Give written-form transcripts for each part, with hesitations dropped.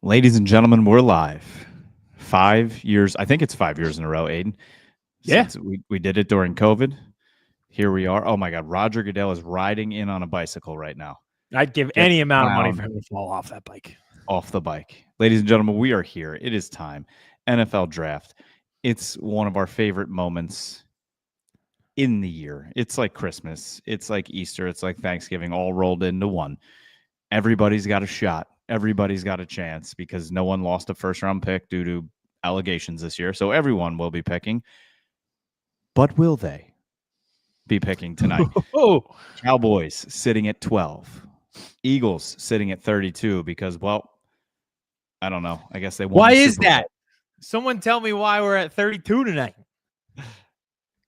Ladies and gentlemen, we're live. 5 years, I think it's 5 years in a row, Aidan. Yeah. Since we did it during COVID. Here we are. Oh my God, Roger Goodell is riding in on a bicycle right now. I'd give Get any amount of money down for him to fall off that bike. off the bike. Ladies and gentlemen, we are here. It is time. NFL draft. It's one of our favorite moments in the year. It's like Christmas. It's like Easter. It's like Thanksgiving all rolled into one. Everybody's got a shot. Everybody's got a chance because no one lost a first round pick due to allegations this year. So everyone will be picking. But will they be picking tonight? Oh, Cowboys sitting at 12. Eagles sitting at 32 because, well, I don't know. I guess they won. why the is Super Bowl. that? Someone tell me why we're at 32 tonight.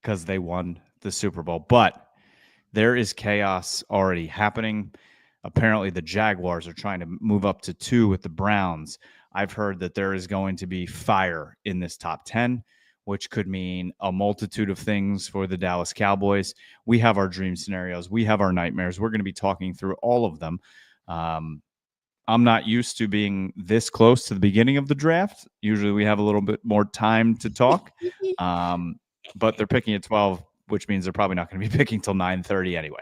Because they won the Super Bowl. But there is chaos already happening. Apparently, the Jaguars are trying to move up to 2 with the Browns. I've heard that there is going to be fire in this top 10, which could mean a multitude of things for the Dallas Cowboys. We have our dream scenarios. We have our nightmares. We're going to be talking through all of them. I'm not used to being this close to the beginning of the draft. Usually we have a little bit more time to talk. But they're picking at 12, which means they're probably not going to be picking till 9:30 anyway.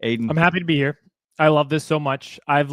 Aidan, I'm happy to be here. I love this so much. I've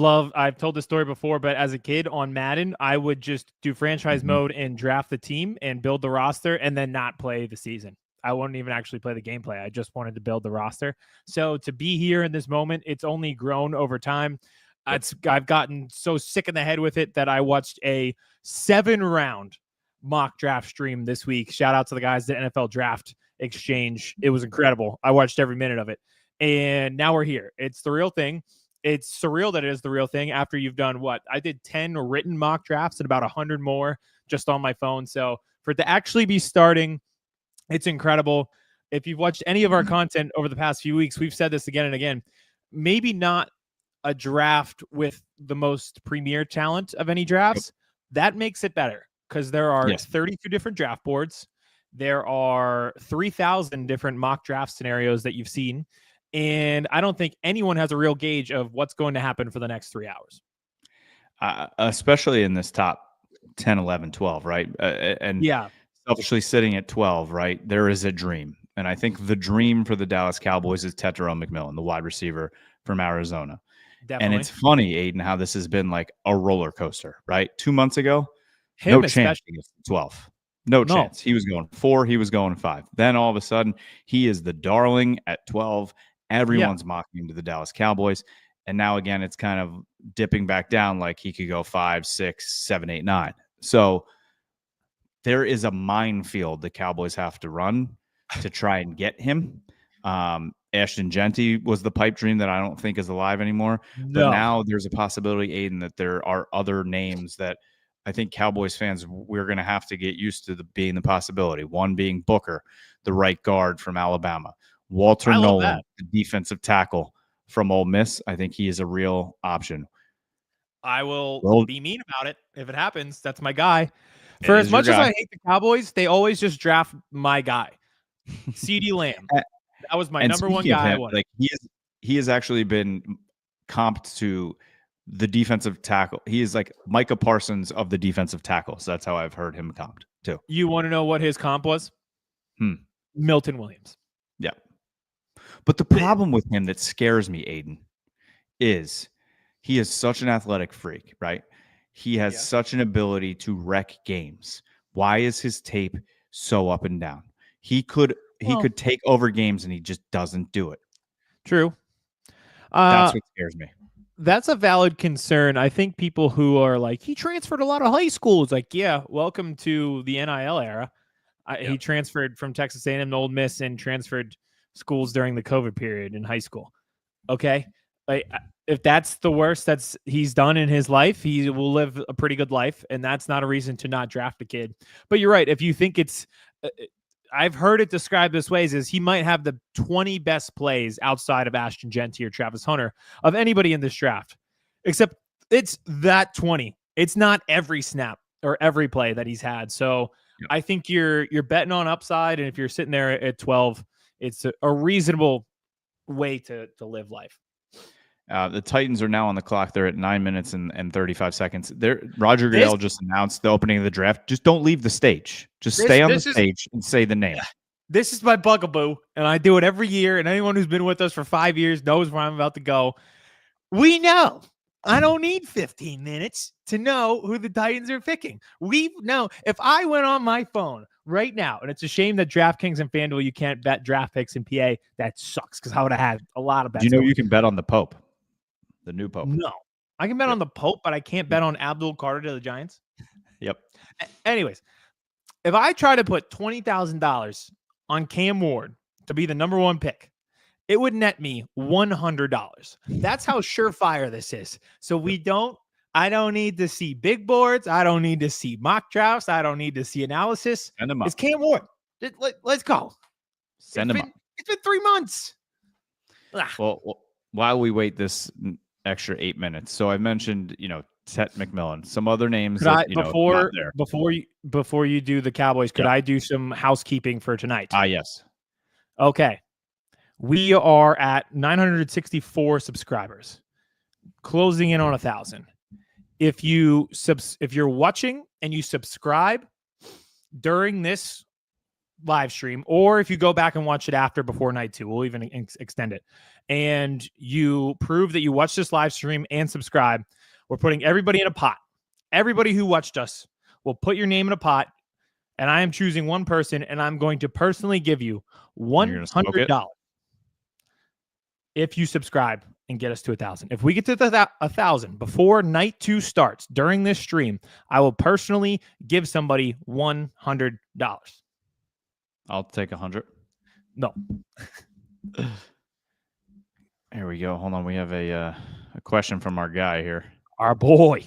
told this story before, but as a kid on Madden, I would just do franchise mode and draft the team and build the roster and then not play the season. I wouldn't even actually play the gameplay. I just wanted to build the roster. So to be here in this moment, it's only grown over time. I've gotten so sick in the head with it that I watched a 7-round mock draft stream this week. Shout out to the guys at NFL Draft Exchange. It was incredible. I watched every minute of it. And now we're here. It's the real thing. It's surreal that it is the real thing after you've done what? I did 10 written mock drafts and about 100 more just on my phone. So for it to actually be starting, it's incredible. If you've watched any of our content over the past few weeks, we've said this again and again. Maybe not a draft with the most premier talent of any drafts. That makes it better because there are 32 different draft boards. There are 3,000 different mock draft scenarios that you've seen. And I don't think anyone has a real gauge of what's going to happen for the next 3 hours. Especially in this top 10, 11, 12, right? And selfishly sitting at 12, right? There is a dream. And I think the dream for the Dallas Cowboys is Tetairoa McMillan, the wide receiver from Arizona. Definitely. And it's funny, Aidan, how this has been like a roller coaster, right? 2 months ago, Him no chance against 12. No chance. He was going 4. He was going 5. Then all of a sudden, he is the darling at 12. Everyone's mocking him to the Dallas Cowboys. And now, again, it's kind of dipping back down like he could go 5, 6, 7, 8, 9. So there is a minefield the Cowboys have to run to try and get him. Ashton Genty was the pipe dream that I don't think is alive anymore. No. But now there's a possibility, Aidan, that there are other names that I think Cowboys fans, we're going to have to get used to being the possibility. One being Booker, the right guard from Alabama. Walter Nolan, the defensive tackle from Ole Miss. I think he is a real option. I will be mean about it if it happens. That's my guy. For as much as I hate the Cowboys, they always just draft my guy, CeeDee Lamb. That was my number one guy. Like he has actually been comped to the defensive tackle. He is like Micah Parsons of the defensive tackle. So that's how I've heard him comped too. You want to know what his comp was? Milton Williams. Yeah. But the problem with him that scares me, Aidan, is he is such an athletic freak, right? He has such an ability to wreck games. Why is his tape so up and down? He could take over games and he just doesn't do it. True. That's what scares me. That's a valid concern. I think people who are like, he transferred a lot of high schools. Like, yeah, welcome to the NIL era. He transferred from Texas A&M to Ole Miss and transferred schools during the COVID period in high school. Okay. Like, if that's the worst he's done in his life, he will live a pretty good life. And that's not a reason to not draft a kid. But you're right. If you think it's, I've heard it described this way is he might have the 20 best plays outside of Ashton Genty or Travis Hunter of anybody in this draft, except it's that 20. It's not every snap or every play that he's had. So I think you're betting on upside. And if you're sitting there at 12, it's a reasonable way to live life. The Titans are now on the clock. They're at 9 minutes and 35 seconds. Roger This- Goodell just announced the opening of the draft. Just don't leave the stage. Just This- stay on the this is- stage and say the name. This is my bugaboo, and I do it every year. And anyone who's been with us for 5 years knows where I'm about to go. We know. I don't need 15 minutes to know who the Titans are picking. We know. If I went on my phone right now, and it's a shame that DraftKings and FanDuel, you can't bet draft picks in PA. That sucks because I would have had a lot of bets. Do you know going. you can bet on the Pope, the new Pope? No. I can bet Yep. on the Pope, but I can't bet on Abdul Carter to the Giants. Yep. Anyways, if I try to put $20,000 on Cam Ward to be the number one pick, it would net me $100. That's how surefire this is. So I don't need to see big boards. I don't need to see mock drafts. I don't need to see analysis. Send him up. It's Cam Ward. Let's go. Send him up. It's been 3 months. Well, while we wait this extra 8 minutes, so I mentioned, Tet McMillan, some other names before you do the Cowboys, could I do some housekeeping for tonight? Yes. Okay. We are at 964 subscribers, closing in on 1,000. If you're watching and you subscribe during this live stream, or if you go back and watch it after before night 2, we'll even extend it, and you prove that you watched this live stream and subscribe, we're putting everybody in a pot. Everybody who watched us will put your name in a pot, and I am choosing one person, and I'm going to personally give you $100 if you subscribe and get us to 1,000. If we get to 1,000 before night 2 starts during this stream, I will personally give somebody $100. I'll take 100. No. Here we go. Hold on. We have a question from our guy here. Our boy.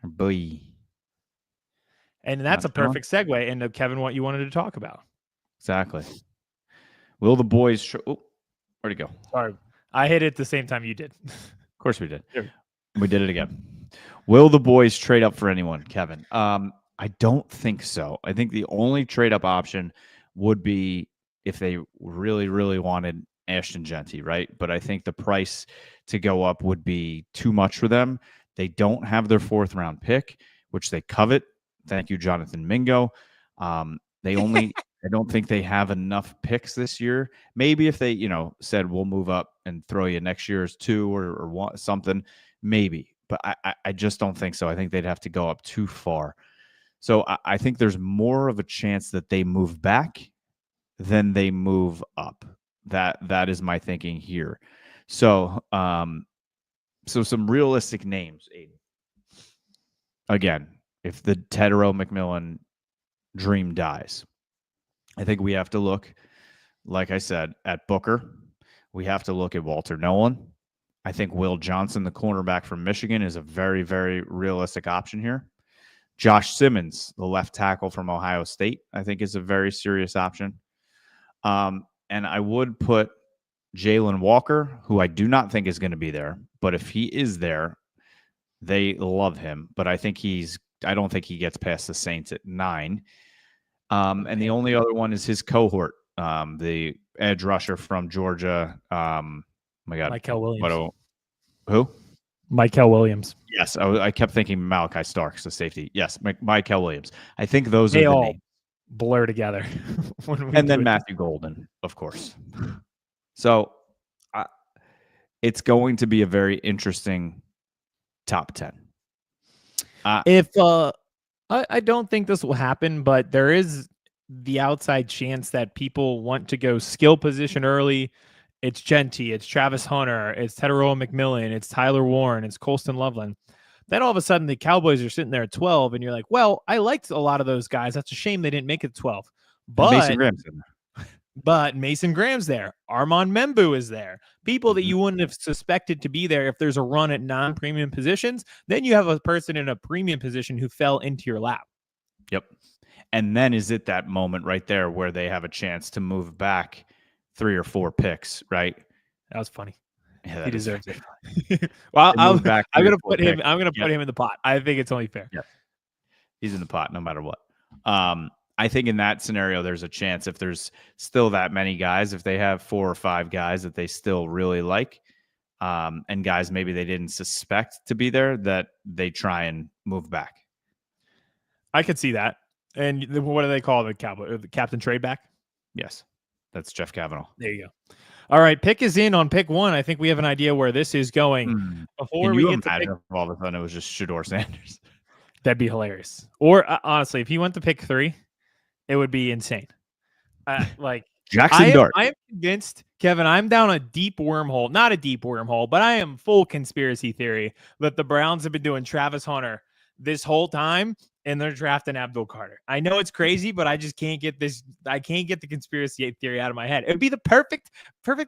Our boy. And that's a perfect segue into, Kevin, what you wanted to talk about. Exactly. Will the boys... where'd it go? Sorry. I hit it at the same time you did. Of course we did. We did it again. Will the boys trade up for anyone, Kevin? I don't think so. I think the only trade-up option would be if they really, really wanted Ashton Genty, right? But I think the price to go up would be too much for them. They don't have their 4th-round pick, which they covet. Thank you, Jonathan Mingo. I don't think they have enough picks this year. Maybe if they, said we'll move up and throw you next year's 2 or something, maybe. But I just don't think so. I think they'd have to go up too far. So I think there's more of a chance that they move back than they move up. That is my thinking here. So some realistic names, Aidan. Again, if the Tedero McMillan dream dies, I think we have to look, like I said, at Booker. We have to look at Walter Nolan. I think Will Johnson, the cornerback from Michigan, is a very, very realistic option here. Josh Simmons, the left tackle from Ohio State, I think is a very serious option. And I would put Jalen Walker, who I do not think is going to be there. But if he is there, they love him. But I don't think he gets past the Saints at 9. And the only other one is his cohort, the edge rusher from Georgia. Oh my God. Michael Williams. Who? Michael Williams. Yes. I kept thinking Malachi Starks, the safety. Yes. Michael Williams. I think those they are the all names. Blur together. And then Matthew Golden, of course. So it's going to be a very interesting top 10. I don't think this will happen, but there is the outside chance that people want to go skill position early. It's Genty, it's Travis Hunter, it's Tedero McMillan, it's Tyler Warren, it's Colston Loveland. Then all of a sudden the Cowboys are sitting there at 12, and you're like, well, I liked a lot of those guys. That's a shame they didn't make it 12. But Mason Graham's in there. But Mason Graham's there. Armand Membu is there. People that you wouldn't have suspected to be there if there's a run at non-premium positions. Then you have a person in a premium position who fell into your lap. Yep. And then is it that moment right there where they have a chance to move back 3 or 4 picks, right? That was funny. Yeah, he deserves it. Well, I'm going to put him. I'm going to put him in the pot. I think it's only fair. Yeah. He's in the pot no matter what. I think in that scenario, there's a chance if there's still that many guys, if they have 4 or 5 guys that they still really like, and guys maybe they didn't suspect to be there, that they try and move back. I could see that. And what do they call the Cowboy? The captain trade back? Yes, that's Jeff Kavanaugh. There you go. All right, pick is in on pick 1. I think we have an idea where this is going. Before Can we you get to imagine pick, if all of a sudden it was just Shedeur Sanders? that'd be hilarious. Or honestly, if he went to pick 3, it would be insane. Like Jackson Dart. I am convinced, Kevin, I'm down a deep wormhole. Not a deep wormhole, but I am full conspiracy theory that the Browns have been doing Travis Hunter this whole time, and they're drafting Abdul Carter. I know it's crazy, but I just can't get this. I can't get the conspiracy theory out of my head. It would be the perfect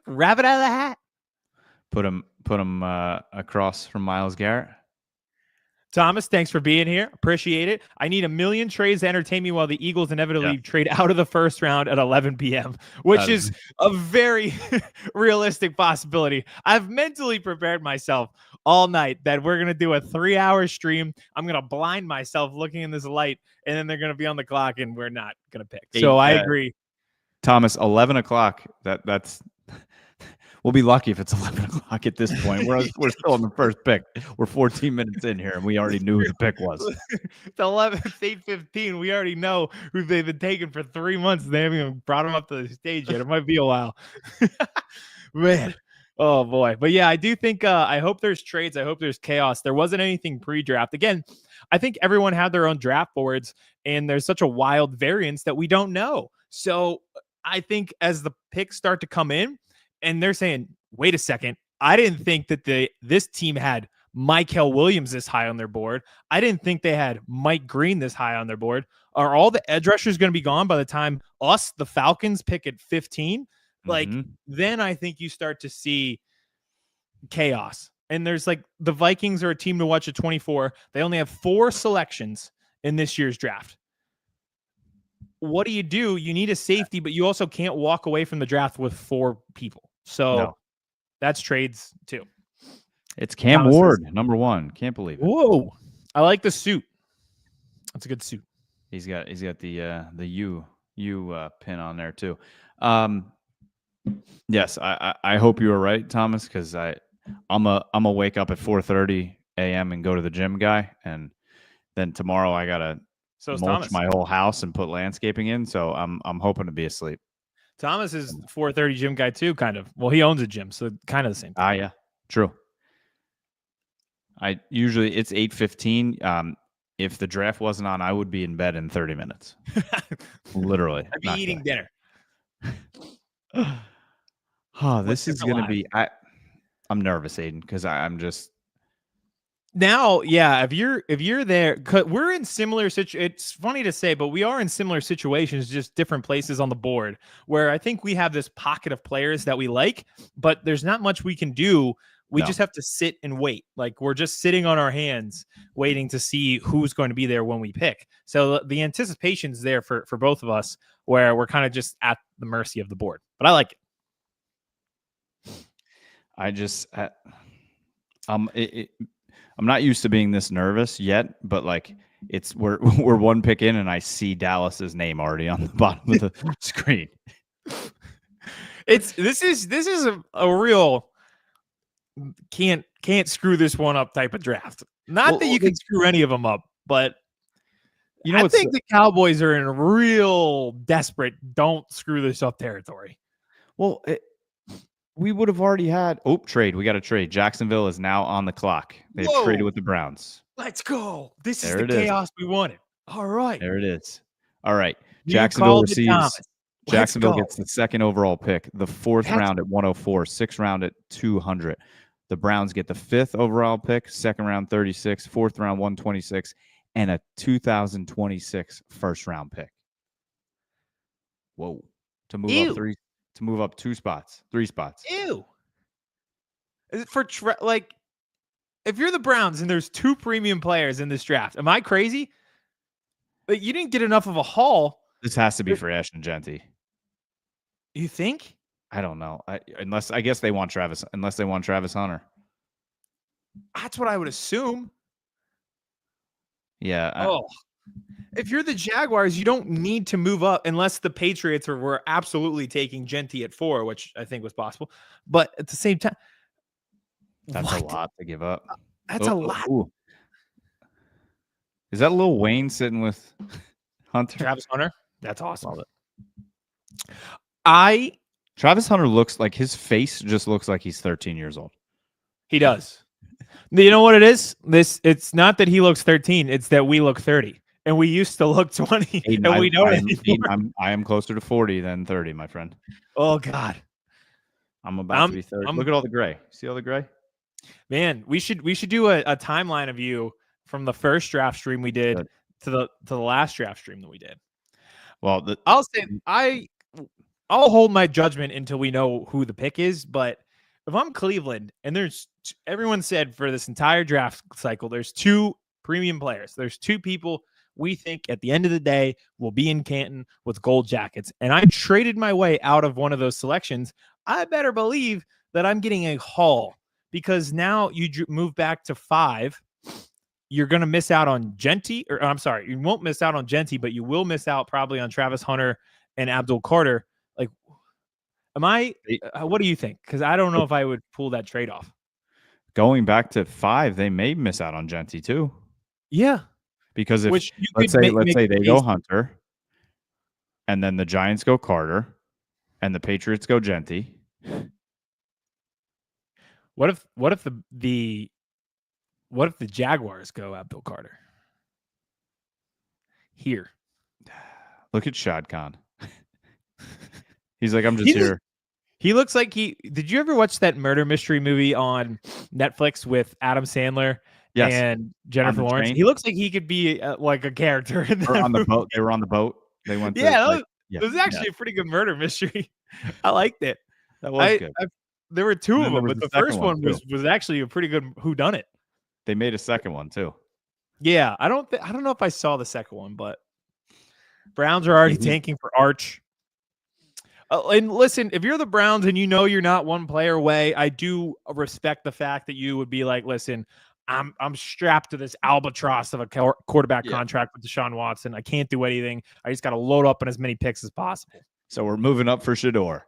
rabbit out of the hat. Put him across from Myles Garrett. Thomas, thanks for being here. Appreciate it. I need 1 million trades to entertain me while the Eagles inevitably trade out of the first round at 11 p.m., which is a very realistic possibility. I've mentally prepared myself all night that we're going to do a 3-hour stream. I'm going to blind myself looking in this light, and then they're going to be on the clock, and we're not going to pick. So I agree. Thomas, 11 o'clock. That's we'll be lucky if it's 11 o'clock at this point. We're still on the first pick. We're 14 minutes in here, and we already knew who the pick was. It's 11, 8:15. We already know who they've been taking for 3 months. They haven't even brought him up to the stage yet. It might be a while. Man. Oh, boy. But, yeah, I do think I hope there's trades. I hope there's chaos. There wasn't anything pre-draft. Again, I think everyone had their own draft boards, and there's such a wild variance that we don't know. So I think as the picks start to come in, and they're saying, wait a second, I didn't think that this team had Mykel Williams this high on their board. I didn't think they had Mike Green this high on their board. Are all the edge rushers going to be gone by the time us, the Falcons, pick at 15? Like, then I think you start to see chaos. And there's like the Vikings are a team to watch at 24. They only have 4 selections in this year's draft. What do? You need a safety, but you also can't walk away from the draft with 4 people. So that's trades too. It's Cam Ward, number 1. Can't believe it. Whoa. I like the suit. That's a good suit. He's got the U pin on there too. Yes, I hope you were right, Thomas, because I'm a wake up at 4:30 a.m. and go to the gym guy, and then tomorrow I gotta mulch my whole house and put landscaping in. So I'm hoping to be asleep. Thomas is 4:30 gym guy too, kind of. Well, he owns a gym, so kind of the same thing. Yeah, true. It's 8:15. If the draft wasn't on, I would be in bed in 30 minutes. Literally. I'd be eating dinner. Oh, this is going to be I'm nervous, Aidan, because I'm just now, yeah, if you're there, we're in similar it's funny to say, but we are in similar situations, just different places on the board, where I think we have this pocket of players that we like, but there's not much we can do. We just have to sit and wait. Like, we're just sitting on our hands waiting to see who's going to be there when we pick. So the anticipation's there for both of us, where we're kind of just at the mercy of the board. But I like it. I'm not used to being this nervous yet, but like we're 1 pick in and I see Dallas's name already on the bottom of the screen. This is a real can't screw this one up type of draft. Not that you can screw any of them up, but I think the Cowboys are in a real desperate don't screw this up territory. Well, we would have already had trade. We got a trade. Jacksonville is now on the clock. They've traded with the Browns. Let's go. This is the chaos we wanted. All right. There it is. All right. Jacksonville receives. Jacksonville gets the 2nd overall pick, the 4th round at 104, 6th round at 200. The Browns get the 5th overall pick, 2nd round 36, 4th round 126, and a 2026 1st round pick. Whoa. To move up 3 spots. Ew. Is it for if you're the Browns and there's 2 premium players in this draft, am I crazy? Like, you didn't get enough of a haul. This has to be for Ashton Genty. You think? I don't know. Unless they want Travis Hunter. That's what I would assume. Yeah. If you're the Jaguars, you don't need to move up unless the Patriots were absolutely taking Genty at 4, which I think was possible. But at the same time, That's a lot to give up. That's a lot. Ooh. Is that Lil Wayne sitting with Hunter? Travis Hunter. That's awesome. Love it. Travis Hunter looks like his face just looks like he's 13 years old. He does. You know what it is? It's not that he looks 13. It's that we look 30, and we used to look 20, Aiden, and we don't anymore. I am closer to 40 than 30, my friend. Oh God, I'm about to be 30. Look at all the gray. See all the gray? Man, we should do a timeline of you from the first draft stream we did to the last draft stream that we did. Well, I'll say I'll hold my judgment until we know who the pick is. But if I'm Cleveland, and everyone said for this entire draft cycle, there's 2 premium players. There's 2 people we think at the end of the day will be in Canton with gold jackets. And I traded my way out of one of those selections. I better believe that I'm getting a haul, because now you move back to 5. You're going to miss out on Genty, or I'm sorry, you won't miss out on Genty, but you will miss out probably on Travis Hunter and Abdul Carter. Like, what do you think? Because I don't know if I would pull that trade off. Going back to 5, they may miss out on Genty too. Yeah. Because if let's say they go Hunter, and then the Giants go Carter, and the Patriots go Genty. What if the Jaguars go Abdul Carter? Here. Look at Shad Khan. He's like, I'm just here. He looks like did you ever watch that murder mystery movie on Netflix with Adam Sandler and Jennifer Lawrence? He looks like he could be like a character in that on the movie. boat. They were on the boat. They went to, it was actually a pretty good murder mystery. I liked it. That was good. There were 2 of them, but the first one was actually a pretty good whodunit. They made a second one too. Yeah, I don't know if I saw the second one, but Browns are already tanking for Arch. And listen, if you're the Browns and you know you're not one player away, I do respect the fact that you would be like, listen, I'm strapped to this albatross of a quarterback contract with Deshaun Watson. I can't do anything. I just got to load up on as many picks as possible. So we're moving up for Shador.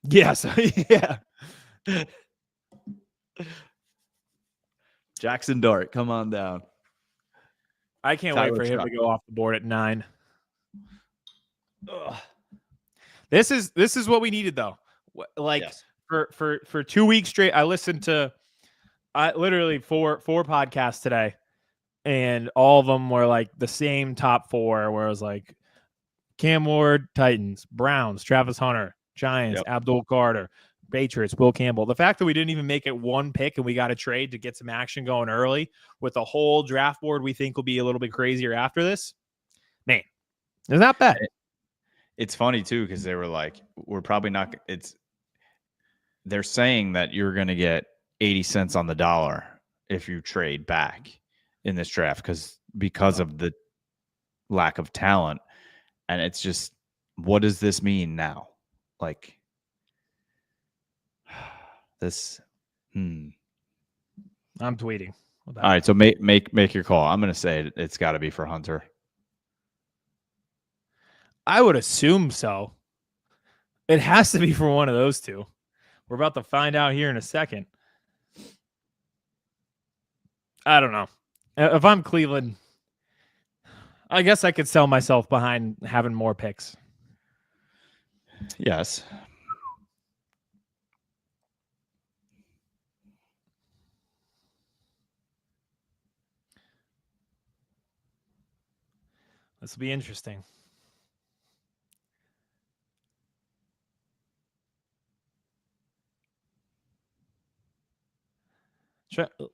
Yes. Yeah. Jackson Dart, come on down. I can't wait for him to go off the board at 9. Ugh. This is what we needed, though. Like, for 2 weeks straight, I listened to literally four podcasts today, and all of them were like the same top 4, where it was like Cam Ward, Titans, Browns, Travis Hunter, Giants, Abdul Carter, Patriots, Will Campbell. The fact that we didn't even make it 1 pick and we got a trade to get some action going early with a whole draft board we think will be a little bit crazier after this, man, it's not bad. It's funny too, because they were like, we're probably not. They're saying that you're going to get 80 cents on the dollar if you trade back in this draft because of the lack of talent. And it's just, what does this mean now? Like this. I'm tweeting. All right, so make your call. I'm going to say it's got to be for Hunter. I would assume so. It has to be for one of those 2. We're about to find out here in a second. I don't know. If I'm Cleveland, I guess I could sell myself behind having more picks. Yes. This will be interesting.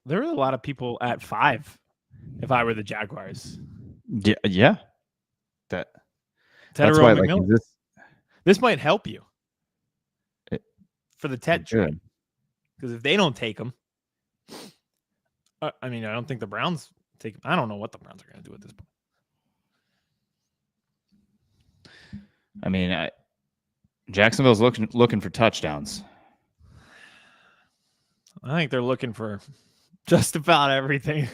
There are a lot of people at 5 if I were the Jaguars. Yeah. That's why this might help you for the Ted trade. Because if they don't take him, I don't think the Browns take him. I don't know what the Browns are going to do at this point. Jacksonville's looking for touchdowns. I think they're looking for just about everything.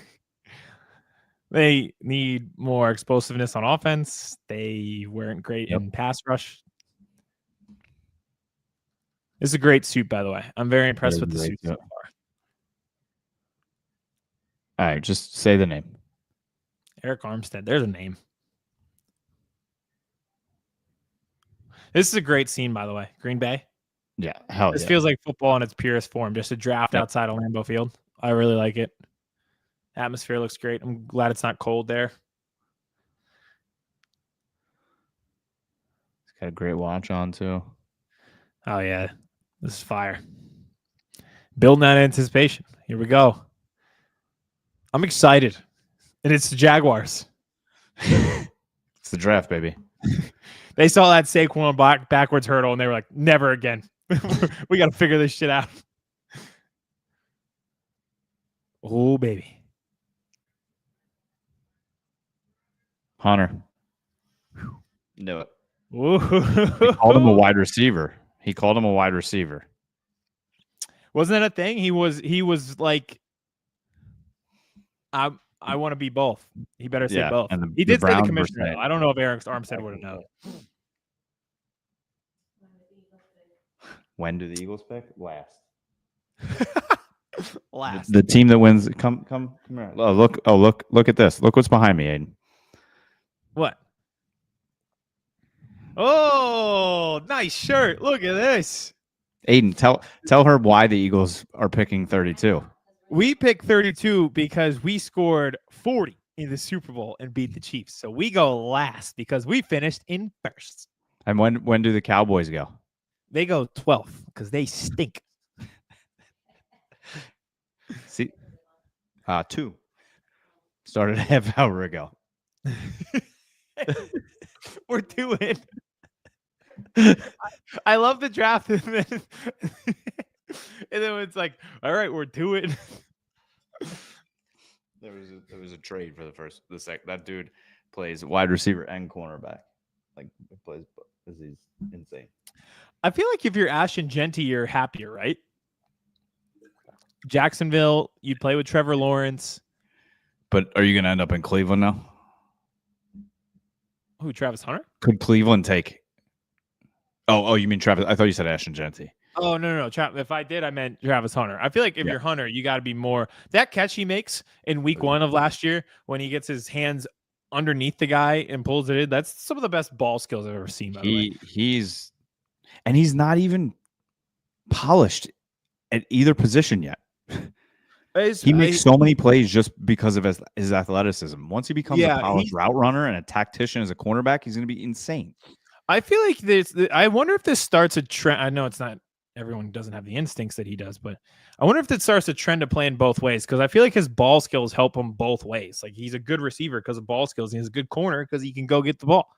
They need more explosiveness on offense. They weren't great in pass rush. This is a great suit, by the way. I'm very impressed with the suit so far. All right, just say the name. Eric Armstead. There's a name. This is a great scene, by the way. Green Bay. Yeah, hell This yeah. feels like football in its purest form. Just a draft Yep. outside of Lambeau Field. I really like it. Atmosphere looks great. I'm glad it's not cold there. It's got a great watch on too. Oh yeah, this is fire. Building that anticipation. Here we go. I'm excited, and it's the Jaguars. It's the draft, baby. They saw that Saquon backwards hurdle, and they were like, "Never again. We got to figure this shit out." Oh baby, Hunter. Knew it. Ooh. He called him a wide receiver. Wasn't that a thing? He was like, I want to be both. He better say both. And He did say the Browns were commissioner. saying- I don't know if Eric Armstead would have known. When do the Eagles pick? Last. Last. The team that wins. Come here. Oh, look at this. Look what's behind me, Aiden. What? Oh, nice shirt. Look at this. Aiden, tell her why the Eagles are picking 32. We picked 32 because we scored 40 in the Super Bowl and beat the Chiefs. So we go last because we finished in first. And when do the Cowboys go? They go 12th because they stink. See, 2 started a half hour ago. We're 2 in. I love the draft, and then it's like, all right, we're 2 in. There was a trade for the second. That dude plays wide receiver and cornerback. Like plays, he's insane. I feel like if you're Ashton Genty, you're happier, right? Jacksonville, you'd play with Trevor Lawrence. But are you going to end up in Cleveland now? Who, Travis Hunter? Could Cleveland take? Oh, you mean Travis? I thought you said Ashton Genty. Oh, no. If I did, I meant Travis Hunter. I feel like if you're Hunter, you got to be more. That catch he makes in week 1 of last year when he gets his hands underneath the guy and pulls it in, that's some of the best ball skills I've ever seen. By the way. He's not even polished at either position yet. He makes so many plays just because of his athleticism. Once he becomes a polished route runner and a tactician as a cornerback, he's going to be insane. I feel like I wonder if this starts a trend. I know it's not everyone doesn't have the instincts that he does, but I wonder if it starts a trend of playing both ways because I feel like his ball skills help him both ways. Like he's a good receiver because of ball skills. And he's a good corner because he can go get the ball.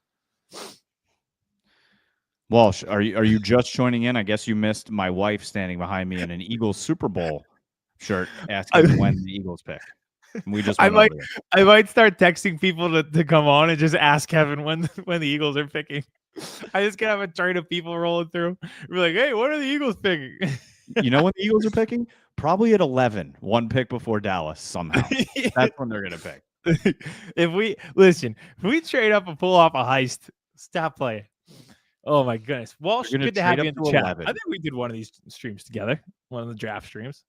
Walsh, are you just joining in? I guess you missed my wife standing behind me in an Eagles Super Bowl shirt asking when the Eagles pick. And we just I might start texting people to come on and just ask Kevin when the Eagles are picking. I just gonna have a train of people rolling through. We're like, hey, what are the Eagles picking? You know when the Eagles are picking? Probably at 11, 1 pick before Dallas somehow. That's when they're gonna pick. If we trade up and pull off a heist, stop playing. Oh my goodness. Walsh, good to have you in the chat. 11. I think we did one of these streams together. One of the draft streams.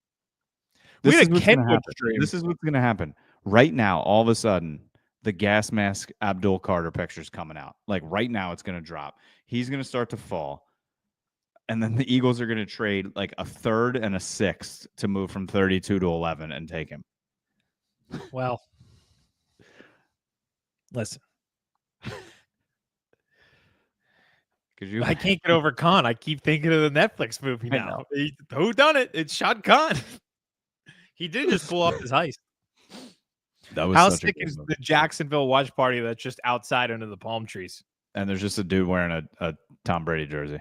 This we is had a what's gonna Kenwood happen. stream. This is what's gonna happen. Right now, all of a sudden, the gas mask Abdul Carter picture's coming out. Like right now, it's gonna drop. He's gonna start to fall. And then the Eagles are gonna trade like a 3rd and a 6th to move from 32 to 11 and take him. Well, listen. I can't get over Khan. I keep thinking of the Netflix movie now. Who done it? It's Shad Khan. He did just pull off his heist. That was How such sick is the Jacksonville watch party that's just outside under the palm trees? And there's just a dude wearing a Tom Brady jersey.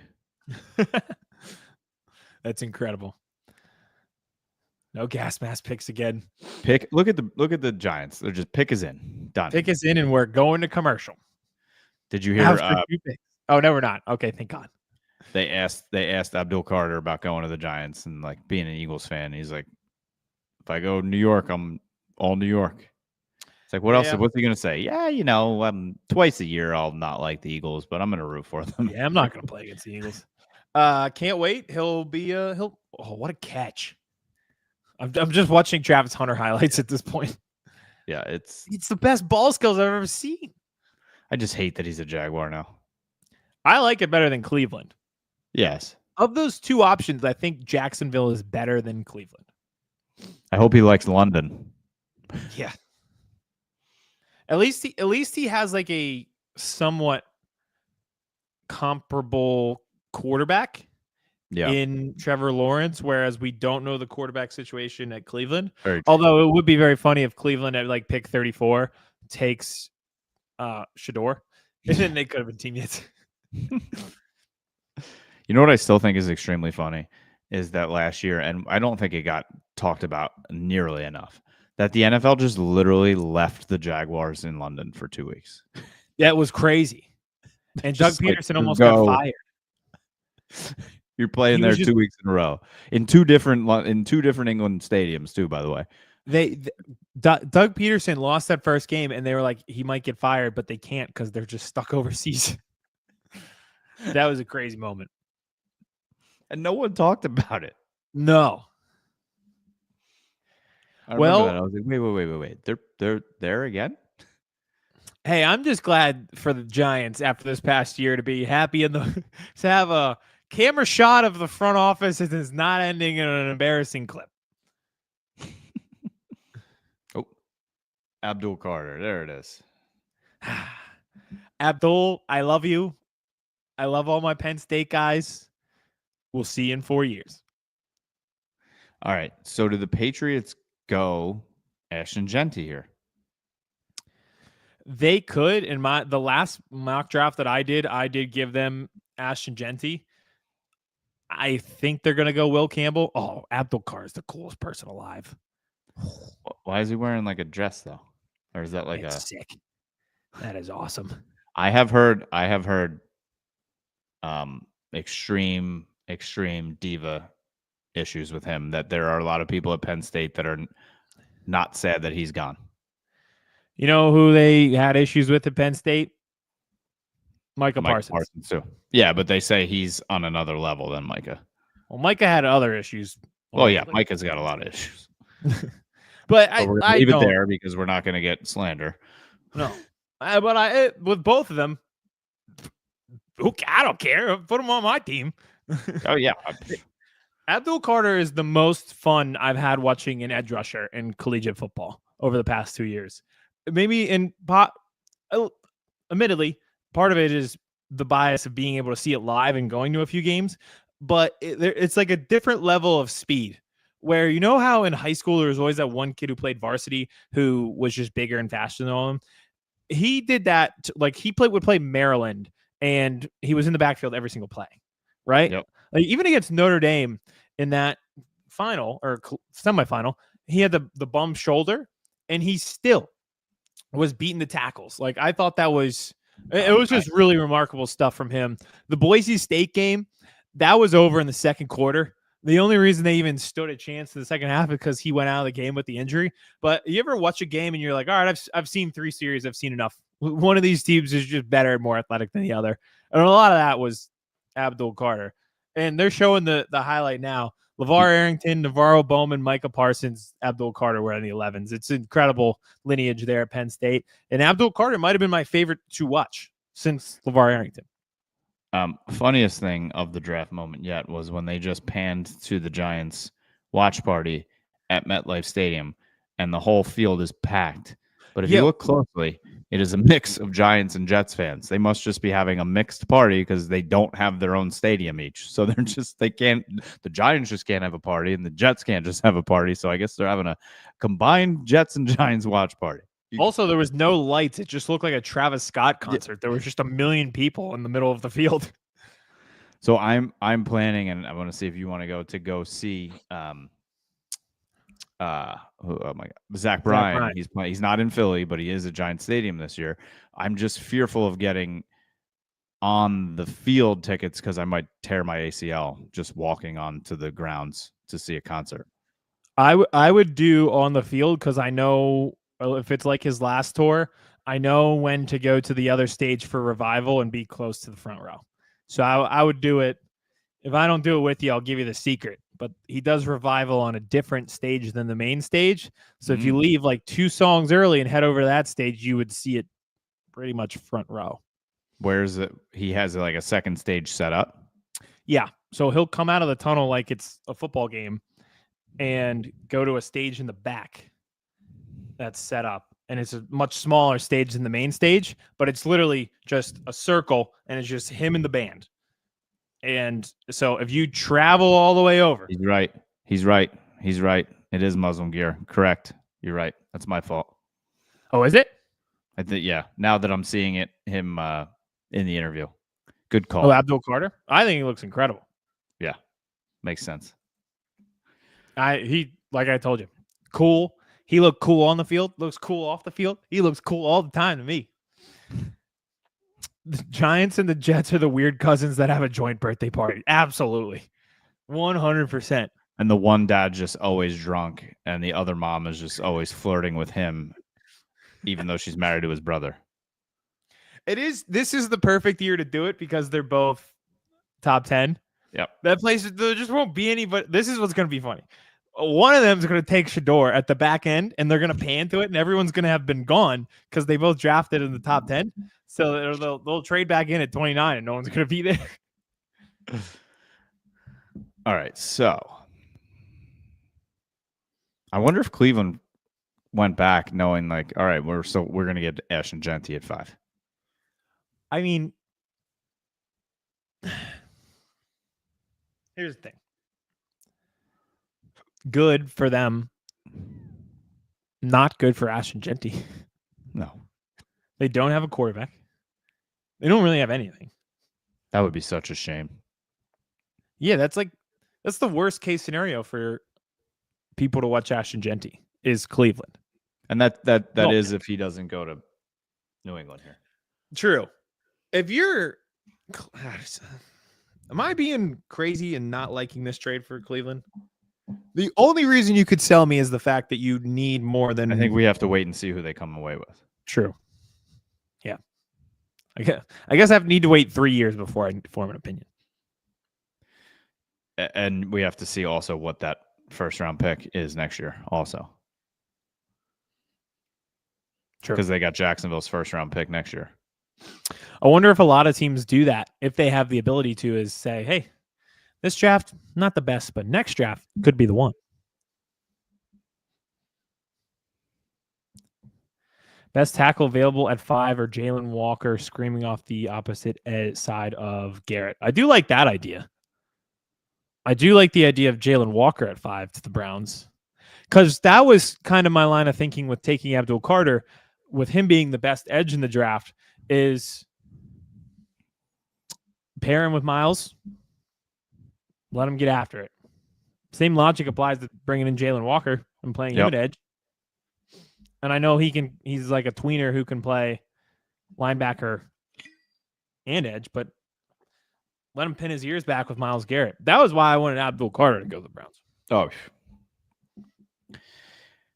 That's incredible. No gas mask picks again. Look at the Giants. They're just pick is in. Done. Pick is in and we're going to commercial. Did you hear Oh, no, we're not. Okay, thank God. They asked Abdul Carter about going to the Giants and like being an Eagles fan. He's like, if I go to New York, I'm all New York. It's like, what else? What's he gonna say? Yeah, twice a year I'll not like the Eagles, but I'm gonna root for them. Yeah, I'm not gonna play against the Eagles. Can't wait. He'll be what a catch. I'm just watching Travis Hunter highlights at this point. Yeah, it's the best ball skills I've ever seen. I just hate that he's a Jaguar now. I like it better than Cleveland. Yes. Of those two options, I think Jacksonville is better than Cleveland. I hope he likes London. Yeah. At least he has like a somewhat comparable quarterback in Trevor Lawrence, whereas we don't know the quarterback situation at Cleveland. Although it would be very funny if Cleveland at like pick 34 takes Shador, and then they could have been teammates. You know what I still think is extremely funny is that last year, and I don't think it got talked about nearly enough, that the NFL just literally left the Jaguars in London for 2 weeks. Yeah, it was crazy. And Doug Peterson almost got fired. You're playing there 2 weeks in a row in two different England stadiums too. By the way, Doug Peterson lost that first game, and they were like, he might get fired, but they can't because they're just stuck overseas. That was a crazy moment, and no one talked about it. No. I remember that. I was like, wait. They're there again. Hey, I'm just glad for the Giants after this past year to be happy to have a camera shot of the front office and it's not ending in an embarrassing clip. Oh, Abdul Carter. There it is. Abdul, I love you. I love all my Penn State guys. We'll see you in 4 years. All right. So do the Patriots go Ashton Genty here? They could. In the last mock draft that I did give them Ashton Genty. I think they're going to go Will Campbell. Oh, Abdul Carr is the coolest person alive. Why is he wearing like a dress though? Or is that like sick? That is awesome. I have heard extreme diva issues with him, that there are a lot of people at Penn State that are not sad that he's gone. You know who they had issues with at Penn State? Micah Parsons too. Yeah, but they say he's on another level than Micah. Well, Micah had other issues. Well, yeah, Micah's got a lot of issues. But I leave it there because we're not going to get slander. No, but with both of them, I don't care. Put them on my team. Oh yeah. Abdul Carter is the most fun I've had watching an edge rusher in collegiate football over the past 2 years. Maybe admittedly, part of it is the bias of being able to see it live and going to a few games, but it's like a different level of speed where, you know how in high school there was always that one kid who played varsity who was just bigger and faster than all of them. He did that. Like he would play Maryland and he was in the backfield every single play. Right. Yep. Like even against Notre Dame in that final or semifinal, he had the bum shoulder and he still was beating the tackles. Like I thought that was, it was just really remarkable stuff from him. The Boise State game, that was over in the second quarter. The only reason they even stood a chance in the second half is because he went out of the game with the injury. But you ever watch a game and you're like, all right, I've seen 3 series. I've seen enough. One of these teams is just better and more athletic than the other. And a lot of that was Abdul Carter. And they're showing the highlight now. LeVar Arrington, Navarro Bowman, Micah Parsons, Abdul Carter were in the 11s. It's incredible lineage there at Penn State. And Abdul Carter might have been my favorite to watch since LeVar Arrington. Funniest thing of the draft moment yet was when they just panned to the Giants watch party at MetLife Stadium, and the whole field is packed. But if you look closely, it is a mix of Giants and Jets fans. They must just be having a mixed party because they don't have their own stadium each. So the Giants just can't have a party and the Jets can't just have a party. So I guess they're having a combined Jets and Giants watch party. Also, there was no lights. It just looked like a Travis Scott concert. There was just 1 million people in the middle of the field. So I'm planning, and I want to see if you want to go see oh my God, Zach Bryan. He's not in Philly, but he is at Giant Stadium this year. I'm just fearful of getting on the field tickets because I might tear my ACL just walking onto the grounds to see a concert. I would do on the field because I know if it's like his last tour, I know when to go to the other stage for revival and be close to the front row. So I would do it. If I don't do it with you, I'll give you the secret. but he does revival on a different stage than the main stage. So if you Mm. leave like 2 songs early and head over to that stage, you would see it pretty much front row. Where's it? He has like a second stage set up. Yeah. So he'll come out of the tunnel like it's a football game and go to a stage in the back that's set up. And it's a much smaller stage than the main stage, but it's literally just a circle and it's just him and the band. And so if you travel all the way over. He's right. He's right. He's right. It is Muslim gear. Correct. You're right. That's my fault. Oh, is it? I think, yeah. Now that I'm seeing him in the interview. Good call. Oh, Abdul Carter? I think he looks incredible. Yeah. Makes sense. Like I told you, cool. He looked cool on the field, looks cool off the field. He looks cool all the time to me. The Giants and the Jets are the weird cousins that have a joint birthday party. Absolutely. 100%. And the one dad just always drunk, and the other mom is just always flirting with him, even though she's married to his brother. This is the perfect year to do it because they're both top 10. Yep. That place, there just won't be any, but this is what's going to be funny. One of them is going to take Shador at the back end, and they're going to pan to it, and everyone's going to have been gone because they both drafted in the top 10. So they'll trade back in at 29, and no one's going to be there. All right, so I wonder if Cleveland went back knowing, like, all right, we're going to get Ashton Genty at 5. I mean, here's the thing. Good for them. Not good for Ashton Genty. No. They don't have a quarterback. They don't really have anything. That would be such a shame. Yeah, that's the worst case scenario for people to watch Ashton Genty is Cleveland. And that is if he doesn't go to New England here. True. If you're am I being crazy and not liking this trade for Cleveland? The only reason you could sell me is the fact that you need more than. I think we have to wait and see who they come away with. True. Yeah. I guess I need to wait 3 years before I form an opinion. And we have to see also what that first round pick is next year also. True. Because they got Jacksonville's first round pick next year. I wonder if a lot of teams do that if they have the ability to, is say, hey, this draft, not the best, but next draft could be the one. Best tackle available at 5 or Jalen Walker screaming off the opposite side of Garrett. I do like that idea. I do like the idea of Jalen Walker at 5 to the Browns. Because that was kind of my line of thinking with taking Abdul Carter, with him being the best edge in the draft, is pair him with Miles, let him get after it. Same logic applies to bringing in Jalen Walker and playing him at edge. And I know he's like a tweener who can play linebacker and edge, but let him pin his ears back with Myles Garrett. That was why I wanted Abdul Carter to go to the Browns. Oh,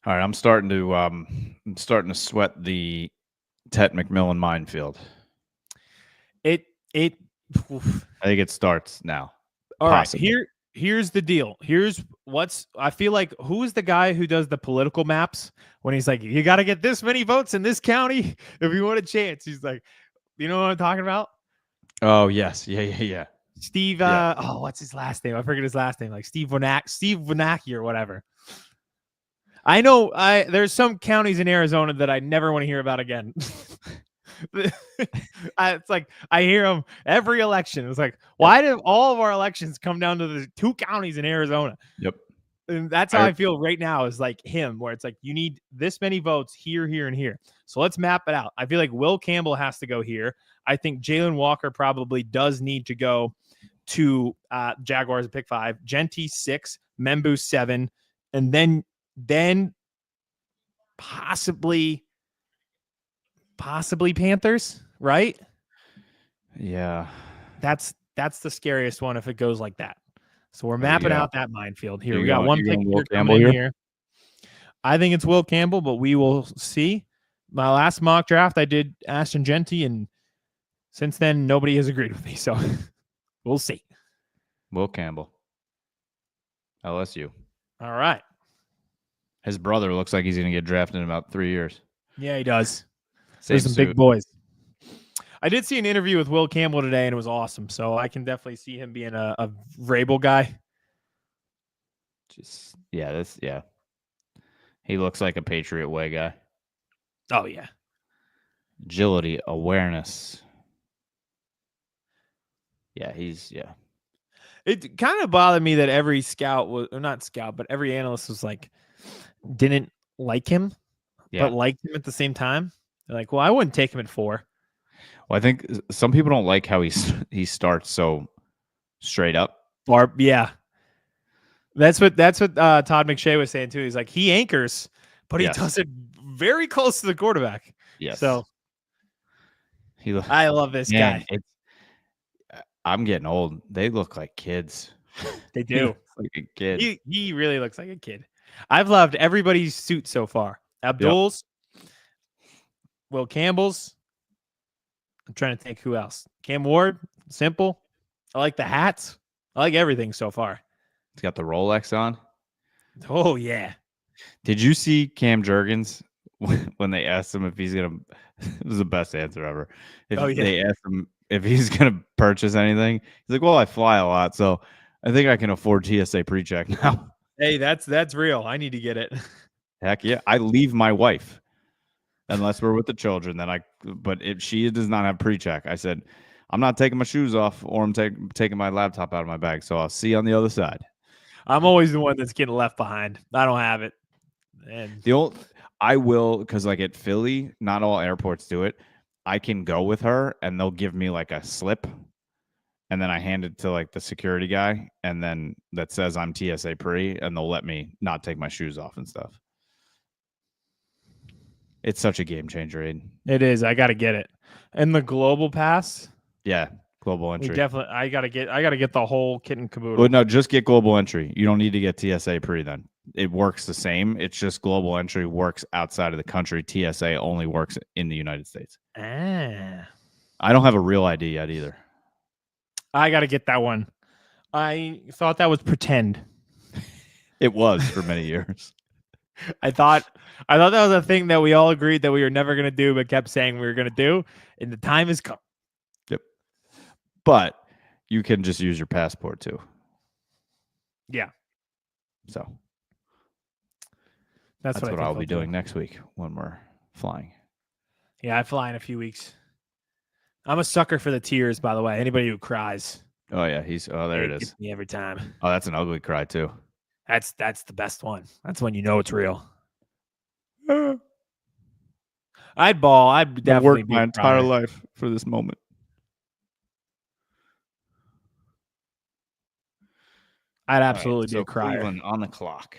all right. I'm starting to sweat the Tet McMillan minefield. I think it starts now. All possibly. Right. Here's the deal. I feel like, who is the guy who does the political maps when he's like, you got to get this many votes in this county if you want a chance? He's like, you know what I'm talking about? Oh, yes. Yeah. Steve, what's his last name? I forget his last name. Like Steve Wanacki or whatever. I know there's some counties in Arizona that I never want to hear about again. It's like I hear them every election. It's like, why do all of our elections come down to the 2 counties in Arizona? Yep. And that's how I feel right now, is like him, where it's like, you need this many votes here, here, and here. So let's map it out. I feel like Will Campbell has to go here. I think Jalen Walker probably does need to go to Jaguars at pick 5, Genty 6, Membu 7, and then possibly Panthers, right? Yeah. That's the scariest one if it goes like that. So we're mapping out that minefield here. We got one pick here. I think it's Will Campbell, but we will see. My last mock draft, I did Ashton Genty, and since then, nobody has agreed with me. So we'll see. Will Campbell. LSU. All right. His brother looks like he's going to get drafted in about 3 years. Yeah, he does. Same There's some suit. big boys. I did see an interview with Will Campbell today, and it was awesome. So I can definitely see him being a Vrabel guy. Yeah. He looks like a Patriot Way guy. Oh, yeah. Agility, awareness. Yeah, It kind of bothered me that every scout was, or not scout, but every analyst was like, didn't like him, but liked him at the same time. They're like, well, I wouldn't take him at 4. Well, I think some people don't like how he starts so straight up. Yeah. That's what Todd McShay was saying too. He's like, he anchors, but he does it very close to the quarterback. Yes. So I love this guy. I'm getting old. They look like kids. They do. Like a kid. He really looks like a kid. I've loved everybody's suit so far. Abdul's, Will Campbell's. I'm trying to think who else. Cam Ward, simple. I like the hats. I like everything so far. He's got the Rolex on. Oh, yeah. Did you see Cam Jurgens when they asked him if he's going to – it was the best answer ever. They asked him if he's going to purchase anything. He's like, well, I fly a lot, so I think I can afford TSA PreCheck now. Hey, that's real. I need to get it. Heck yeah. I leave my wife unless we're with the children. But if she does not have PreCheck, I said, I'm not taking my shoes off or I'm taking my laptop out of my bag, so I'll see you on the other side. I'm always the one that's getting left behind. I don't have it. And I will, because like at Philly, not all airports do it. I can go with her and they'll give me like a slip and then I hand it to like the security guy and then that says I'm TSA pre and they'll let me not take my shoes off and stuff. It's such a game changer, Aiden. It is. I got to get it. And the global pass. Yeah. Global entry. I gotta get the whole kit and caboodle. Well, no, just get global entry. You don't need to get TSA pre then. It works the same. It's just global entry works outside of the country. TSA only works in the United States. I don't have a real ID yet either. I gotta get that one. I thought that was pretend. It was for many years. I thought that was a thing that we all agreed that we were never gonna do, but kept saying we were gonna do, and the time has come. Yep. But you can just use your passport too. Yeah. So that's what I'll be doing next week when we're flying. Yeah, I fly in a few weeks. I'm a sucker for the tears, by the way. Anybody who cries. Oh yeah, there it is. Gets me every time. Oh, that's an ugly cry too. That's the best one. That's when you know it's real. I'd bawl. I'd definitely work my entire life for this moment. I'd absolutely be a crier. Cleveland on the clock.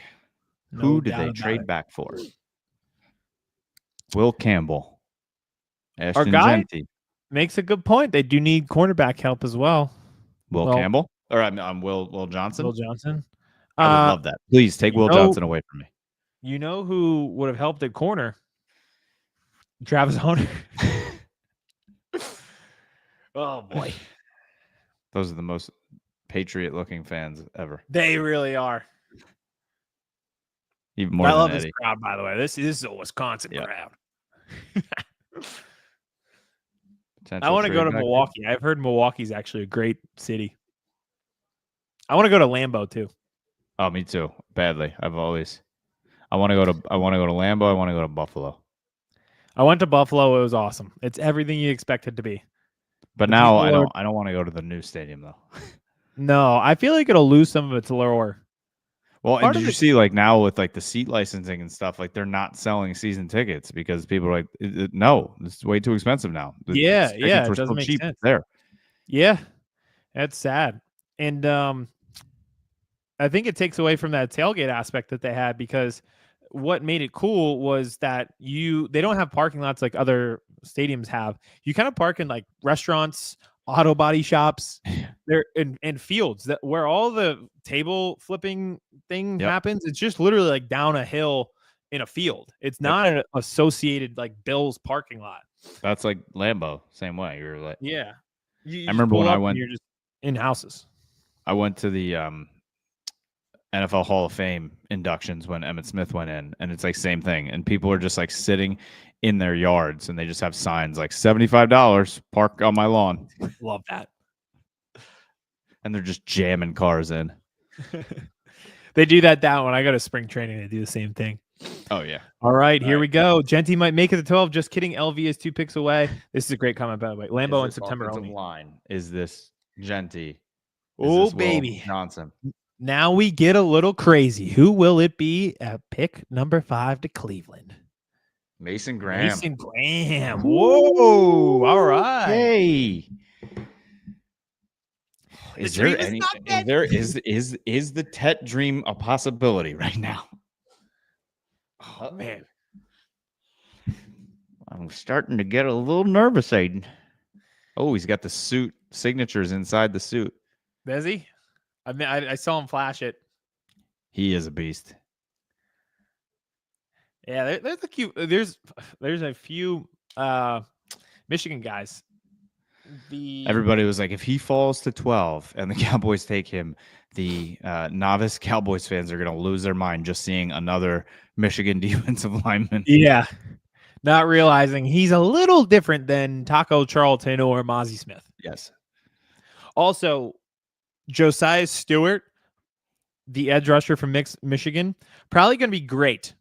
Who did they trade back for? Will Campbell. Our guy makes a good point. They do need cornerback help as well. Will Campbell? Or I'm Will Johnson? Will Johnson. I would love that. Please take Will Johnson away from me. You know who would have helped at corner? Travis Hunter. Oh, boy. Those are the most Patriot-looking fans ever. They really are. Even more I than love Eddie. This crowd, by the way. This is a Wisconsin crowd. I want to go to Milwaukee. I've heard Milwaukee's actually a great city. I want to go to Lambeau too. Oh, me too. Badly. I want to go to Lambeau. I want to go to Buffalo. I went to Buffalo. It was awesome. It's everything you expect it to be. But now I don't want to go to the new stadium though. No, I feel like it'll lose some of its lure. Well, and did you see like now with like the seat licensing and stuff, like they're not selling season tickets because people are like, no, this is way too expensive now. Yeah, it doesn't make sense. There. Yeah, that's sad. And I think it takes away from that tailgate aspect that they had because what made it cool was that they don't have parking lots like other stadiums have. You kind of park in like restaurants, auto body shops, there in fields where all the table flipping thing happens. It's just literally like down a hill in a field. It's not an associated like Bills parking lot. That's like Lambeau, same way. You're like, yeah. I remember when I went. You're just in houses. I went to the NFL Hall of Fame inductions when Emmitt Smith went in, and it's like same thing. And people are just like sitting in their yards, and they just have signs like $75 park on my lawn, Love that. and they're just jamming cars in. They do that down when I go to spring training. They do the same thing. Oh yeah. All right, here we go. Genty might make it to 12. Just kidding. LV is 2 picks away. This is a great comment, by the way. Lambeau in September only. Line is this Genty? Oh baby, Johnson. Now we get a little crazy. Who will it be at pick number 5 to Cleveland? Mason Graham. Mason Graham. Whoa! All right. Hey. Is there any? Is the Tet dream a possibility right now? Oh man, I'm starting to get a little nervous, Aidan. Oh, he's got the suit signatures inside the suit. Does he? I mean, I saw him flash it. He is a beast. Yeah, there's a cute. There's a few Michigan guys. Everybody was like, if he falls to 12 and the Cowboys take him, the novice Cowboys fans are going to lose their mind just seeing another Michigan defensive lineman. Yeah, not realizing he's a little different than Taco Charlton or Mozzie Smith. Yes. Also, Josiah Stewart, the edge rusher from Michigan, probably going to be great.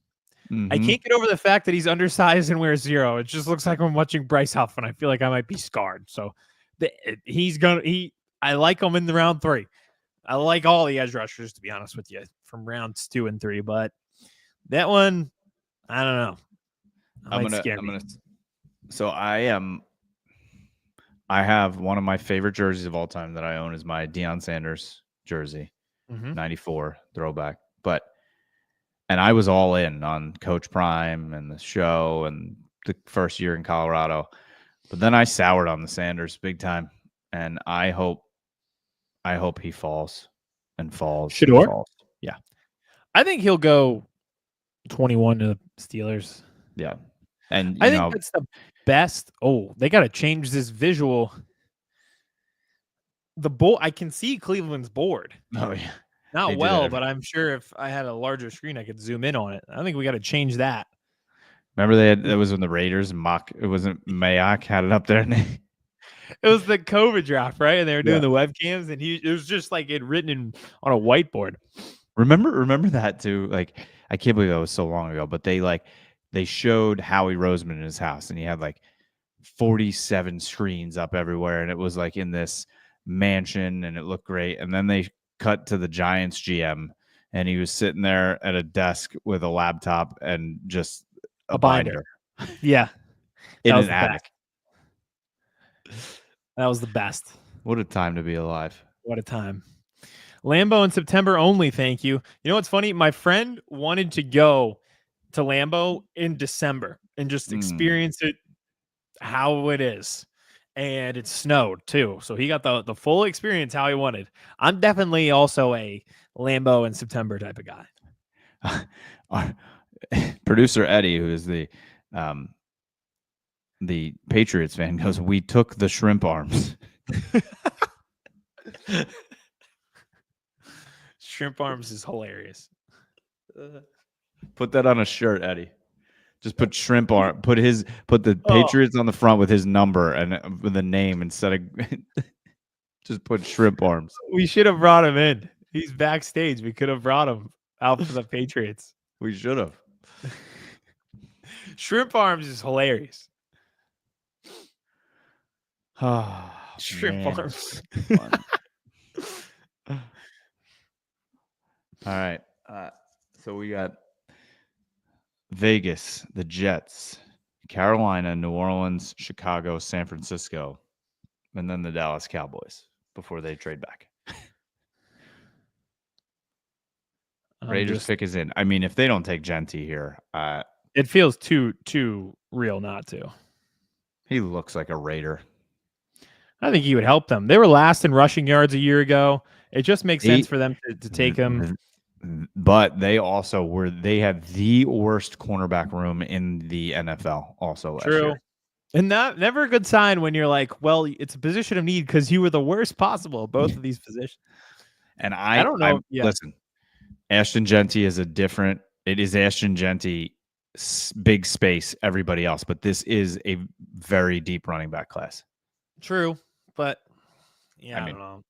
I can't get over the fact that he's undersized and wears 0. It just looks like I'm watching Bryce Huff, and I feel like I might be scarred. So I like him in the round 3. I like all the edge rushers, to be honest with you, from rounds 2 and 3. But that one, I don't know. So I have one of my favorite jerseys of all time that I own is my Deion Sanders jersey, 94 throwback. And I was all in on Coach Prime and the show and the first year in Colorado. But then I soured on the Sanders big time. And I hope he falls and falls. Shador? And falls. Yeah. I think he'll go 21 to the Steelers. Yeah. And I think that's the best. Oh, they got to change this visual. I can see Cleveland's board. Oh, yeah. Not well, but I'm sure if I had a larger screen, I could zoom in on it. I think we got to change that. Remember that was when the Raiders it wasn't Mayock had it up there. It was the COVID draft, right? And they were doing the webcams, and it was just like it written on a whiteboard. Remember that too? Like, I can't believe that was so long ago, but they showed Howie Roseman in his house, and he had like 47 screens up everywhere, and it was like in this mansion, and it looked great. And then they cut to the Giants GM, and he was sitting there at a desk with a laptop and just a binder. Yeah. In an attic. That was the best. What a time to be alive. What a time. Lambeau in September only, thank you. You know what's funny? My friend wanted to go to Lambeau in December and just experience it how it is. And it snowed too. So he got the full experience how he wanted. I'm definitely also a Lambeau in September type of guy. Our producer Eddie, who is the Patriots fan, goes, "We took the shrimp arms." Shrimp arms is hilarious. Put that on a shirt, Eddie. Just put shrimp arm. Put the Patriots on the front with his number and with the name instead of just put shrimp arms. We should have brought him in. He's backstage. We could have brought him out for the Patriots. We should have. Shrimp arms is hilarious. Oh, shrimp arms. All right. So we got Vegas, the Jets, Carolina, New Orleans, Chicago, San Francisco, and then the Dallas Cowboys before they trade back. Raiders pick is in. I mean, if they don't take Genty here, it feels too real not to. He looks like a Raider. I think he would help them. They were last in rushing yards a year ago. It just makes sense for them to take him. But they also they had the worst cornerback room in the NFL also last year. And never a good sign when you're like, well, it's a position of need because you were the worst possible, both of these positions. And I don't know. Listen, Ashton Genty is it is Ashton Genty, big space, everybody else, but this is a very deep running back class. True, but yeah, I I mean, don't know.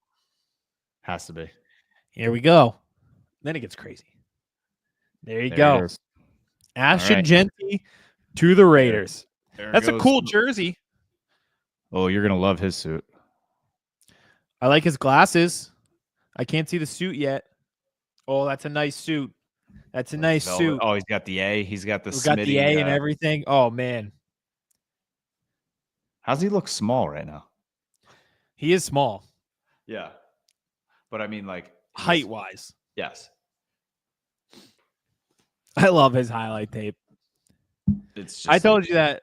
has to be. Here we go. Then it gets crazy. There you There go. it is. Ashton right. Genty to the Raiders. There That's a goes. cool jersey. Oh, you're going to love his suit. I like his glasses. I can't see the suit yet. Oh, that's a nice suit. That's a nice Velvet. suit. Oh, he's got the A. He's got the We got the Smitty. A and everything. Oh, man. How's he look small right now? He is small. Yeah. But I mean, like, height-wise. Yes. I love his highlight tape. It's just, I told you that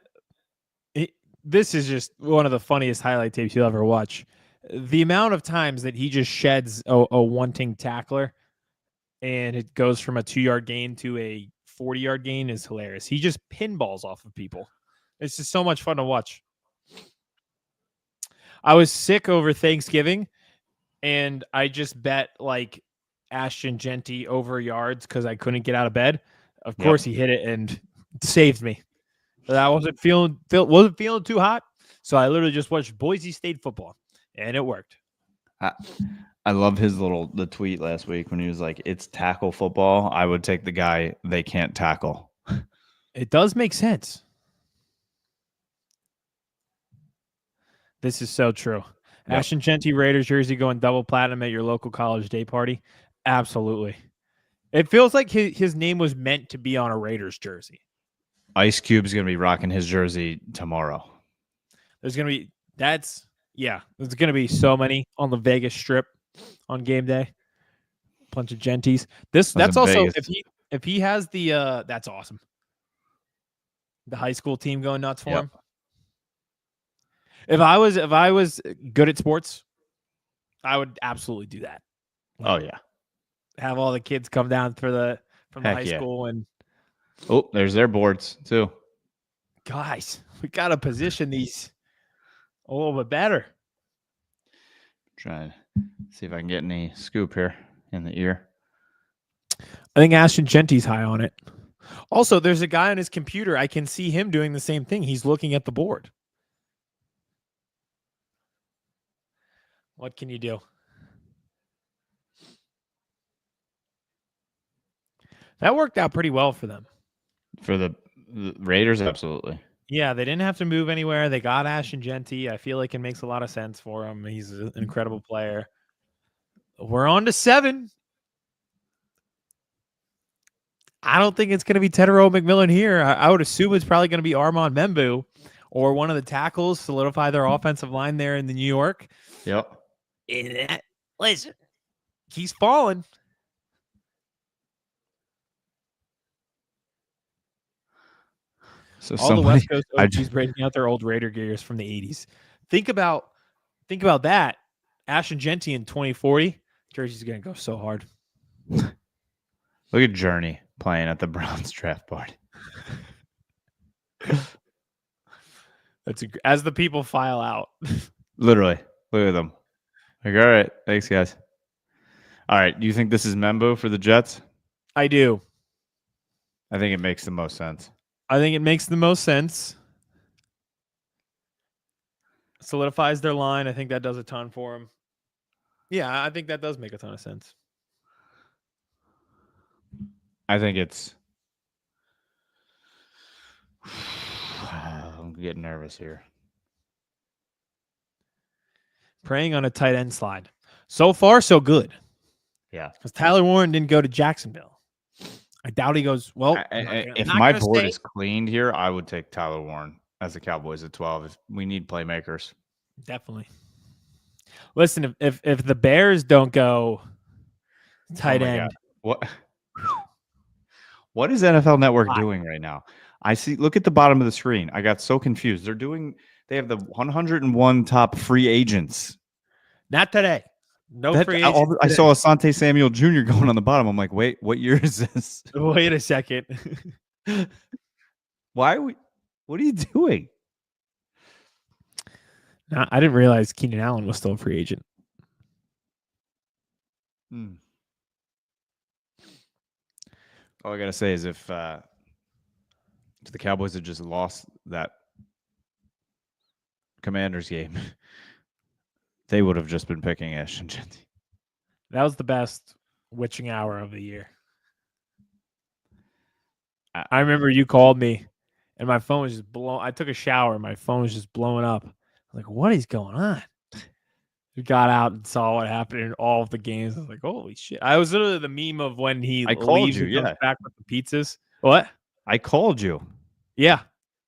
this is just one of the funniest highlight tapes you'll ever watch. The amount of times that he just sheds a wanting tackler and it goes from a 2-yard gain to a 40-yard gain is hilarious. He just pinballs off of people. It's just so much fun to watch. I was sick over Thanksgiving, and I just bet like Ashton Genty over yards because I couldn't get out of bed. Of course, he hit it and saved me. I wasn't feeling too hot, so I literally just watched Boise State football, and it worked. I love the tweet last week when he was like, "It's tackle football." I would take the guy they can't tackle. It does make sense. This is so true. Yep. Ashton Genty Raiders jersey going double platinum at your local college day party. Absolutely. It feels like his name was meant to be on a Raiders jersey. Ice Cube's going to be rocking his jersey tomorrow. There's going to be there's going to be so many on the Vegas Strip on game day. Bunch of Genties. That's also Vegas. if he has the that's awesome. The high school team going nuts for him. If I was good at sports, I would absolutely do that. Oh yeah. Have all the kids come down from the high school and there's their boards too. Guys, we got to position these a little bit better. Trying to see if I can get any scoop here in the ear. I think Ashton Genty's high on it. Also, there's a guy on his computer. I can see him doing the same thing. He's looking at the board. What can you do? That worked out pretty well for them. For the Raiders, absolutely. Yeah, they didn't have to move anywhere. They got Ashton Genty. I feel like it makes a lot of sense for him. He's an incredible player. We're on to 7. I don't think it's going to be Tedero McMillan here. I would assume it's probably going to be Armand Membu or one of the tackles solidify their offensive line there in the New York. Yep. Listen, he's falling. So all the West Coast OGs breaking out their old Raider gears from the 80s. Think about that. Ashton Genty in 2040. Jersey's going to go so hard. Look at Journey playing at the Browns draft party. As the people file out. Literally. Look at them. Like, all right. Thanks, guys. All right. Do you think this is Membo for the Jets? I do. I think it makes the most sense. I think it makes the most sense. Solidifies their line. I think that does a ton for them. Yeah, I think that does make a ton of sense. I think it's... I'm getting nervous here. Preying on a tight end slide. So far, so good. Yeah. Because Tyler Warren didn't go to Jacksonville. I doubt he goes, well, if my board is cleaned here, I would take Tyler Warren as the Cowboys at 12. If we need playmakers. Definitely. Listen, if the Bears don't go tight end. God. What is NFL Network doing right now? I see, look at the bottom of the screen. I got so confused. They have the 101 top free agents. Not today. No free agents. I saw Asante Samuel Jr. going on the bottom. I'm like, wait, what year is this? Wait a second. What are you doing? No, I didn't realize Keenan Allen was still a free agent. All I gotta say is if the Cowboys had just lost that Commanders game, they would have just been picking Ashton Genty. That was the best witching hour of the year. I remember you called me, and my phone was just blowing. I took a shower, and my phone was just blowing up. I was like, "What is going on?" We got out and saw what happened in all of the games. I was like, "Holy shit!" I was literally the meme of when he leaves and comes back with the pizzas. What? I called you. Yeah,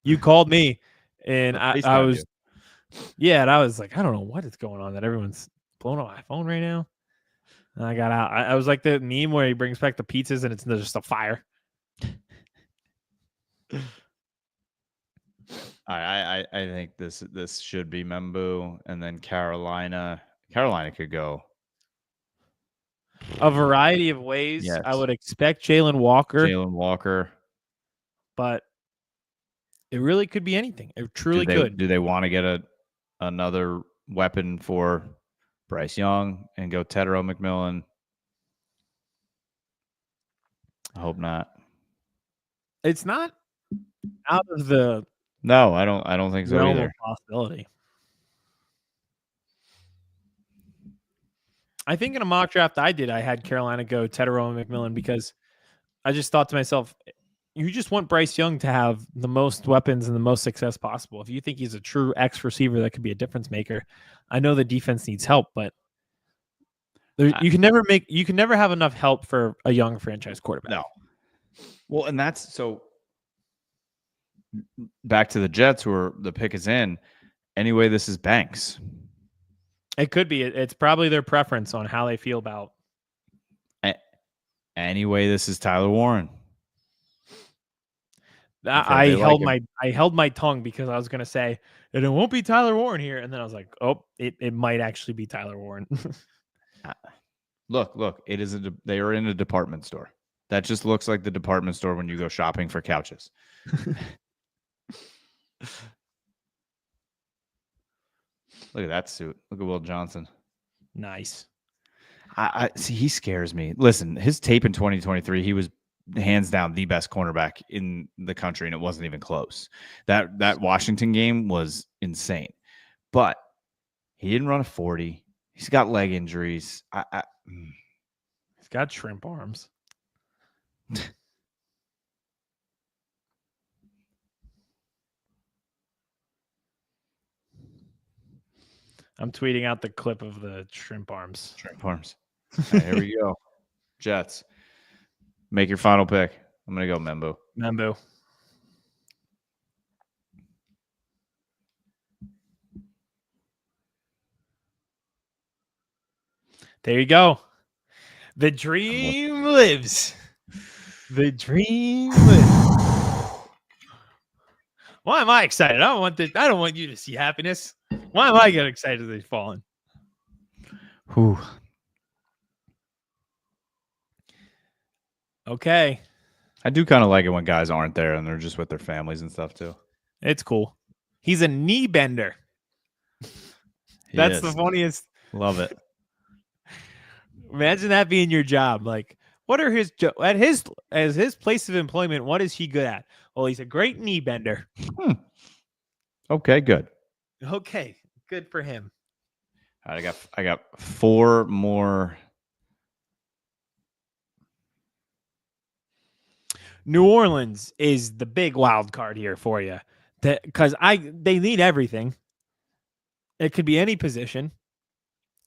you called me, and I was, you. yeah, and I was like, I don't know what is going on that everyone's blowing up my phone right now. And I got out. I was like the meme where he brings back the pizzas and it's just a fire. I think this should be Membu, and then Carolina. Carolina could go a variety of ways. Yes. I would expect Jalen Walker, but it really could be anything. It truly could. Do they want to get another weapon for Bryce Young and go Tedero McMillan? I hope not. It's not out of the No, I don't think so either. Possibility. I think in a mock draft I did, I had Carolina go Tedero and McMillan because I just thought to myself, you just want Bryce Young to have the most weapons and the most success possible. If you think he's a true X receiver that could be a difference maker, I know the defense needs help, but you can never have enough help for a young franchise quarterback. No. Well, and that's so back to the Jets where the pick is in. Anyway, this is Banks. It could be. It's probably their preference on how they feel about. Anyway, this is Tyler Warren. I held my tongue because I was going to say, and it won't be Tyler Warren here. And then I was like, oh, it might actually be Tyler Warren. Look, it is they are in a department store. That just looks like the department store when you go shopping for couches. Look at that suit. Look at Will Johnson. Nice. I see. He scares me. Listen, his tape in 2023, he was hands down the best cornerback in the country, and it wasn't even close. That Washington game was insane, but he didn't run a 40. He's got leg injuries. He's got shrimp arms. I'm tweeting out the clip of the shrimp arms. Shrimp arms. Right, here we go. Jets. Make your final pick. I'm going to go Membu. Membu. There you go. The dream lives. The dream lives. Why am I excited? I don't want you to see happiness. Why am I getting excited that he's fallen? Whew. Okay. I do kind of like it when guys aren't there and they're just with their families and stuff too. It's cool. He's a knee bender. That's the funniest. Love it. Imagine that being your job. Like, what are his as his place of employment? What is he good at? Well, he's a great knee bender. Okay, good. Okay, good for him. All right, I got 4 more. New Orleans is the big wild card here for you, because they need everything. It could be any position,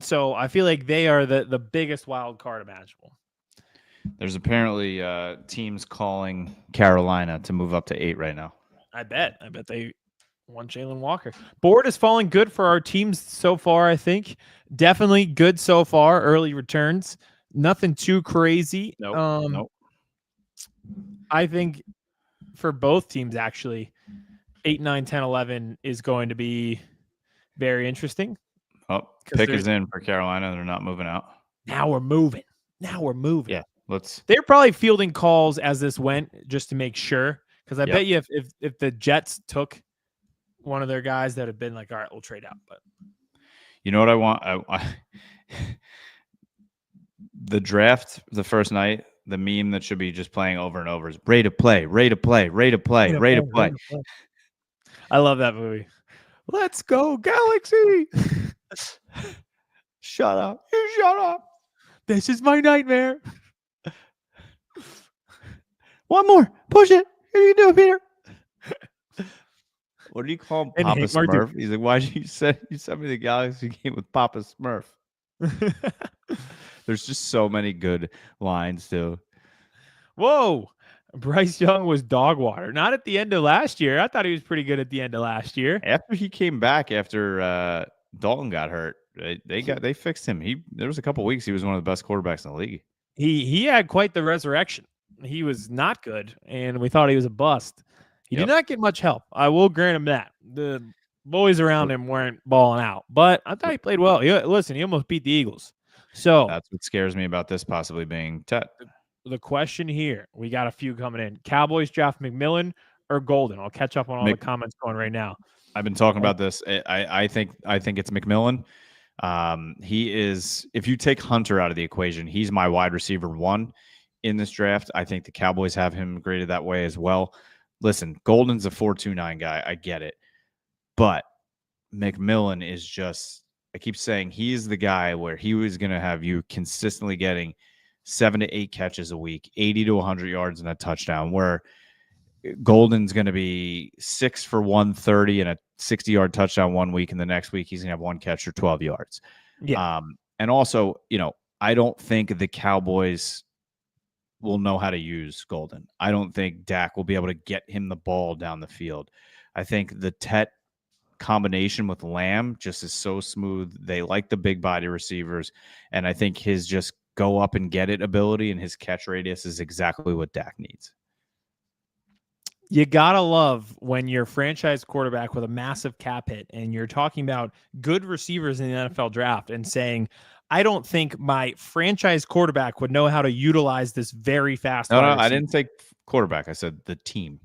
so I feel like they are the biggest wild card imaginable. There's apparently teams calling Carolina to move up to 8 right now. I bet they want Jalen Walker. Board is falling good for our teams so far, I think. Definitely good so far. Early returns. Nothing too crazy. Nope. I think for both teams, actually, 8, 9, 10, 11 is going to be very interesting. Oh, pick is in for Carolina. They're not moving out. Now we're moving. Yeah. They're probably fielding calls as this went just to make sure. Because I bet you if the Jets took one of their guys, that have been like, all right, we'll trade out. But you know what I want? The draft the first night, the meme that should be just playing over and over is rate of play, rate of play, rate of play, rate of play. I love that movie. Let's go, Galaxy. Shut up. You shut up. This is my nightmare. One more. Push it. Here you do, Peter. What do you call him? And Papa hate Marty. Smurf. He's like, why'd you send me the Galaxy game with Papa Smurf? There's just so many good lines too. Whoa. Bryce Young was dog water. Not at the end of last year. I thought he was pretty good at the end of last year. After he came back after Dalton got hurt, they fixed him. There was a couple weeks he was one of the best quarterbacks in the league. He had quite the resurrection. He was not good, and we thought he was a bust. He did not get much help. I will grant him that. The boys around him weren't balling out, but I thought he played well. He almost beat the Eagles. So that's what scares me about this possibly being Tet. The question here, we got a few coming in. Cowboys draft McMillan or Golden? I'll catch up on all the comments going right now. I've been talking about this. I think it's McMillan. He is, if you take Hunter out of the equation, he's my wide receiver 1 in this draft. I think the Cowboys have him graded that way as well. Listen, Golden's a 4.29 guy. I get it. But McMillan is just, I keep saying he's the guy where he was going to have you consistently getting 7 to 8 catches a week, 80 to 100 yards and a touchdown, where Golden's going to be 6 for 130 and a 60-yard touchdown one week, and the next week he's going to have 1 catch or 12 yards. Yeah. And also, I don't think the Cowboys will know how to use Golden. I don't think Dak will be able to get him the ball down the field. I think the Tet combination with Lamb just is so smooth. They like the big body receivers, and I think his just go up and get it ability and his catch radius is exactly what Dak needs. You gotta love when you're a franchise quarterback with a massive cap hit and you're talking about good receivers in the NFL draft and saying, I don't think my franchise quarterback would know how to utilize this very fast. No, I didn't say quarterback. I said the team.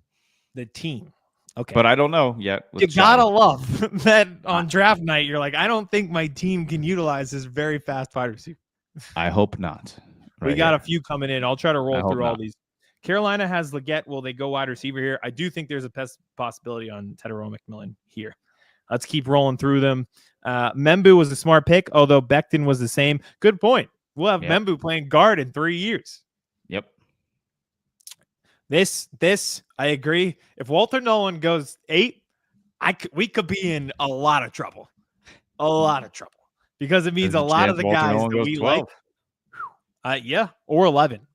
The team. Okay. But I don't know yet. You gotta love that on draft night. You're like, I don't think my team can utilize this very fast wide receiver. I hope not. We got a few coming in. I'll try to roll through all these. Carolina has Leggett. Will they go wide receiver here? I do think there's a possibility on Tedero McMillan here. Let's keep rolling through them. Membu was a smart pick, although Becton was the same. Good point. We'll have Membu playing guard in 3 years. Yep. This, I agree. If Walter Nolan goes 8, we could be in a lot of trouble. A lot of trouble. Because it means a lot of the guys that we 12. Like. Or 11.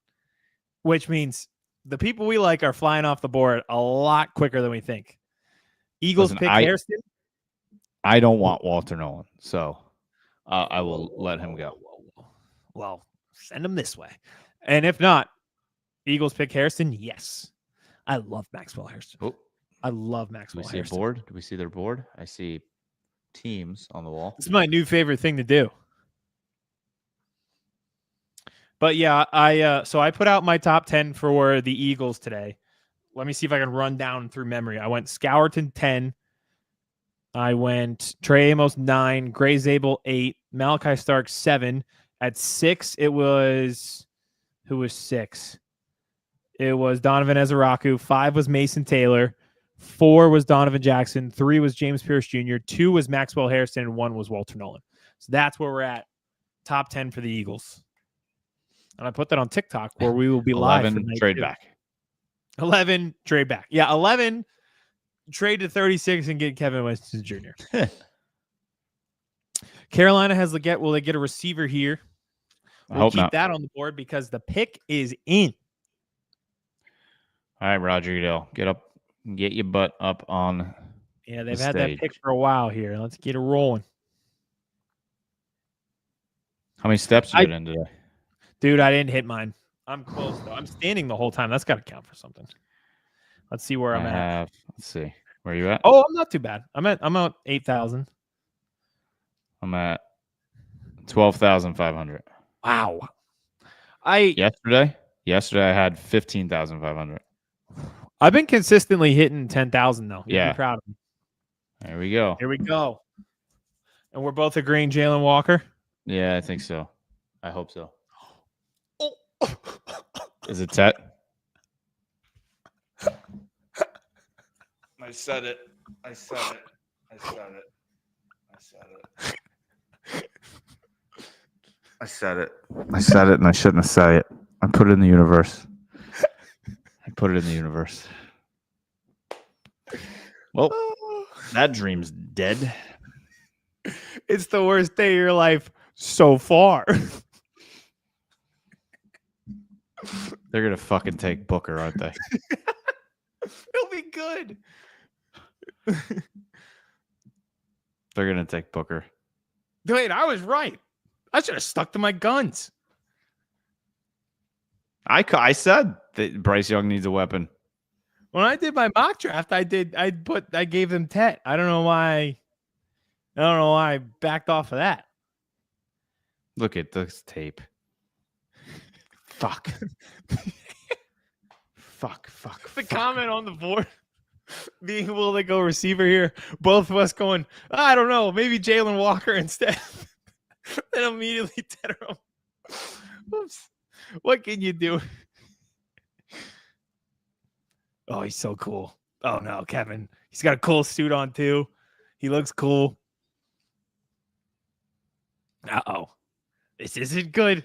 Which means the people we like are flying off the board a lot quicker than we think. Eagles pick Hairston. I don't want Walter Nolan, so I will let him go. Well, send him this way. And if not, Eagles pick Hairston. Yes. I love Maxwell Hairston. Oh. I love Maxwell Hairston. Do we see a board? Do we see their board? I see teams on the wall. This is my new favorite thing to do. But yeah, so I put out my top 10 for the Eagles today. Let me see if I can run down through memory. I went Scourton 10. I went Trey Amos 9, Gray Zabel 8, Malachi Stark 7. At 6, it was who was 6? It was Donovan Ezeraku. 5 was Mason Taylor. 4 was Donovan Jackson. 3 was James Pierce Jr. 2 was Maxwell Hairston, and 1 was Walter Nolan. So that's where we're at. Top 10 for the Eagles. And I put that on TikTok where we will be 11 live. Trade back. 11 trade back. Yeah, 11 trade to 36 and get Kevin Winston Jr. Carolina has Leggett. Will they get a receiver here? We'll keep that on the board because the pick is in. All right, Roger Goodell, get up, get your butt up on. Yeah, they've had that pick for a while here. Let's get it rolling. How many steps did you get in today? Dude, I didn't hit mine. I'm close though. I'm standing the whole time. That's got to count for something. Let's see where I'm at. Let's see. Where are you at? Oh, I'm not too bad. I'm at 8,000. I'm at 12,500. Wow. Yesterday I had 15,500. I've been consistently hitting 10,000 though. Yeah. Be proud of me. There we go. Here we go. And we're both agreeing Jalen Walker. Yeah, I think so. I hope so. Is it Tet? I said it. I said it. I said it. I said it. I said it. I said it, and I shouldn't have said it. I put it in the universe. I put it in the universe. Well, that dream's dead. It's the worst day of your life so far. They're gonna fucking take Booker, aren't they? It'll be good. They're gonna take Booker. Wait, I was right. I should have stuck to my guns. I said that Bryce Young needs a weapon. When I did my mock draft, I gave them Tet. I don't know why I backed off of that. Look at this tape. Fuck. Fuck. The comment on the board being will they go receiver here? Both of us going, I don't know, maybe Jalen Walker instead. Then immediately Tet him. Oops. What can you do? Oh, he's so cool. Oh no, Kevin. He's got a cool suit on too. He looks cool. Uh-oh. This isn't good.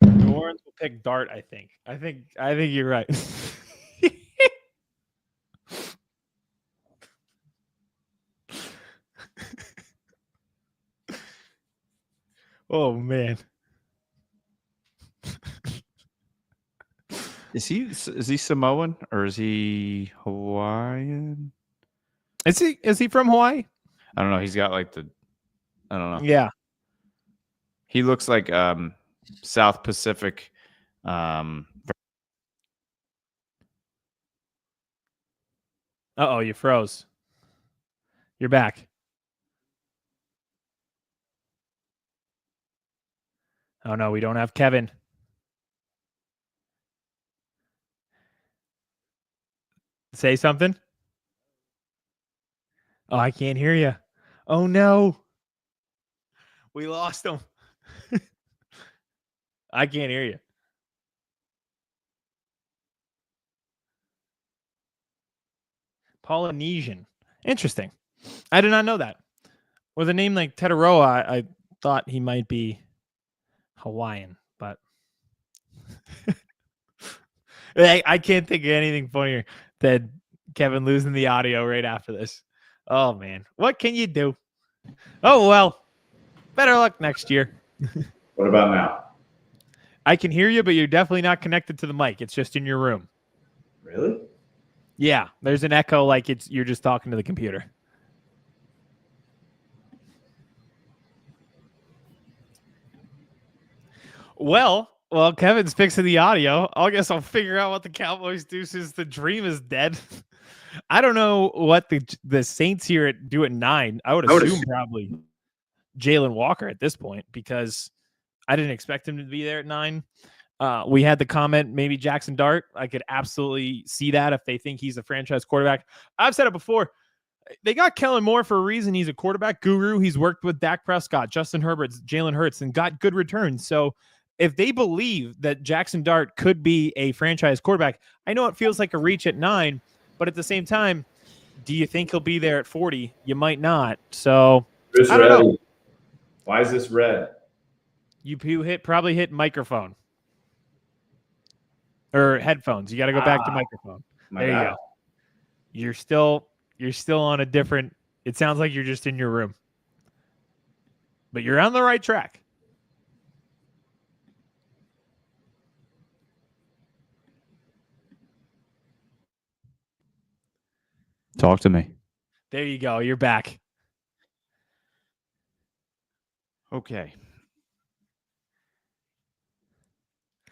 New Orleans will pick Dart, I think. I think you're right. Oh man. Is he Samoan or is he Hawaiian? Is he from Hawaii? I don't know. He's got like I don't know. Yeah. He looks like South Pacific. Uh-oh, you froze. You're back. Oh no, we don't have Kevin. Say something. Oh, I can't hear you. Oh no. We lost him. I can't hear you. Polynesian. Interesting. I did not know that. With a name like Tetaroa, I thought he might be Hawaiian, but I can't think of anything funnier than Kevin losing the audio right after this. Oh, man. What can you do? Oh, well. Better luck next year. What about now? I can hear you, but you're definitely not connected to the mic. It's just in your room. Really? Yeah, there's an echo like you're just talking to the computer. Well, Kevin's fixing the audio. I guess I'll figure out what the Cowboys do since the dream is dead. I don't know what the Saints here do at 9. I would assume probably Jalen Walker at this point because I didn't expect him to be there at 9. We had the comment, maybe Jackson Dart. I could absolutely see that if they think he's a franchise quarterback. I've said it before. They got Kellen Moore for a reason. He's a quarterback guru. He's worked with Dak Prescott, Justin Herbert, Jalen Hurts, and got good returns. So if they believe that Jackson Dart could be a franchise quarterback, I know it feels like a reach at 9, but at the same time, do you think he'll be there at 40? You might not. So I don't know. Why is this red? You probably hit microphone or headphones. You got to go back to microphone. There you go. You're still on a different. It sounds like you're just in your room, but you're on the right track. Talk to me. There you go. You're back. Okay.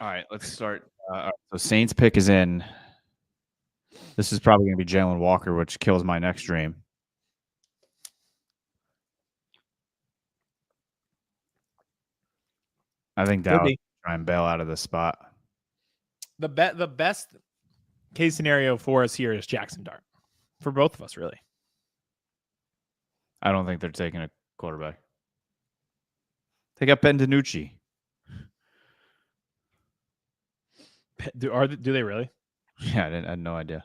All right, let's start. So Saints pick is in. This is probably going to be Jalen Walker, which kills my next dream. I think Dallas will try and bail out of this spot. The best case scenario for us here is Jackson Dart. For both of us, really. I don't think they're taking a quarterback. They got Ben DiNucci. Do they really? Yeah, I had no idea.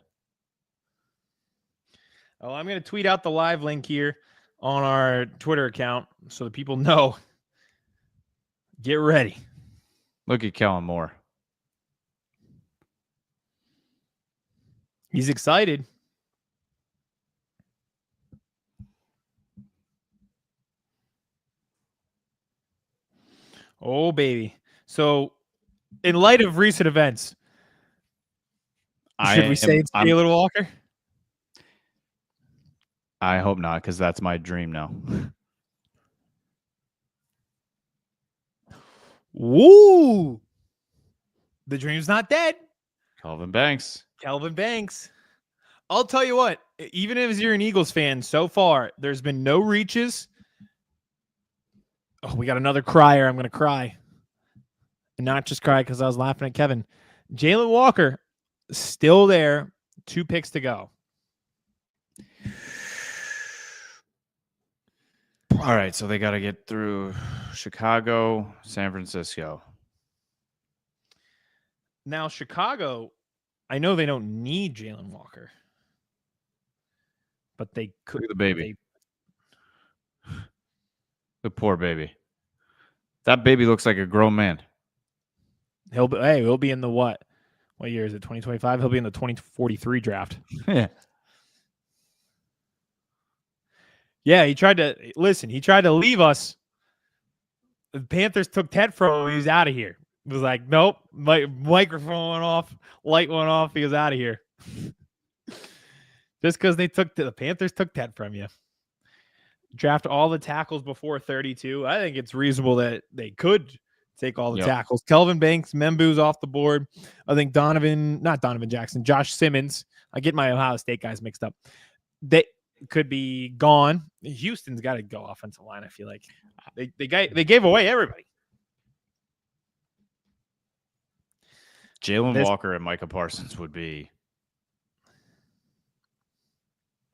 Oh, I'm going to tweet out the live link here on our Twitter account so that people know. Get ready. Look at Kellen Moore. He's excited. Oh, baby. So, in light of recent events, should we say it's Jalen Walker? I hope not, because that's my dream now. Woo! The dream's not dead. Calvin Banks. Kelvin Banks. I'll tell you what, even if you're an Eagles fan, so far, there's been no reaches. Oh, we got another crier. I'm going to cry. And not just cry because I was laughing at Kevin. Jalen Walker, still there. 2 picks to go. All right, so they got to get through Chicago, San Francisco. Now, Chicago, I know they don't need Jalen Walker, but they could. Look at the baby. The poor baby. That baby looks like a grown man. He'll be in the what? What year is it? 2025? He'll be in the 2043 draft. Yeah. Yeah, he tried to leave us. The Panthers took Ted from him. He was out of here. It was like, nope. Microphone went off, light went off. He was out of here. Just because the Panthers took Ted from you. Draft all the tackles before 32. I think it's reasonable that they could take all the tackles. Kelvin Banks, Membu's off the board. I think not Donovan Jackson, Josh Simmons. I get my Ohio State guys mixed up. They could be gone. Houston's got to go offensive line. I feel like they gave away everybody. Jalen Walker and Micah Parsons would be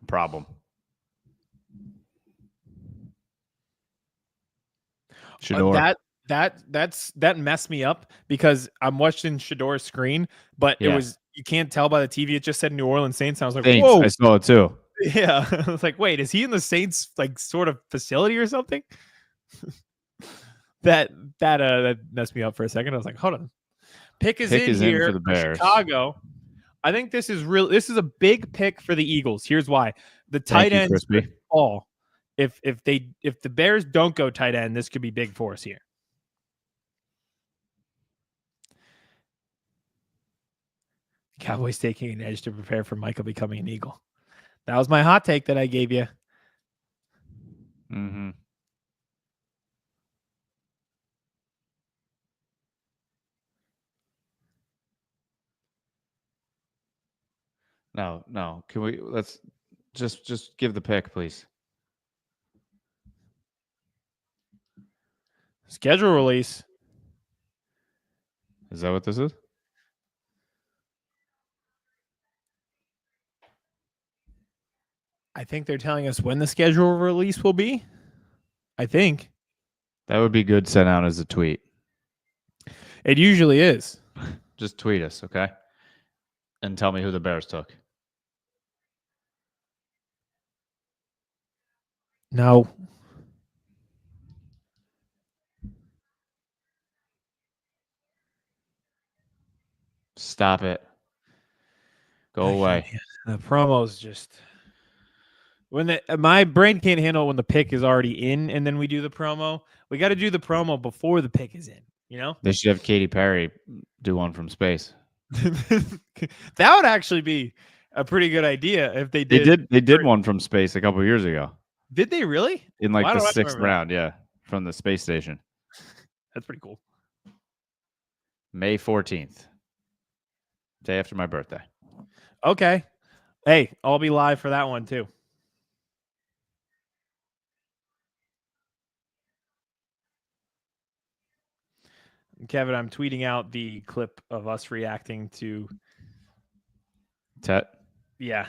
a problem. Shador. That messed me up because I'm watching Shador's screen, but it was, you can't tell by the TV. It just said New Orleans Saints. I was like, Saints. whoa. I saw it too. Yeah. I was like, wait, is he in the Saints like sort of facility or something? that messed me up for a second. I was like, hold on. Pick is in here for the Bears. Chicago. I think this is real. This is a big pick for the Eagles. Here's why. The tight ends fall. If the Bears don't go tight end, this could be big for us here. Cowboys taking an edge to prepare for Michael becoming an Eagle. That was my hot take that I gave you. Mm-hmm. No. Let's just give the pick, please. Schedule release. Is that what this is? I think they're telling us when the schedule release will be. I think. That would be good sent out as a tweet. It usually is. Just tweet us, okay? And tell me who the Bears took. No. Stop it. Go away. The promo's just when my brain can't handle when the pick is already in and then we do the promo. We got to do the promo before the pick is in, you know? They should have Katy Perry do one from space. That would actually be a pretty good idea if they did. They did one from space a couple years ago. Did they really? In like the 6th round, from the space station. That's pretty cool. May 14th. Day after my birthday. Okay. Hey, I'll be live for that one too. Kevin, I'm tweeting out the clip of us reacting to Tet. Yeah.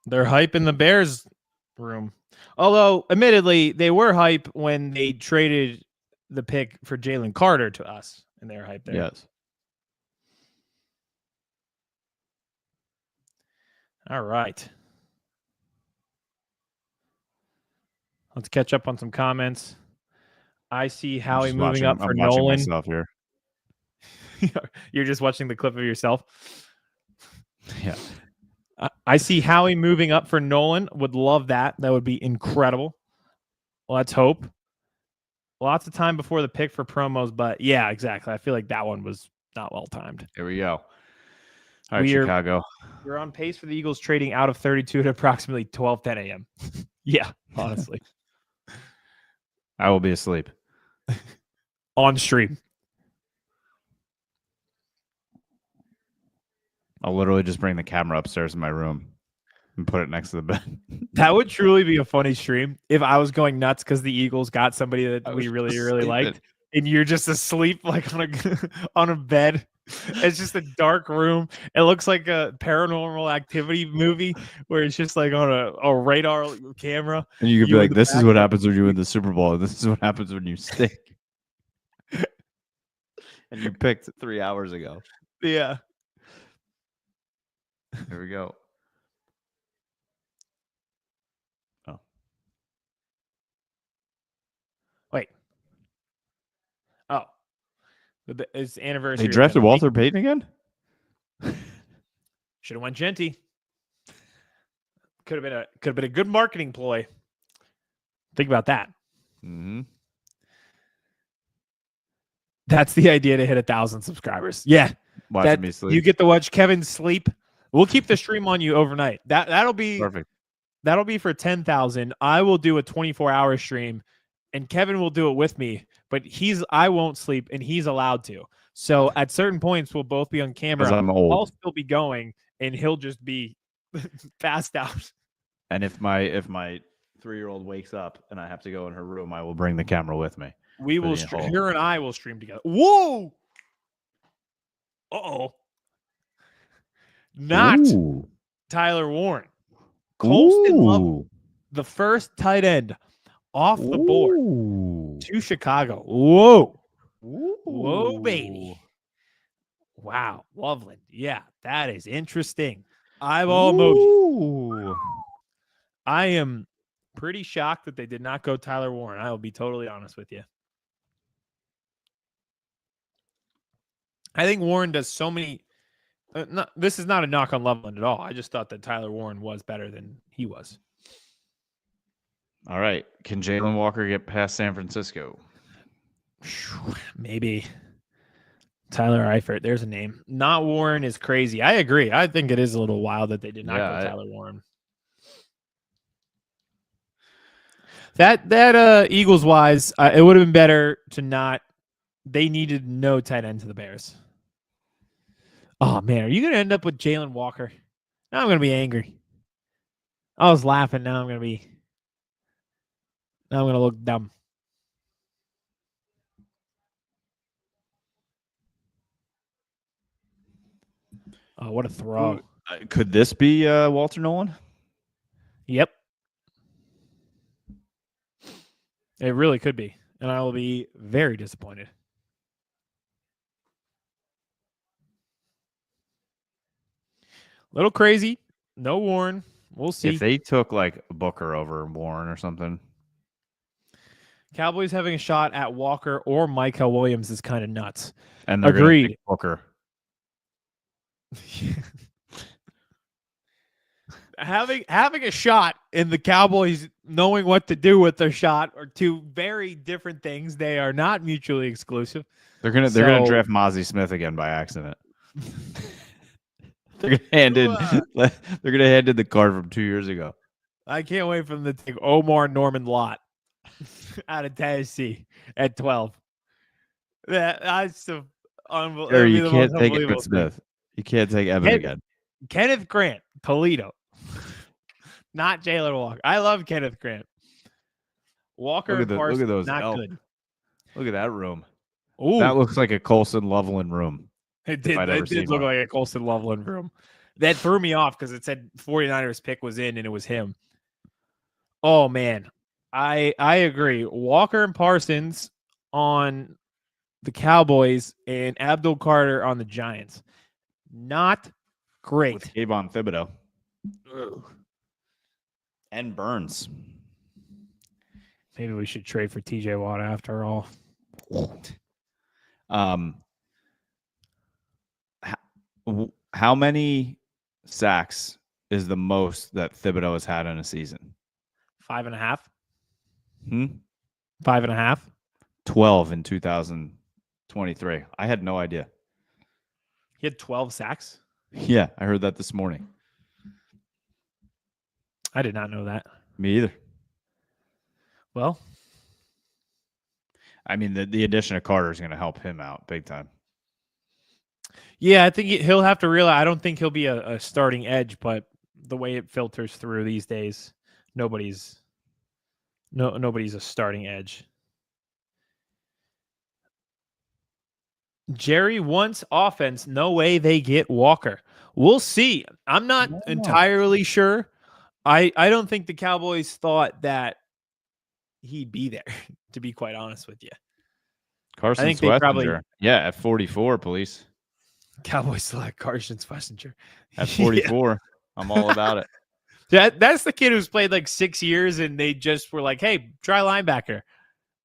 They're hype in the Bears room. Although, admittedly, they were hype when they traded the pick for Jalen Carter to us, and they're hype there. Yes. All right. Let's catch up on some comments. I see Howie moving up for Nolan. Myself here. You're just watching the clip of yourself. Yeah. I see Howie moving up for Nolan. Would love that. That would be incredible. Let's hope. Lots of time before the pick for promos, but yeah, exactly. I feel like that one was not well timed. Here we go. All right, Chicago. We're on pace for the Eagles trading out of 32 at approximately 12:10 a.m. Yeah, honestly. I will be asleep. On stream. I'll literally just bring the camera upstairs in my room and put it next to the bed. That would truly be a funny stream if I was going nuts because the Eagles got somebody that we really, really liked, and you're just asleep like on a bed. It's just a dark room. It looks like a Paranormal Activity movie where it's just like on a radar camera. And you could be like, this is what happens when you win the Super Bowl. And this is what happens when you stink. And you picked 3 hours ago. Yeah. Here we go. Oh. Wait. Oh. It's anniversary. They drafted Walter Payton again? Should have went Genty. Could have been a good marketing ploy. Think about that. Mm-hmm. That's the idea to hit 1,000 subscribers. Yeah. Watching me sleep. You get to watch Kevin sleep. We'll keep the stream on you overnight. That'll be perfect. That'll be for 10,000. I will do a 24-hour stream, and Kevin will do it with me. But I won't sleep, and he's allowed to. So at certain points, we'll both be on camera. I'm old. I'll still be going, and he'll just be passed out. And if my 3-year-old wakes up and I have to go in her room, I will bring the camera with me. We will stream. Her and I will stream together. Whoa! Uh-oh. Not Tyler Warren. Colston Love, the first tight end off the board to Chicago. Whoa. Whoa, baby. Wow. Loveland. Yeah, that is interesting. Eyeball emoji. I am pretty shocked that they did not go Tyler Warren. I will be totally honest with you. I think Warren does so many. This is not a knock on Loveland at all. I just thought that Tyler Warren was better than he was. All right. Can Jalen Walker get past San Francisco? Maybe. Tyler Eifert. There's a name. Not Warren is crazy. I agree. I think it is a little wild that they did not go Tyler Warren. That Eagles wise, it would have been better to not. They needed no tight end to the Bears. Oh man, are you gonna end up with Jalen Walker? Now I'm gonna be angry. I was laughing. Now I'm gonna look dumb. Oh, what a throw! Could this be Walter Nolan? Yep. It really could be. And I will be very disappointed. Little crazy. No Warren. We'll see. If they took like Booker over Warren or something. Cowboys having a shot at Walker or Micah Williams is kind of nuts. And they're agreed. Booker. Having a shot in the Cowboys knowing what to do with their shot are two very different things. They are not mutually exclusive. They're gonna draft Mozzie Smith again by accident. They're gonna hand in the card from 2 years ago. I can't wait for them to take Omar Norman Lott out of Tennessee at 12. That's so unbelievable. You can't take Emmitt Smith. You can't take Emmitt again. Kenneth Grant, Toledo. Not Jalen Walker. I love Kenneth Grant. Walker and Parsons, look at those. Not good. Look at that room. Ooh. That looks like a Colson Loveland room. It did look like a Colson Loveland room. That threw me off because it said 49ers pick was in and it was him. Oh man. I agree. Walker and Parsons on the Cowboys and Abdul Carter on the Giants. Not great. With Kayvon Thibodeau. Ugh. And Burns. Maybe we should trade for TJ Watt after all. How many sacks is the most that Thibodeau has had in a season? 5.5. 5.5? 5.5. 12 in 2023. I had no idea. He had 12 sacks. Yeah, I heard that this morning. I did not know that. Me either. Well, I mean, the addition of Carter is going to help him out big time. yeah, I think he'll have to realize. I don't think he'll be a starting edge, but the way it filters through these days, nobody's a starting edge. Jerry wants offense. No way they get Walker. We'll see. I'm not entirely sure. I don't think the Cowboys thought that he'd be there, to be quite honest with you. Carson I think they probably at 44, please. Cowboys select Carson Schlesinger. At 44, yeah. I'm all about it. That's the kid who's played like 6 years, and they just were like, hey, try linebacker.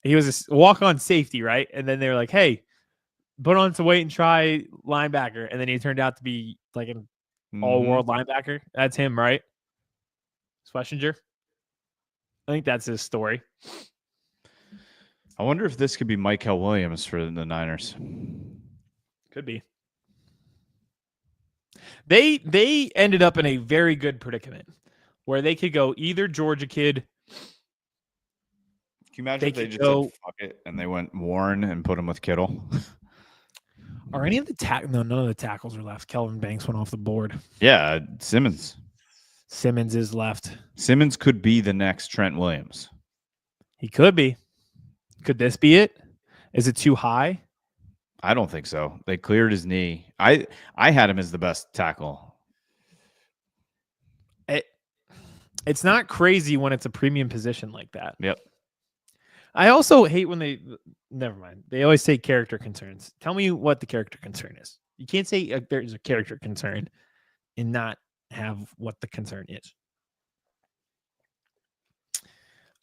He was a walk-on safety, right? And then they were like, hey, put on some weight and try linebacker. And then he turned out to be like an all-world linebacker. That's him, right? Schlesinger. I think that's his story. I wonder if this could be Michael Williams for the Niners. Could be. They ended up in a very good predicament where they could go either Georgia kid. Can you imagine if they just said fuck it and they went Warren and put him with Kittle? Are any of the No, none of the tackles are left. Kelvin Banks went off the board. Yeah, Simmons. Simmons is left. Simmons could be the next Trent Williams. He could be. Could this be it? Is it too high? I don't think so. They cleared his knee. I had him as the best tackle. It's not crazy when it's a premium position like that. Yep. I also hate when they never mind. They always say character concerns. Tell me what the character concern is. You can't say there's a character concern and not have what the concern is.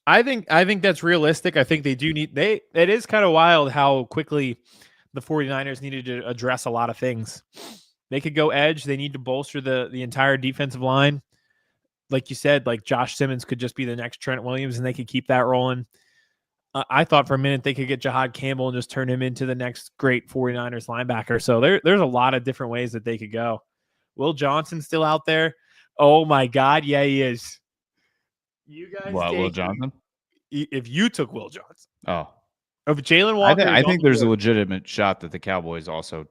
I think that's realistic. I think they do need it is kind of wild how quickly the 49ers needed to address a lot of things. They could go edge. They need to bolster the entire defensive line. Like you said, like Josh Simmons could just be the next Trent Williams and they could keep that rolling. I thought for a minute they could get Jahad Campbell and just turn him into the next great 49ers linebacker. So there's a lot of different ways that they could go. Will Johnson still out there? Oh my God. Yeah, he is. You guys Will Johnson? If you took Will Johnson. Oh. If Jalen Walker. I think there's a legitimate shot that the Cowboys also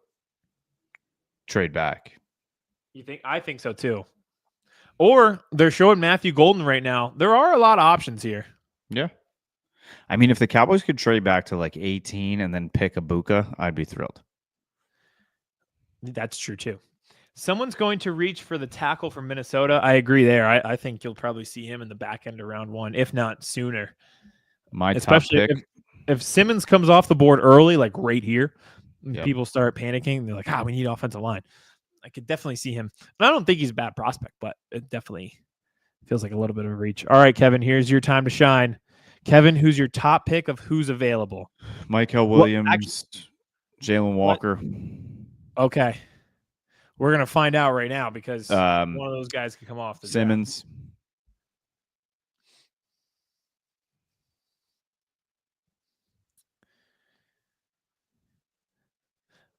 trade back. You think? I think so too. Or they're showing Matthew Golden right now. There are a lot of options here. Yeah. I mean, if the Cowboys could trade back to like 18 and then pick Ibuka, I'd be thrilled. That's true too. Someone's going to reach for the tackle from Minnesota. I agree there. I think you'll probably see him in the back end of round one, if not sooner. Especially top pick. If Simmons comes off the board early, like right here, yep. People start panicking. They're like, we need offensive line. I could definitely see him. And I don't think he's a bad prospect, but it definitely feels like a little bit of a reach. All right, Kevin, here's your time to shine. Kevin, who's your top pick of who's available? Michael Williams, Jalen Walker. Okay. We're going to find out right now because one of those guys could come off the Simmons. draft.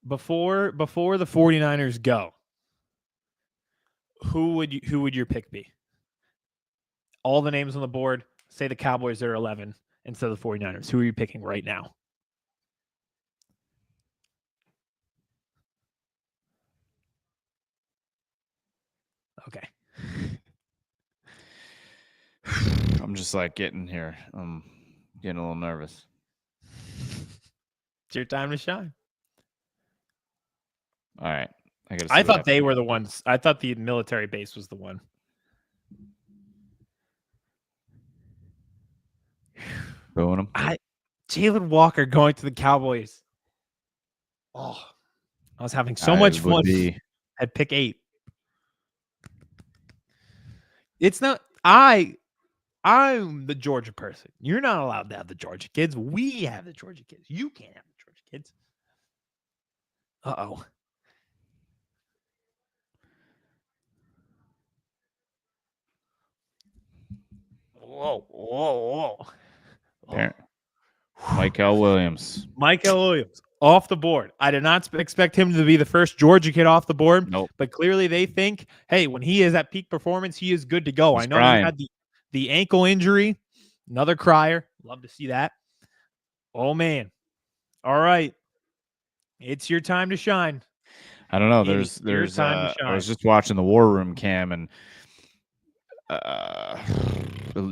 Before the 49ers go, who would your pick be? All the names on the board, say the Cowboys are 11 instead of the 49ers. Who are you picking right now? Okay. I'm just like getting here. I'm getting a little nervous. It's your time to shine. All right. I thought they were the ones. I thought the military base was the one. Booing him. Jalen Walker going to the Cowboys. Oh, I was having so much fun at pick 8. It's not. I'm the Georgia person. You're not allowed to have the Georgia kids. We have the Georgia kids. You can't have the Georgia kids. Uh-oh. Whoa. Michael Williams. Off the board. I did not expect him to be the first Georgia kid off the board. Nope. But clearly they think, hey, when he is at peak performance, he is good to go. He's I know crying. he had the ankle injury. Another crier. Love to see that. Oh, man. All right. It's your time to shine. I don't know. There's I was just watching the War Room cam, and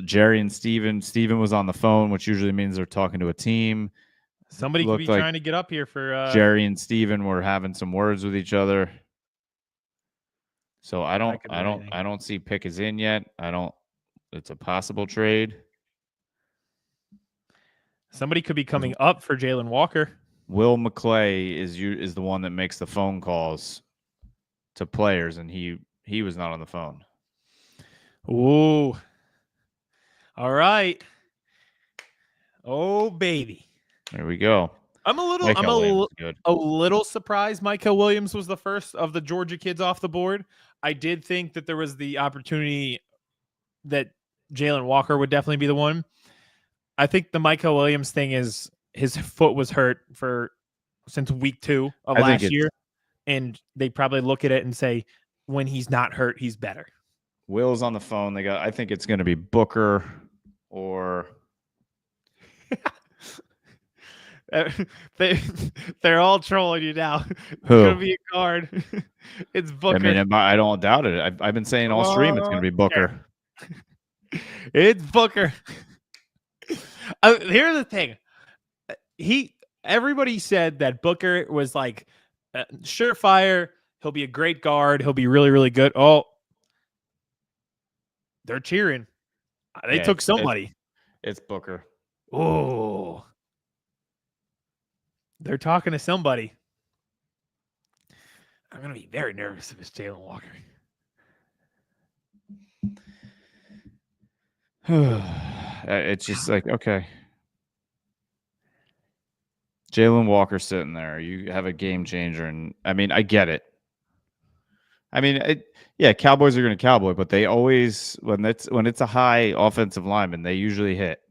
Jerry and Steven was on the phone, which usually means they're talking to a team. Somebody could be trying to get up here for Jerry and Steven were having some words with each other. So I don't see Pick is in yet. It's a possible trade. Somebody could be coming up for Jalen Walker. Will McClay is the one that makes the phone calls to players, and he was not on the phone. Ooh. All right. Oh, baby. There we go. I'm a little surprised Michael Williams was the first of the Georgia kids off the board. I did think that there was the opportunity that Jalen Walker would definitely be the one. I think the Michael Williams thing is his foot was hurt since week 2 of last year. And they probably look at it and say, when he's not hurt, he's better. Will's on the phone. I think it's going to be Booker or they're all trolling you now. It's going to be a guard. It's Booker. I mean, I don't doubt it. I've been saying all stream it's going to be Booker. It's Booker. Here's the thing. Everybody said that Booker was like surefire. He'll be a great guard. He'll be really, really good. Oh, they're cheering. They took somebody. It's Booker. Oh, they're talking to somebody. I'm going to be very nervous if it's Jalen Walker. It's just like, okay. Jalen Walker sitting there. You have a game changer. And I mean, I get it. I mean, Cowboys are going to cowboy, but they always, when it's a high offensive lineman, they usually hit.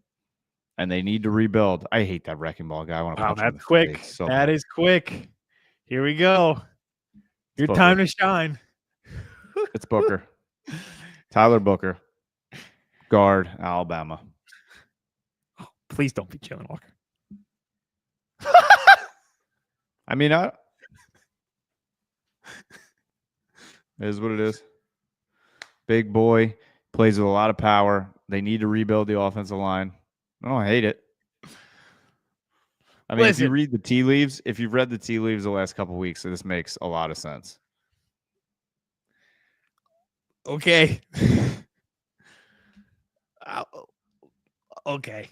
And they need to rebuild. I hate that wrecking ball guy. I want to punch him in the quick. Face so that much. Is quick. Here we go. Your time to shine. It's Booker. Tyler Booker. Guard, Alabama. Oh, please don't be Jalen Walker. I mean, it is what it is. Big boy, plays with a lot of power. They need to rebuild the offensive line. I hate it. I mean, if you read the tea leaves, if you've read the tea leaves the last couple of weeks, this makes a lot of sense. Okay. Okay.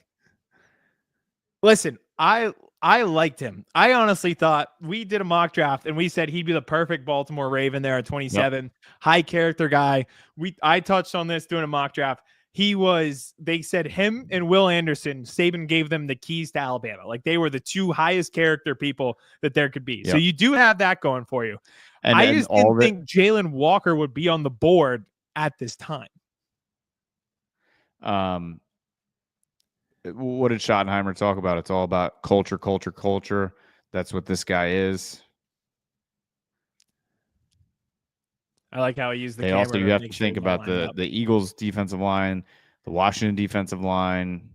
Listen, I liked him. I honestly thought we did a mock draft and we said he'd be the perfect Baltimore Raven there at 27. Yep. High character guy. I touched on this doing a mock draft. They said him and Will Anderson, Saban gave them the keys to Alabama. Like they were the 2 highest character people that there could be. Yep. So you do have that going for you. I just didn't think Jalen Walker would be on the board at this time. What did Schottenheimer talk about? It's all about culture. That's what this guy is. I like how he used the camera. Also, you have to think about the Eagles defensive line, the Washington defensive line.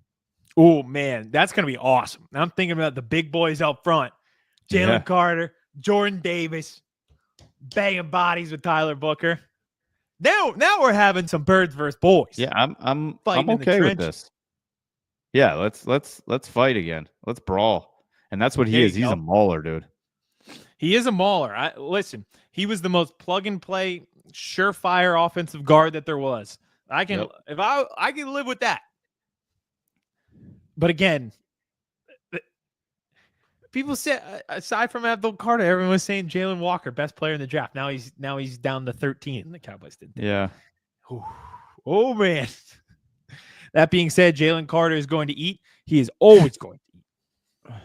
Oh, man, that's going to be awesome. I'm thinking about the big boys up front. Jalen Carter, Jordan Davis, banging bodies with Tyler Booker. Now we're having some birds versus boys. Yeah, I'm okay with this. Yeah, let's fight again. Let's brawl. And that's what he is. He's a mauler, dude. He is a mauler. Listen, he was the most plug and play, surefire offensive guard that there was. I can live with that. But again, people said aside from Abdul Carter, everyone was saying Jalen Walker, best player in the draft. Now he's down to 13. The Cowboys did. Yeah. Oh man. That being said, Jalen Carter is going to eat. He is always going to eat.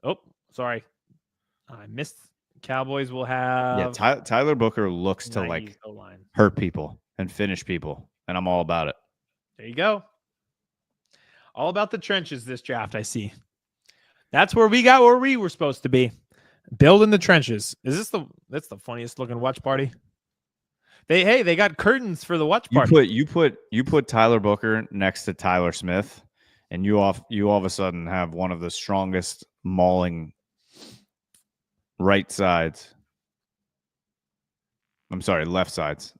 Oh, sorry. I missed. Cowboys will have. Yeah, Tyler Booker looks to like hurt people and finish people, and I'm all about it. There you go. All about the trenches this draft, I see. That's where we got where we were supposed to be. Building the trenches. That's the funniest looking watch party. They got curtains for the watch party. You put Tyler Booker next to Tyler Smith, and you all of a sudden have one of the strongest mauling right sides. I'm sorry, left sides.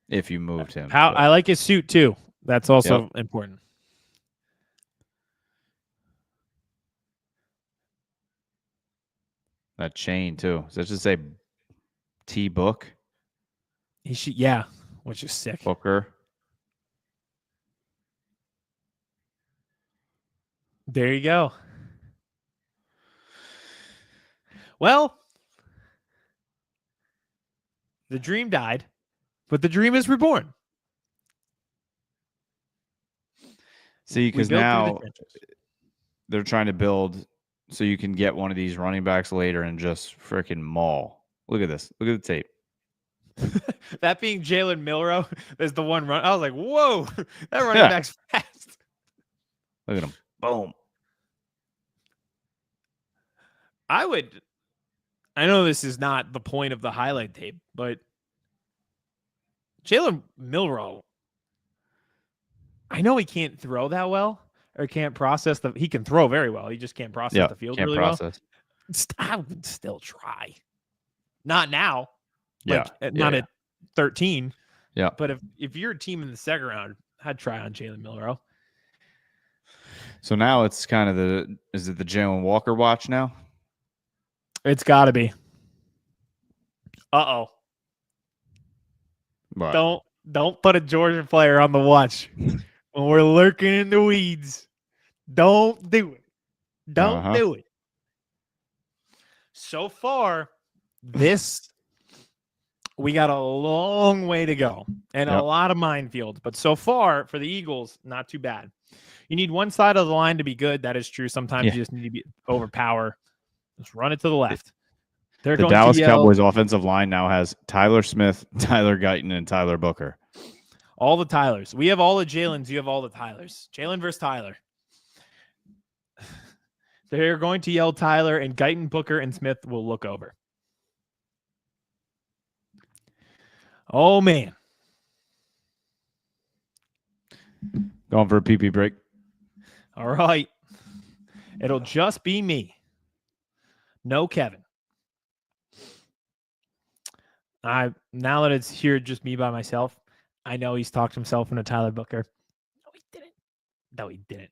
If you moved him. I like his suit too. That's also important. That chain too. Does that just say T Book? He should, which is sick. Booker. There you go. Well, the dream died, but the dream is reborn. See, because now they're trying to build so you can get one of these running backs later and just freaking maul. Look at this. Look at the tape. That being Jalen Milroe is the one run. I was like, whoa, that running back's fast. Look at him. Boom. I know this is not the point of the highlight tape, but Jalen Milroe, I know he can't throw that well or can't process he can throw very well. He just can't process the field really well. I would still try. Not now. Not at 13. Yeah. But if you're a team in the second round, I'd try on Jalen Milroe. So now it's kind of is it the Jalen Walker watch now? It's got to be. Uh-oh. But Don't put a Georgia player on the watch when we're lurking in the weeds. Don't do it. Don't do it. So far, we got a long way to go and a lot of minefields. But so far, for the Eagles, not too bad. You need one side of the line to be good. That is true. Sometimes you just need to overpower. Just run it to the left. The Dallas Cowboys offensive line now has Tyler Smith, Tyler Guyton, and Tyler Booker. All the Tylers. We have all the Jalens. You have all the Tylers. Jalen versus Tyler. They're going to yell Tyler, and Guyton, Booker, and Smith will look over. Oh, man. Going for a pee-pee break. All right. It'll just be me. No Kevin. Now that it's here just me by myself, I know he's talked himself into Tyler Booker. No, he didn't.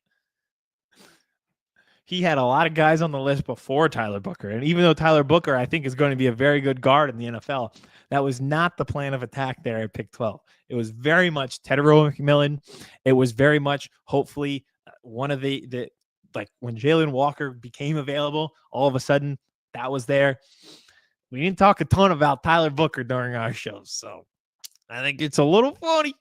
He had a lot of guys on the list before Tyler Booker. And even though Tyler Booker, I think, is going to be a very good guard in the NFL, that was not the plan of attack there at pick 12. It was very much Tedero McMillan. It was very much, hopefully, one of the like when Jalen Walker became available, all of a sudden that was there. We didn't talk a ton about Tyler Booker during our shows, so I think it's a little funny.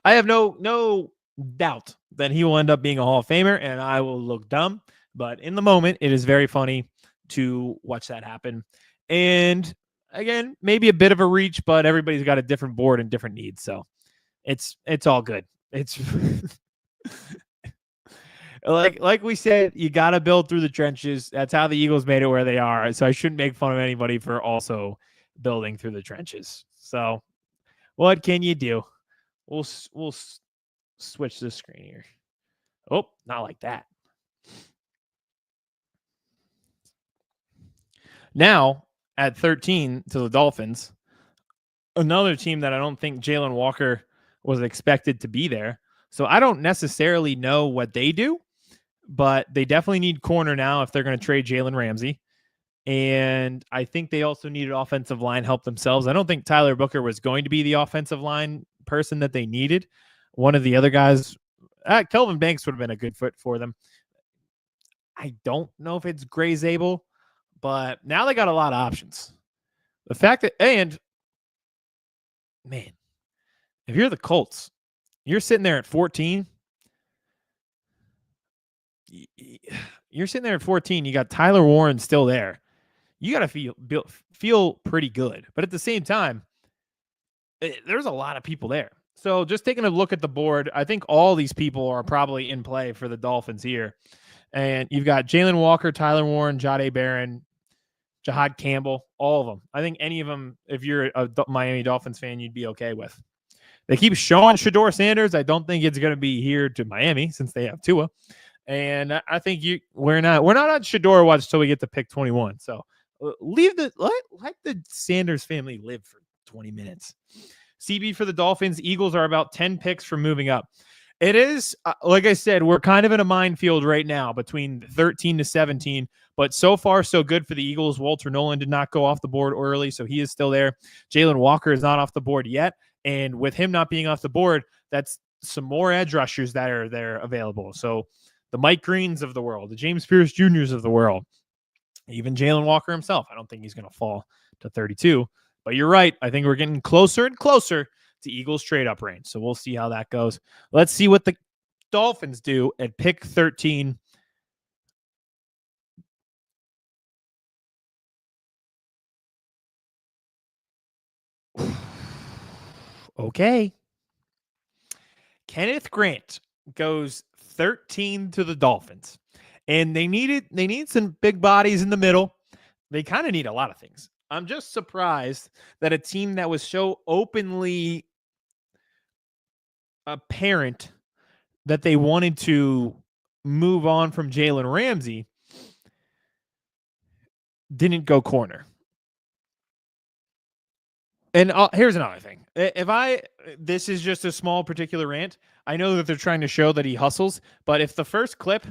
I have no doubt that he will end up being a Hall of Famer, and I will look dumb. But in the moment, it is very funny to watch that happen. And again, maybe a bit of a reach, but everybody's got a different board and different needs, so it's all good. It's like we said, you got to build through the trenches. That's how the Eagles made it where they are. So I shouldn't make fun of anybody for also building through the trenches. So what can you do? We'll switch the screen here. Oh, not like that. Now at 13 to the Dolphins, another team that I don't think Jalen Walker was expected to be there. So I don't necessarily know what they do, but they definitely need corner now if they're going to trade Jalen Ramsey. And I think they also needed offensive line help themselves. I don't think Tyler Booker was going to be the offensive line person that they needed. One of the other guys, Kelvin Banks would have been a good fit for them. I don't know if it's Gray Zabel, but now they got a lot of options. The fact that, and man, if you're the Colts, you're sitting there at 14. You're sitting there at 14. You got Tyler Warren still there. You got to feel pretty good. But at the same time, there's a lot of people there. So just taking a look at the board, I think all these people are probably in play for the Dolphins here. And you've got Jalen Walker, Tyler Warren, Jahdae Barron, Jahad Campbell, all of them. I think any of them, if you're a Miami Dolphins fan, you'd be okay with. They keep showing Shedeur Sanders. I don't think it's going to be here to Miami since they have Tua. And I think we're not on Shedeur watch until we get to pick 21. So let the Sanders family live for 20 minutes. CB for the Dolphins. Eagles are about 10 picks from moving up. It is, like I said, we're kind of in a minefield right now between 13 to 17, but so far so good for the Eagles. Walter Nolan did not go off the board early, so he is still there. Jalen Walker is not off the board yet, and with him not being off the board, that's some more edge rushers that are there available. So the Mike Greens of the world, the James Pierce Jr.'s of the world, even Jalen Walker himself, I don't think he's going to fall to 32. But you're right. I think we're getting closer and closer to Eagles trade up range. So we'll see how that goes. Let's see what the Dolphins do at pick 13. Okay. Kenneth Grant goes 13 to the Dolphins. And they need some big bodies in the middle. They kind of need a lot of things. I'm just surprised that a team that was so openly apparent that they wanted to move on from Jalen Ramsey didn't go corner. And here's another thing. This is just a small particular rant. I know that they're trying to show that he hustles, but if the first clip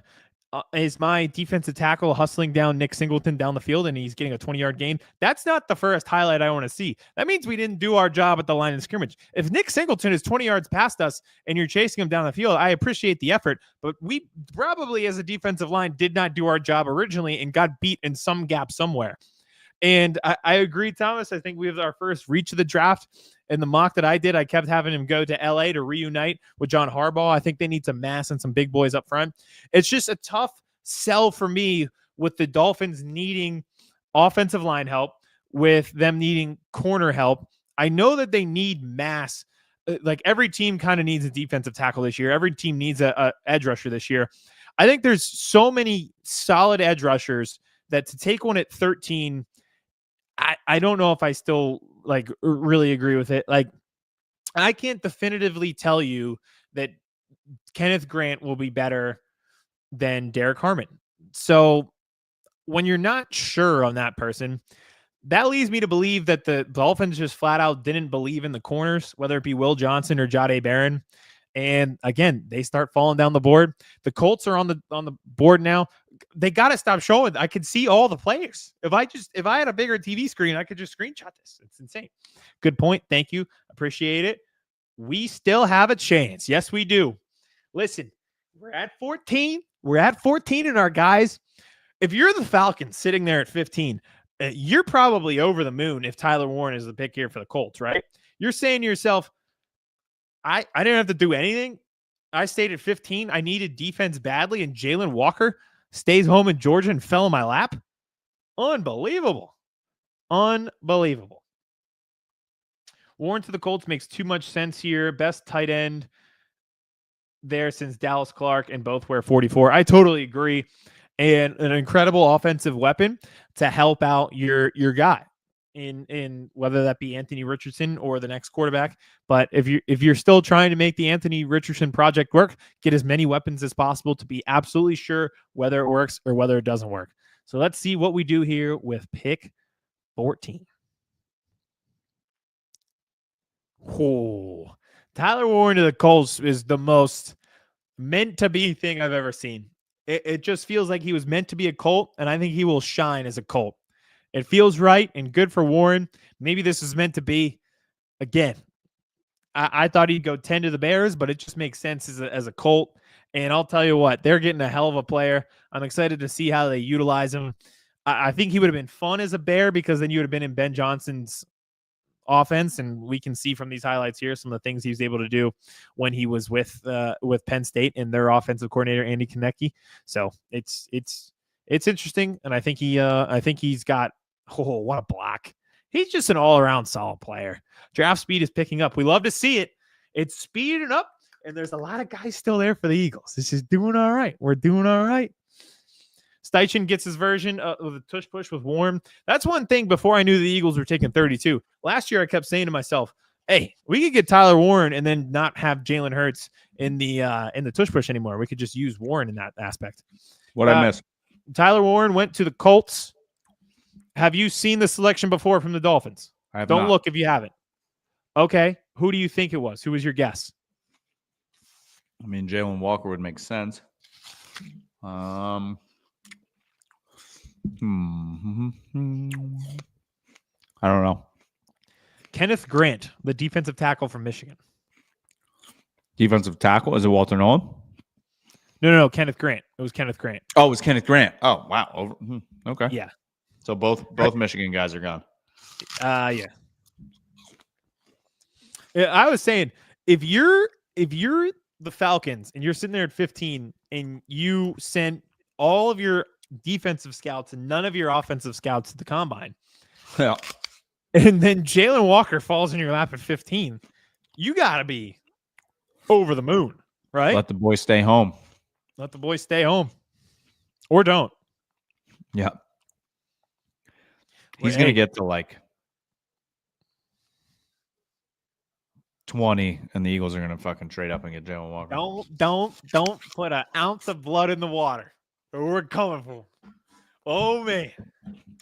is my defensive tackle hustling down Nick Singleton down the field and he's getting a 20-yard gain, that's not the first highlight I want to see. That means we didn't do our job at the line of scrimmage. If Nick Singleton is 20 yards past us and you're chasing him down the field, I appreciate the effort, but we probably as a defensive line did not do our job originally and got beat in some gap somewhere. And I agree, Thomas. I think we have our first reach of the draft. In the mock that I did, I kept having him go to LA to reunite with John Harbaugh. I think they need some mass and some big boys up front. It's just a tough sell for me with the Dolphins needing offensive line help, with them needing corner help. I know that they need mass. Like every team kind of needs a defensive tackle this year. Every team needs a edge rusher this year. I think there's so many solid edge rushers that to take one at 13, I don't know if I still like really agree with it. Like I can't definitively tell you that Kenneth Grant will be better than Derek Harmon. So when you're not sure on that person, that leads me to believe that the Dolphins just flat out didn't believe in the corners, whether it be Will Johnson or Jahdae Barron. And again, they start falling down the board. The Colts are on the board now. They got to stop showing. I could see all the players. If I had a bigger TV screen, I could just screenshot this. It's insane. Good point. Thank you. Appreciate it. We still have a chance. Yes, we do. Listen, we're at 14. We're at 14 in our guys. If you're the Falcons sitting there at 15, you're probably over the moon if Tyler Warren is the pick here for the Colts, right? You're saying to yourself, I didn't have to do anything. I stayed at 15. I needed defense badly, and Jalen Walker stays home in Georgia and fell in my lap. Unbelievable. Unbelievable. Warren to the Colts makes too much sense here. Best tight end there since Dallas Clark, and both wear 44. I totally agree. And an incredible offensive weapon to help out your guy in whether that be Anthony Richardson or the next quarterback. But if you're still trying to make the Anthony Richardson project work, get as many weapons as possible to be absolutely sure whether it works or whether it doesn't work. So let's see what we do here with pick 14. Oh, Tyler Warren to the Colts is the most meant to be thing I've ever seen. It just feels like he was meant to be a Colt, and I think he will shine as a Colt. It feels right and good for Warren. Maybe this is meant to be. Again, I thought he'd go 10 to the Bears, but it just makes sense as a Colt. And I'll tell you what, they're getting a hell of a player. I'm excited to see how they utilize him. I think he would have been fun as a Bear because then you would have been in Ben Johnson's offense, and we can see from these highlights here some of the things he was able to do when he was with Penn State and their offensive coordinator Andy Konecki. So it's interesting, and I think he's got what a block. He's just an all-around solid player. Draft speed is picking up. We love to see it. It's speeding up, and there's a lot of guys still there for the Eagles. This is doing all right. We're doing all right. Steichen gets his version of the tush push with Warren. That's one thing before I knew the Eagles were taking 32. Last year, I kept saying to myself, hey, we could get Tyler Warren and then not have Jalen Hurts in the tush push anymore. We could just use Warren in that aspect. What I miss? Tyler Warren went to the Colts. Have you seen the selection before from the Dolphins? I have Don't not. look if you haven't. Okay. Who do you think it was? Who was your guess? I mean, Jalen Walker would make sense. I don't know. Kenneth Grant, the defensive tackle from Michigan. Defensive tackle? Is it Walter Nolan? No, Kenneth Grant. It was Kenneth Grant. Oh, it was Kenneth Grant. Oh, wow. Okay. Yeah. So both Michigan guys are gone. Yeah. I was saying, if you're the Falcons and you're sitting there at 15 and you send all of your defensive scouts and none of your offensive scouts to the combine, Yeah. and then Jalen Walker falls in your lap at 15, you got to be over the moon, right? Let the boy stay home. Let the boys stay home. Or don't. Yeah. He's going to get to like 20, and the Eagles are going to fucking trade up and get Jalen Walker. Don't put an ounce of blood in the water. We're coming for him. Oh, man.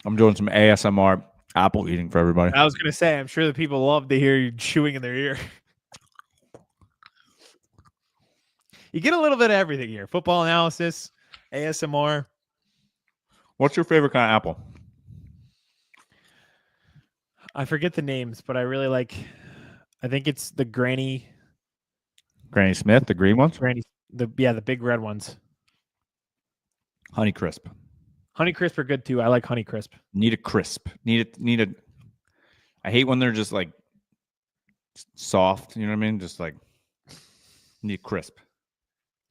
I'm doing some ASMR apple eating for everybody. I was going to say, I'm sure the people love to hear you chewing in their ear. You get a little bit of everything here. Football analysis, ASMR. What's your favorite kind of apple? I forget the names, but I really like, I think it's the Granny Smith, the green ones? the big red ones. Honey Crisp. Honey Crisp are good too. I like Honey Crisp. Need a crisp. Need a. I hate when they're just like soft. You know what I mean? Just like need crisp.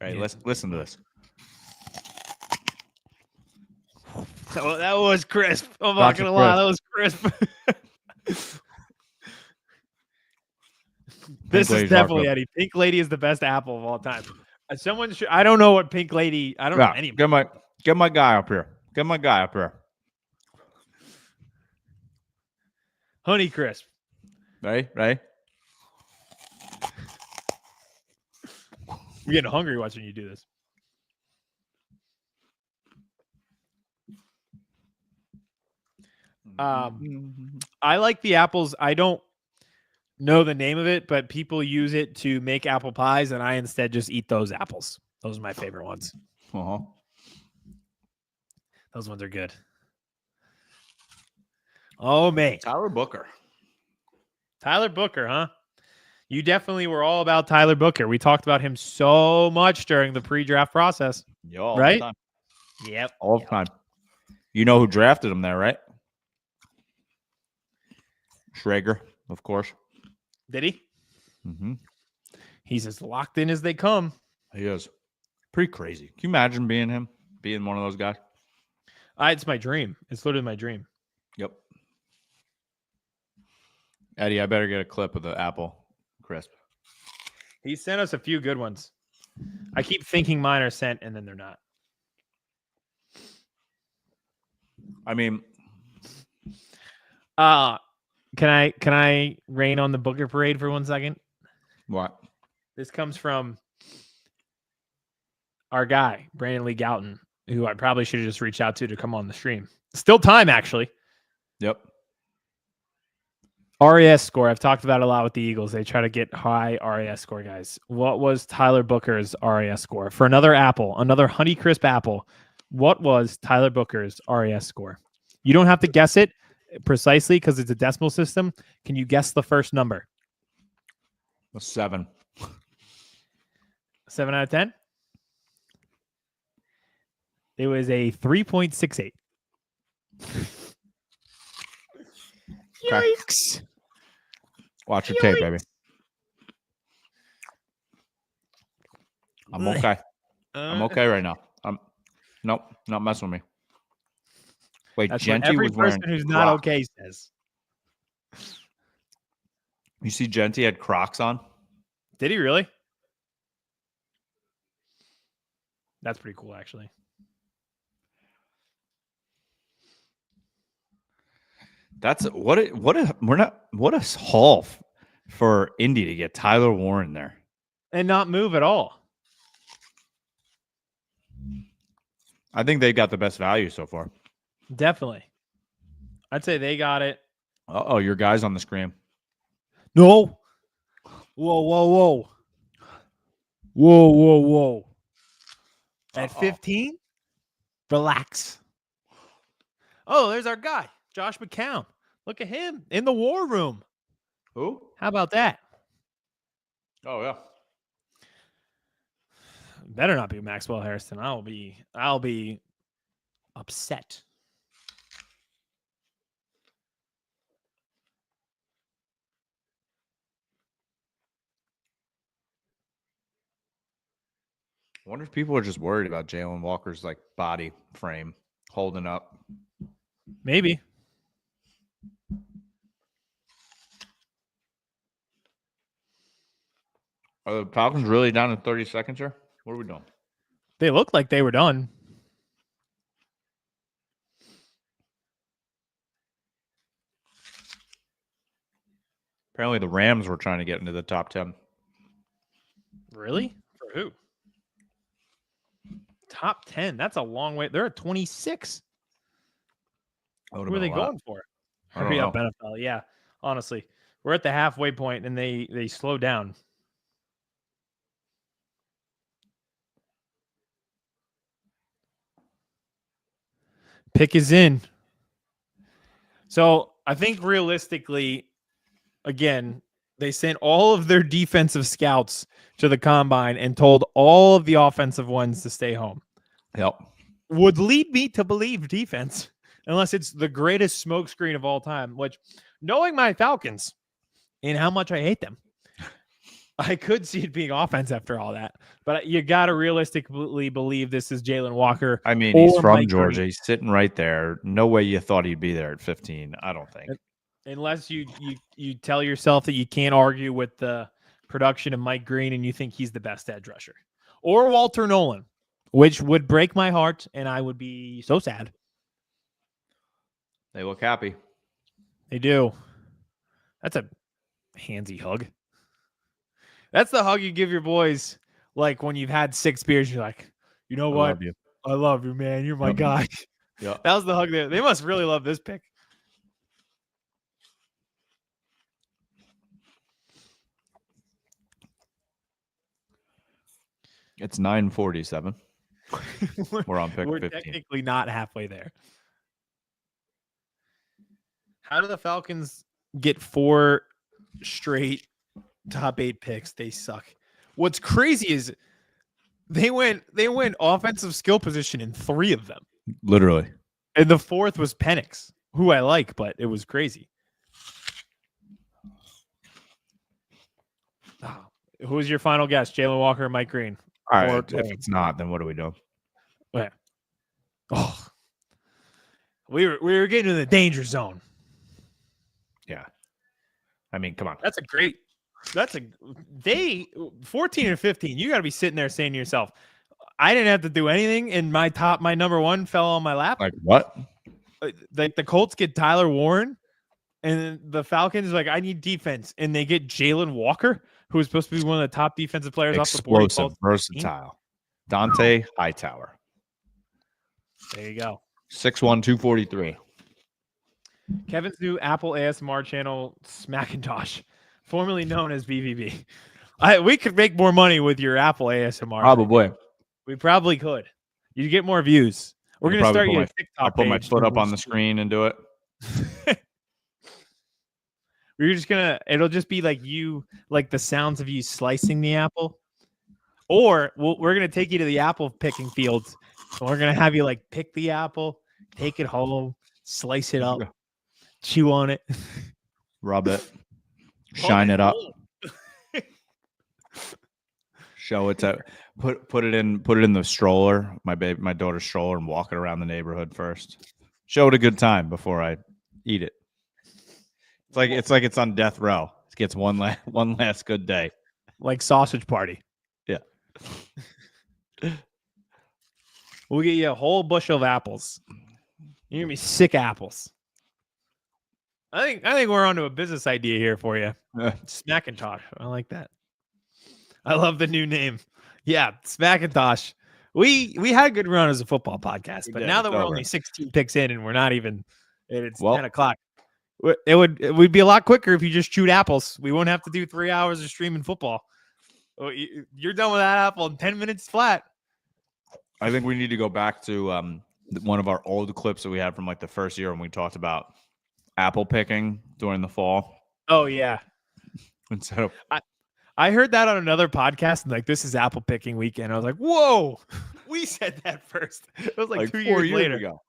All right, Yeah. let's listen to this. Oh, that was crisp. I'm not gonna lie, that was crisp. This is definitely Eddie. Pink Lady is the best apple of all time. Someone should. I don't know what Pink Lady. I don't know any. Get my guy up here. Get my guy up here. Honey Crisp. Right. I'm getting hungry watching you do this. I like the apples. I don't know the name of it, but people use it to make apple pies, and I instead just eat those apples. Those are my favorite ones. Uh-huh. Those ones are good. Oh, man. Tyler Booker, huh? You definitely were all about Tyler Booker. We talked about him so much during the pre-draft process. Yeah, all right? the time. Yep. All the time. You know who drafted him there, right? Schrager, of course. Did he? Mm-hmm. He's as locked in as they come. He is. Pretty crazy. Can you imagine being him? Being one of those guys? It's my dream. It's literally my dream. Yep. Eddie, I better get a clip of the apple crisp. He sent us a few good ones. I keep thinking mine are sent, and then they're not. I mean, can I rain on the Booker parade for 1 second? what? This comes from our guy, Brandon Lee Gouton, who I probably should have just reached out to come on the stream. Still time, actually. Yep. RAS score. I've talked about it a lot with the Eagles. They try to get high RAS score, guys. What was Tyler Booker's RAS score? For another apple, another Honeycrisp apple, what was Tyler Booker's RAS score? You don't have to guess it precisely because it's a decimal system. Can you guess the first number? A 7. 7 out of 10? It was a 3.68. Yikes. Watch your tape, baby. I'm okay. I'm okay right now. Nope, not messing with me. Wait, That's Genty what every was wearing person who's not Crocs. okay says. You see Genty had Crocs on? Did he really? That's pretty cool, actually. That's what a haul for Indy to get Tyler Warren there and not move at all. I think they got the best value so far. Definitely. I'd say they got it. Oh, your guy's on the screen. No. Whoa. At 15? Relax. Oh, there's our guy, Josh McCown. Look at him in the war room. Who? How about that? Oh, yeah. Better not be Maxwell Harrison. I'll be upset. I wonder if people are just worried about Jalen Walker's like body frame holding up. Maybe. Are the Falcons really down in 30 seconds here? What are we doing? They looked like they were done. Apparently the Rams were trying to get into the top 10. Really? For who? Top 10. That's a long way. They're at 26. Who are they going for? Hurry up, NFL. Yeah, honestly. We're at the halfway point, and they slow down. Pick is in. So I think realistically, again, they sent all of their defensive scouts to the combine and told all of the offensive ones to stay home. Yep. Would lead me to believe defense, unless it's the greatest smokescreen of all time, which, knowing my Falcons and how much I hate them, I could see it being offense after all that. But you got to realistically believe this is Jalen Walker. I mean, he's from Georgia. He's sitting right there. No way you thought he'd be there at 15. I don't think. Unless you tell yourself that you can't argue with the production of Mike Green and you think he's the best edge rusher. Or Walter Nolan, which would break my heart, and I would be so sad. They look happy. They do. That's a handsy hug. That's the hug you give your boys, like when you've had 6 beers. You're like, you know what? I love you, man. You're my guy. Yeah. That was the hug there. They must really love this pick. It's 9:47. We're on pick 15. We're technically not halfway there. How do the Falcons get 4 straight top 8 picks? They suck. What's crazy is they went offensive skill position in 3 of them. Literally. And the 4th was Penix, who I like, but it was crazy. Who's your final guess? Jalen Walker or Mike Green? All right. If it's not, then what do we do? Yeah. Oh. We were getting in the danger zone. Yeah. I mean, come on. They 14 and 15. You got to be sitting there saying to yourself, I didn't have to do anything, and my number 1 fell on my lap. Like what? Like the Colts get Tyler Warren, and the Falcons like, I need defense, and they get Jalen Walker, who is supposed to be one of the top defensive players off the board. Explosive, versatile. Dante Hightower. There you go. 6'1", 243. Kevin's new Apple ASMR channel, Smackintosh, formerly known as BVB. We could make more money with your Apple ASMR. Probably. We probably could. You'd get more views. We're going to start you a TikTok I'll put my page foot to up on the boost- screen and do it. We're just going to, it'll just be like you, like the sounds of you slicing the apple. Or we're going to take you to the apple picking fields. And we're going to have you like pick the apple, take it home, slice it up, chew on it, rub it, shine it up, show it to put it in the stroller, my daughter's stroller, and walk it around the neighborhood first. Show it a good time before I eat it. It's like it's on death row. It gets one last good day, like sausage party. Yeah. We'll get you a whole bushel of apples. You're gonna be sick apples. I think we're onto a business idea here for you. Smackintosh. I like that. I love the new name. Yeah, Smackintosh. We had a good run as a football podcast, but now that we're only 16 picks in and we're not even, it's 10 o'clock. We'd be a lot quicker if you just chewed apples. We won't have to do 3 hours of streaming football. You're done with that apple in 10 minutes flat. I think we need to go back to one of our old clips that we had from like the first year when we talked about apple picking during the fall. Oh yeah. Instead of I heard that on another podcast and like this is apple picking weekend. I was like, whoa, we said that first. It was like 2 years later ago.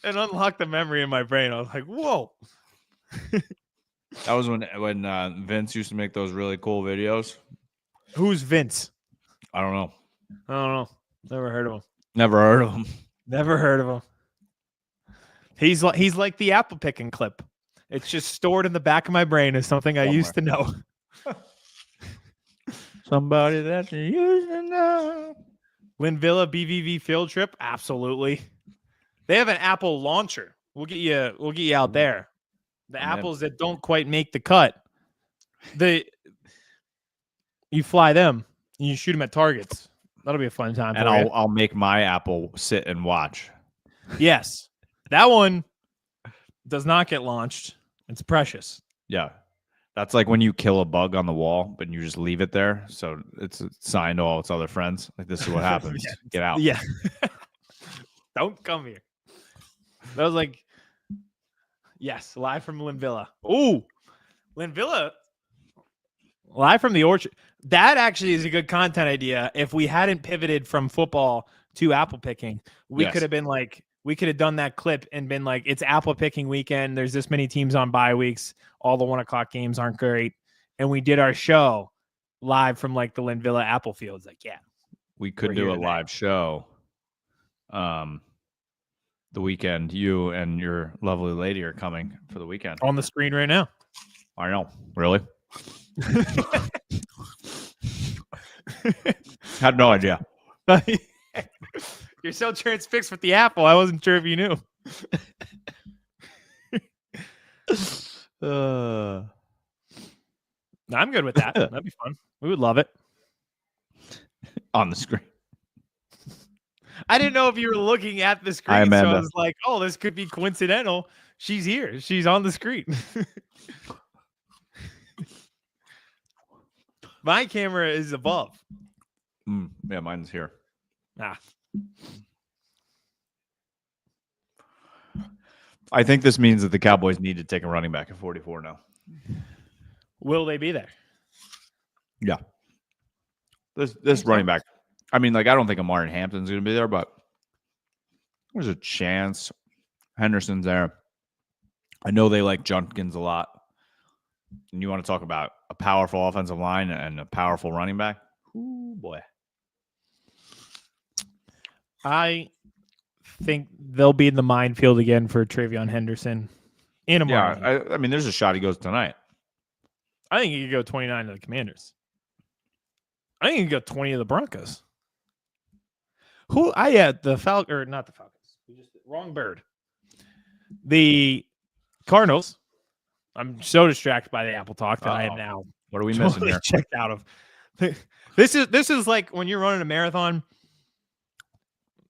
And unlocked the memory in my brain. I was like, whoa. That was when Vince used to make those really cool videos. Who's Vince? I don't know. Never heard of him. Never heard of him. Never heard of him. He's like the apple picking clip. It's just stored in the back of my brain as something I used to know. Somebody that you used to know. Linvilla BVB field trip? Absolutely. They have an apple launcher. We'll get you out there. The apples that don't quite make the cut. You fly them and you shoot them at targets. That'll be a fun time. And I'll make my apple sit and watch. Yes. That one does not get launched. It's precious. Yeah. That's like when you kill a bug on the wall, but you just leave it there. So it's a sign to all its other friends. Like, this is what happens. Yeah. Get out. Yeah. Don't come here. That was like, yes, live from Linvilla. Ooh, Linvilla, live from the orchard. That actually is a good content idea. If we hadn't pivoted from football to apple picking, we could have been like, we could have done that clip and been like, it's apple picking weekend. There's this many teams on bye weeks. All the 1 o'clock games aren't great. And we did our show live from like the Linvilla apple fields. Like, yeah, we could do a live show. The weekend, you and your lovely lady are coming for the weekend. On the screen right now. I know. Really? Had no idea. You're so transfixed with the apple. I wasn't sure if you knew. I'm good with that. That'd be fun. We would love it. On the screen. I didn't know if you were looking at the screen, so I was like, oh, this could be coincidental. She's here. She's on the screen. My camera is above. Yeah, mine's here. I think this means that the Cowboys need to take a running back at 44 now. Will they be there? Yeah. This running back. I mean, like, I don't think Amari Hampton's going to be there, but there's a chance Henderson's there. I know they like Junkins a lot. And you want to talk about a powerful offensive line and a powerful running back? Ooh, boy. I think they'll be in the minefield again for Travion Henderson. Yeah, I mean, there's a shot he goes tonight. I think he could go 29 to the Commanders. I think he could go 20 to the Broncos. The Falcons, or not the Falcons. Wrong bird. The Cardinals. I'm so distracted by the Apple talk that I am now. What are we missing here? Checked out of. This is like when you're running a marathon.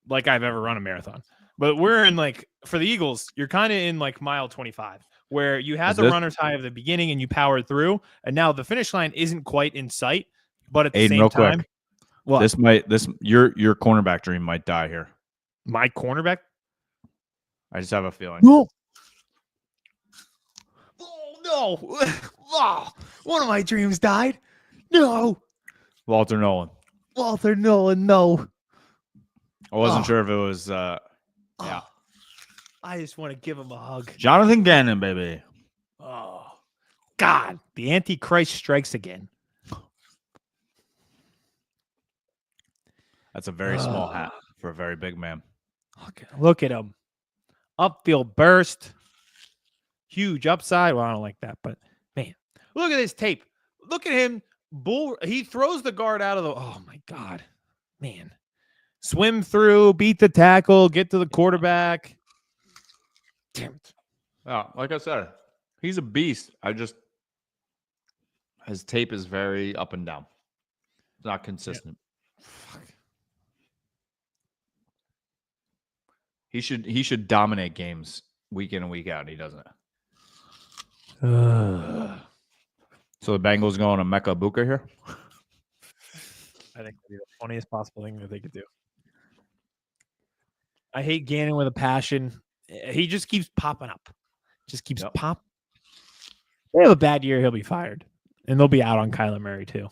Like I've ever run a marathon, but we're in like for the Eagles, you're kind of in like mile 25. where you had Is the this- runner's high at the beginning and you powered through, and now the finish line isn't quite in sight, but at the Aidan, same real time, quick. what? Your cornerback dream might die here. My cornerback? I just have a feeling. No. Oh, no. Oh, one of my dreams died. No. Walter Nolan. Walter Nolan, no. I wasn't sure if it was yeah. I just want to give him a hug. Jonathan Gannon, baby. Oh, God. The Antichrist strikes again. That's a very small hat for a very big man. Look at him. Upfield burst. Huge upside. Well, I don't like that, but man, look at this tape. Look at him. He throws the guard out of the. Oh, my God. Man. Swim through, beat the tackle, get to the quarterback. Damn it. Oh, like I said, he's a beast. His tape is very up and down. It's not consistent. Fuck. He should dominate games week in and week out, and he doesn't. So the Bengals going to Mecca Buka here? I think that'd be the funniest possible thing that they could do. I hate Gannon with a passion. He just keeps popping up. Just keeps pop. They have a bad year, he'll be fired. And they'll be out on Kyler Murray too.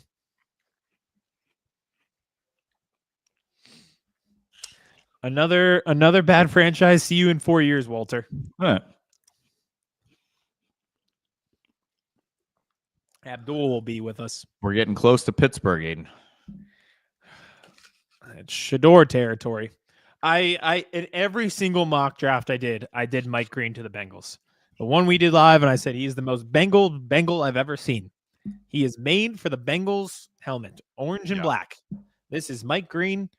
Another bad franchise. See you in 4 years, Walter. All right. Abdul will be with us. We're getting close to Pittsburgh, Aiden. It's Shador territory. I in every single mock draft I did Mike Green to the Bengals. The one we did live, and I said he is the most Bengal I've ever seen. He is made for the Bengals helmet, orange and black. This is Mike Green.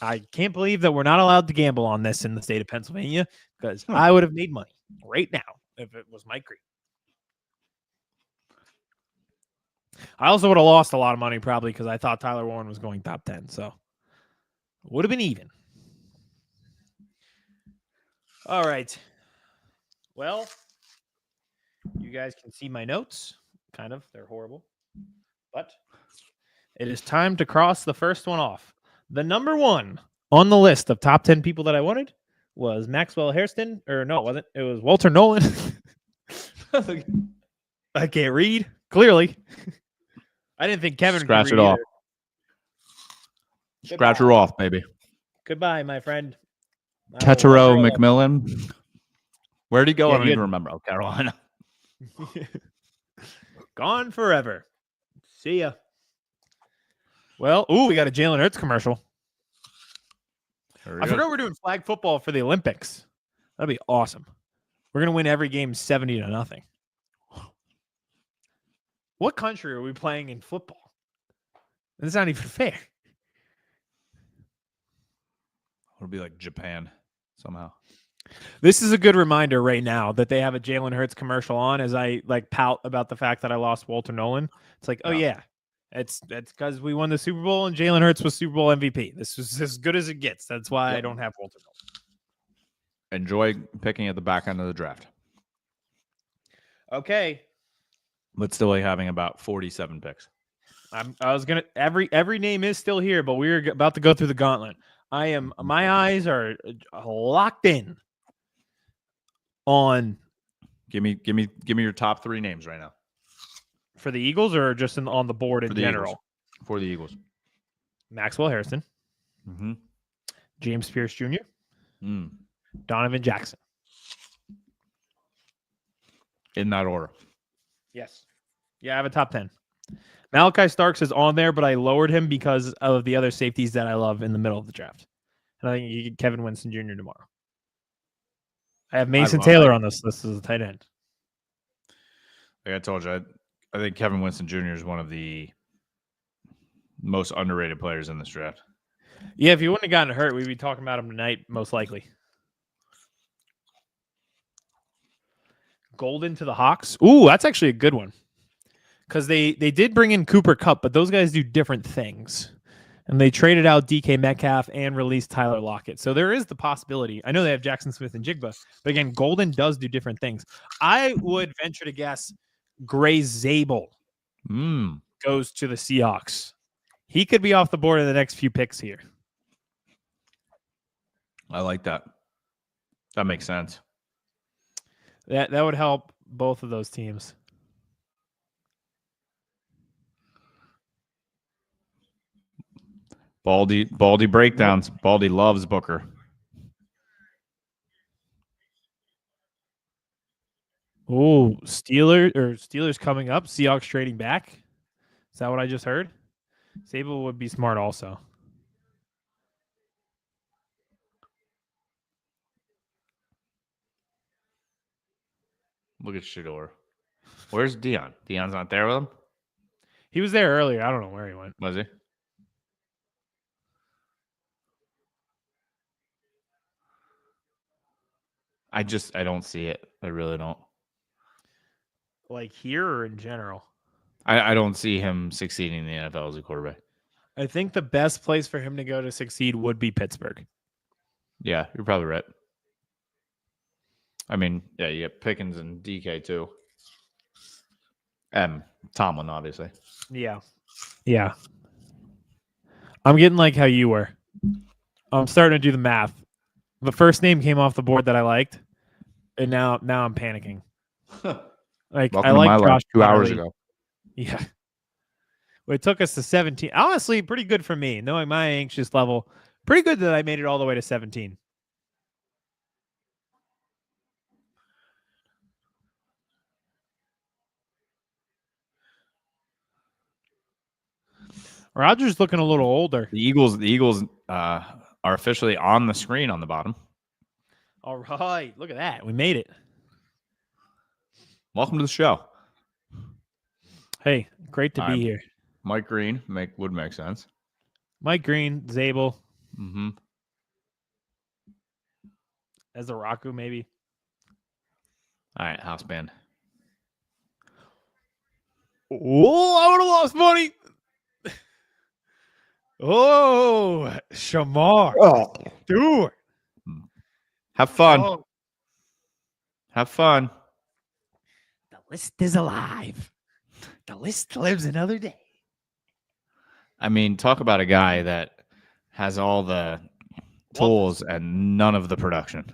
I can't believe that we're not allowed to gamble on this in the state of Pennsylvania, because I would have made money right now if it was Mike Green. I also would have lost a lot of money probably because I thought Tyler Warren was going top 10. So would have been even. All right. Well, you guys can see my notes. Kind of. They're horrible. But it is time to cross the first one off. The number one on the list of top 10 people that I wanted was Maxwell Hairston. Or no, it wasn't. It was Walter Nolan. I can't read. Clearly. I didn't think Kevin Scratch could it read off. Either. Scratch her off, baby. Goodbye, my friend. Tetero McMillan. Where'd he go? Yeah, I don't even remember. Oh, Carolina. Gone forever. See ya. Well, we got a Jalen Hurts commercial. I forgot we're doing flag football for the Olympics. That'd be awesome. We're going to win every game 70-0. What country are we playing in football? That's not even fair. It'll be like Japan somehow. This is a good reminder right now that they have a Jalen Hurts commercial on as I pout about the fact that I lost Walter Nolan. It's like, it's because we won the Super Bowl and Jalen Hurts was Super Bowl MVP. This was as good as it gets. That's why I don't have Walter Nolan. Enjoy picking at the back end of the draft. Okay. But still having about 47 picks. I was gonna every name is still here, but we're about to go through the gauntlet. My eyes are locked in on. Give me your top 3 names right now. For the Eagles or just on the board in general? Eagles. For the Eagles. Maxwell Hairston. Mm-hmm. James Pierce Jr. Donovan Jackson. In that order. Yes. Yeah, I have a top 10. Malachi Starks is on there, but I lowered him because of the other safeties that I love in the middle of the draft. And I think you get Kevin Winston Jr. tomorrow. I have Mason Taylor on this list as a tight end. Like I told you, I think Kevin Winston Jr. is one of the most underrated players in this draft. Yeah, if he wouldn't have gotten hurt, we'd be talking about him tonight, most likely. Golden to the Hawks. Ooh, that's actually a good one. Because they did bring in Cooper Kupp, but those guys do different things. And they traded out DK Metcalf and released Tyler Lockett. So there is the possibility. I know they have Jackson Smith and Jigba, but again, Golden does do different things. I would venture to guess Gray Zabel goes to the Seahawks. He could be off the board in the next few picks here. I like that. That makes sense. That would help both of those teams. Baldy breakdowns. Baldy loves Booker. Oh, Steelers coming up. Seahawks trading back. Is that what I just heard? Sable would be smart also. Look at Shador. Where's Dion? Dion's not there with him? He was there earlier. I don't know where he went. Was he? I don't see it. I really don't. Like here or in general? I don't see him succeeding in the NFL as a quarterback. I think the best place for him to go to succeed would be Pittsburgh. Yeah, you're probably right. I mean, yeah, you get Pickens and DK too. Tomlin, obviously. Yeah. Yeah. I'm getting like how you were. I'm starting to do the math. The first name came off the board that I liked, and now I'm panicking. Like Welcome I like to my Josh life 2 hours Connolly. ago. Yeah. Well, it took us to 17. Honestly, pretty good for me, knowing my anxious level. Pretty good that I made it all the way to 17. Rodgers looking a little older. The Eagles are officially on the screen on the bottom. All right. Look at that. We made it. Welcome to the show. Hey, great to be here. Mike Green would make sense. Mike Green, Zabel. Mm-hmm. As a Raku, maybe. All right, house band. Oh, I would have lost money. Oh, Shamar. Oh. Dude. Have fun. Oh. Have fun. The list is alive. The list lives another day. I mean, talk about a guy that has all the tools and none of the production.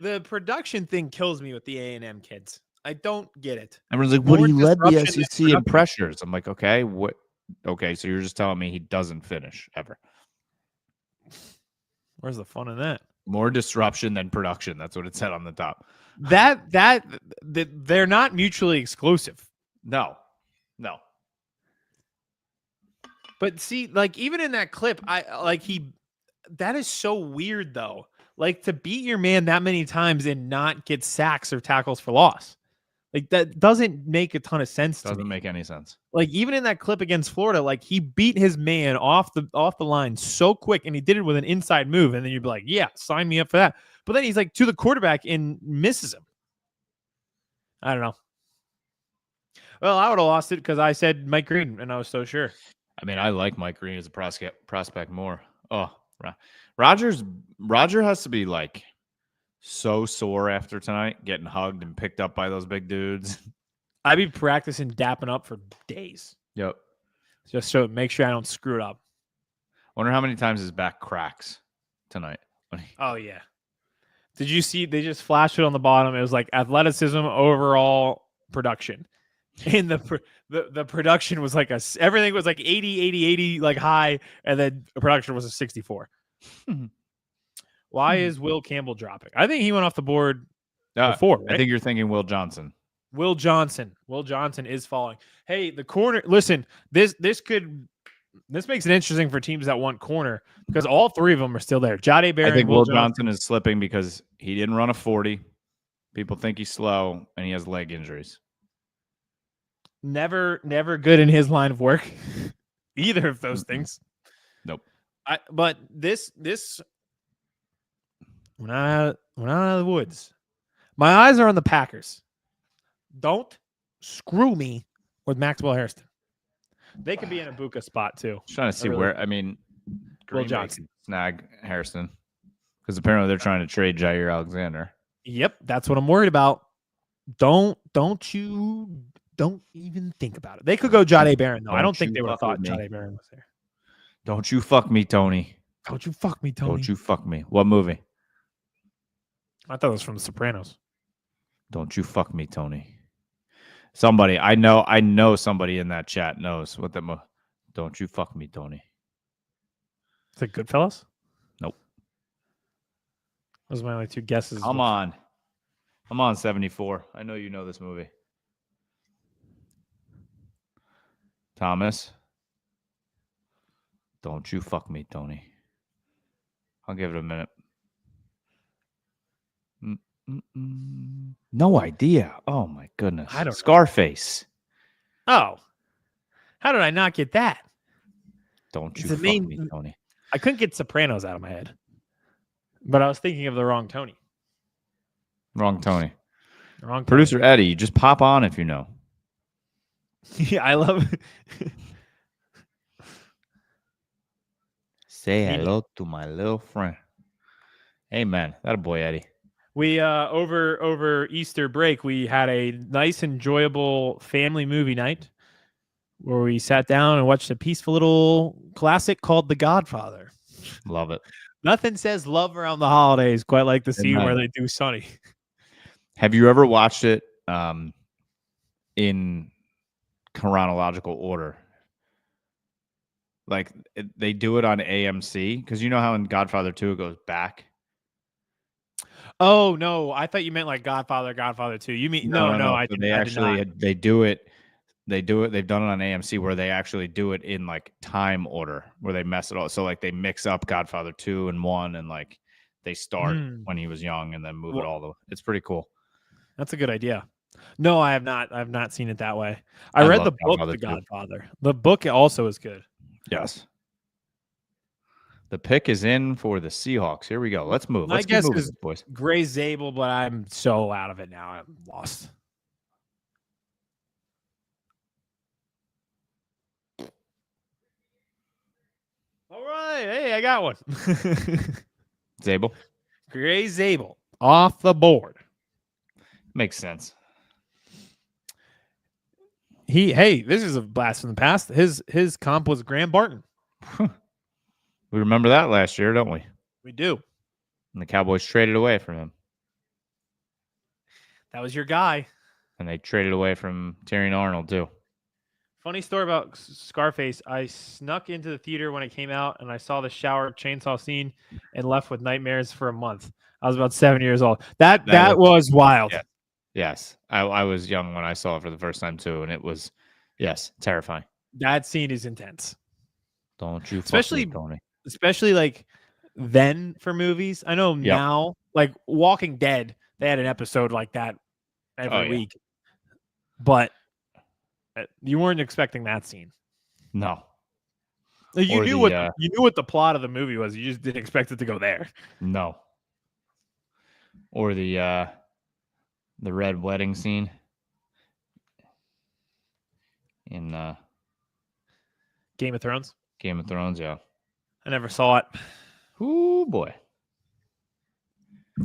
The production thing kills me with the A&M kids. I don't get it. Everyone's like, "What, he led the SEC in pressures?" I'm like, "Okay, what? Okay, so you're just telling me he doesn't finish ever." Where's the fun in that? More disruption than production. That's what it said on the top. That they're not mutually exclusive. No. But see, like even in that clip, that is so weird though. Like to beat your man that many times and not get sacks or tackles for loss. Like that doesn't make a ton of sense to me. Doesn't make any sense. Like even in that clip against Florida, like he beat his man off the line so quick, and he did it with an inside move, and then you'd be like, "Yeah, sign me up for that." But then he's like to the quarterback and misses him. I don't know. Well, I would have lost it because I said Mike Green, and I was so sure. I mean, I like Mike Green as a prospect more. Oh, Roger has to be like so sore after tonight, getting hugged and picked up by those big dudes. I'd be practicing dapping up for days. Yep. Just so make sure I don't screw it up. Wonder how many times his back cracks tonight. Oh, yeah. Did you see? They just flashed it on the bottom. It was like athleticism, overall production. And the production was like everything was like 80, like high. And then the production was a 64. Why is Will Campbell dropping? I think he went off the board before. Right? I think you're thinking Will Johnson. Will Johnson is falling. Hey, the corner. Listen, this makes it interesting for teams that want corner because all three of them are still there. Jade Barron. I think Will Johnson is slipping because he didn't run a 40. People think he's slow and he has leg injuries. Never good in his line of work. Either of those things. Nope. But this when I'm out of the woods, my eyes are on the Packers. Don't screw me with Maxwell Hairston. They could be in a Buka spot too. Just trying to see where. I mean, Green Bay Johnson. can snag Harrison because apparently they're trying to trade Jair Alexander. Yep, that's what I'm worried about. Don't even think about it. They could go Jahdae Barron though. I don't think they would have thought Jahdae Barron was there. Don't you fuck me, Tony. Don't you fuck me, Tony. Don't you fuck me. What movie? I thought it was from The Sopranos. Don't you fuck me, Tony. Somebody, I know somebody in that chat knows what the don't you fuck me, Tony. Is it Goodfellas? Nope. Those are my only two guesses. Come on. I'm on 74. I know you know this movie. Thomas. Don't you fuck me, Tony. I'll give it a minute. No idea. Oh, my goodness. I don't know. Scarface. Oh. How did I not get that? Don't you fuck me, Tony. I couldn't get Sopranos out of my head. But I was thinking of the wrong Tony. Wrong Tony. Wrong Tony. Producer Eddie, just pop on if you know. Yeah, I love it. Say hello to my little friend. Amen. That a boy, Eddie. We over Easter break, we had a nice, enjoyable family movie night where we sat down and watched a peaceful little classic called The Godfather. Love it. Nothing says love around the holidays quite like the scene where they do Sonny. Have you ever watched it in chronological order? Like they do it on AMC because you know how in Godfather 2 it goes back. Oh no, I thought you meant like Godfather 2. You mean no. I so did, they I actually did not. they do it. They've done it on AMC where they actually do it in like time order where they mess it all. So like they mix up Godfather 2 and 1 and like they start when he was young and then move it all the way. It's pretty cool. That's a good idea. No, I have not. I've not seen it that way. I read the book, The Godfather. The book also is good. Yes. The pick is in for the Seahawks. Here we go. Let's move. Let's keep moving, boys. Gray Zabel, but I'm so out of it now. I'm lost. All right. Hey, I got one. Zabel. Gray Zabel off the board. Makes sense. This is a blast from the past. His comp was Graham Barton. We remember that last year, don't we? We do. And the Cowboys traded away from him. That was your guy. And they traded away from Terry Arnold, too. Funny story about Scarface. I snuck into the theater when it came out, and I saw the shower chainsaw scene and left with nightmares for a month. I was about 7 years old. That was wild. Yeah. Yes. I was young when I saw it for the first time, too, and it was, terrifying. That scene is intense. Don't you especially fuck me, Tony. Especially like then for movies. I know now, like Walking Dead, they had an episode like that every week. But you weren't expecting that scene. No. You knew what the plot of the movie was. You just didn't expect it to go there. No. Or the red wedding scene in Game of Thrones. Game of Thrones, yeah. I never saw it. Ooh, boy.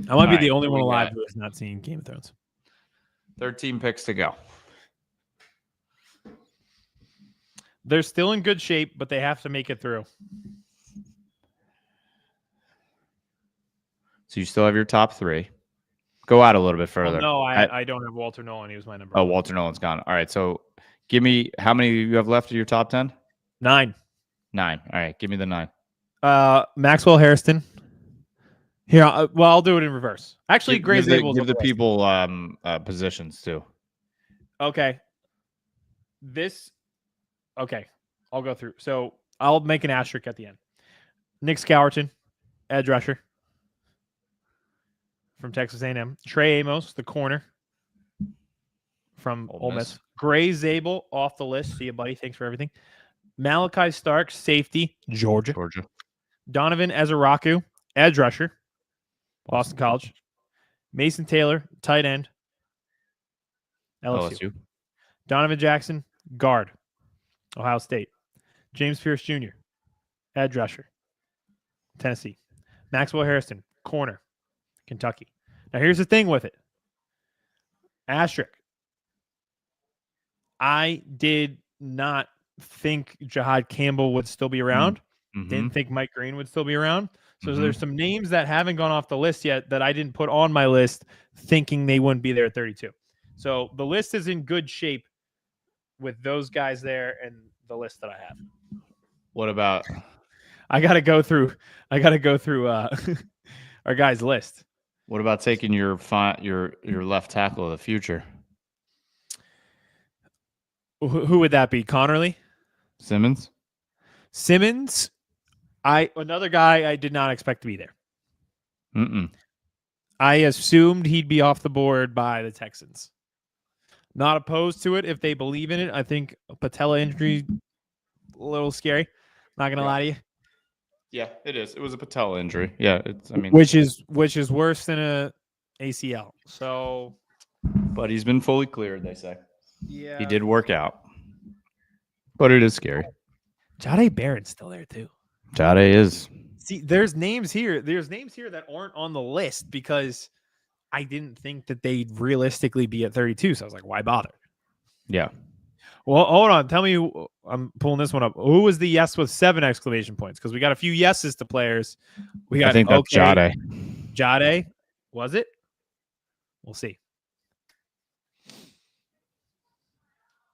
I might be the only one alive who has not seen Game of Thrones. 13 picks to go. They're still in good shape, but they have to make it through. So you still have your top three. Go out a little bit further. No, I don't have Walter Nolan. He was my number. Oh, Walter Nolan's gone. All right, so give me how many you have left of your top 10? 9. 9. All right, give me the 9. Maxwell Hairston. Here, I'll do it in reverse. Actually, Gray's able to give the people positions too. Okay. Okay, I'll go through. So I'll make an asterisk at the end. Nick Scourton, edge rusher from Texas A&M. Trey Amos, the corner from Ole Miss. Gray Zabel off the list. See you, buddy. Thanks for everything. Malachi Stark, safety, Georgia. Donovan Ezeraku, edge rusher, Boston College. Mason Taylor, tight end, LSU. Donovan Jackson, guard, Ohio State. James Pierce Jr., edge rusher, Tennessee. Maxwell Harrison, corner, Kentucky. Now, here's the thing with it. Asterisk. I did not think Jahad Campbell would still be around. Didn't think Mike Green would still be around. So there's some names that haven't gone off the list yet that I didn't put on my list thinking they wouldn't be there at 32. So the list is in good shape with those guys there and the list that I have. What about? I got to go through our guys' list. What about taking your left tackle of the future? Who would that be? Connerly? Simmons? Another guy I did not expect to be there. Mm-mm. I assumed he'd be off the board by the Texans. Not opposed to it if they believe in it. I think a patella injury, a little scary. Not gonna lie to you. Yeah, it is. It was a patella injury. Yeah, which is worse than a ACL. So, but he's been fully cleared. They say. Yeah, he did work out, but it is scary. Jahdae Barron's still there too. Jahdae is. See, there's names here that aren't on the list because I didn't think that they'd realistically be at 32. So I was like, why bother? Yeah. Well, hold on. Tell me, I'm pulling this one up. Who was the yes with 7 exclamation points? Because we got a few yeses to players. I think that's Jahdae. Jahdae, was it? We'll see.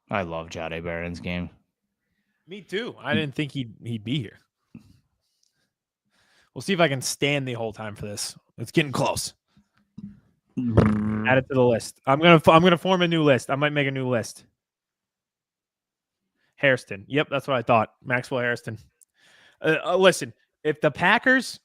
I love Jahdae Barron's game. Me too. I didn't think he'd be here. We'll see if I can stand the whole time for this. It's getting close. Add it to the list. I'm gonna form a new list. I might make a new list. Hairston. Yep, that's what I thought. Maxwell Hairston. Listen, if the Packers,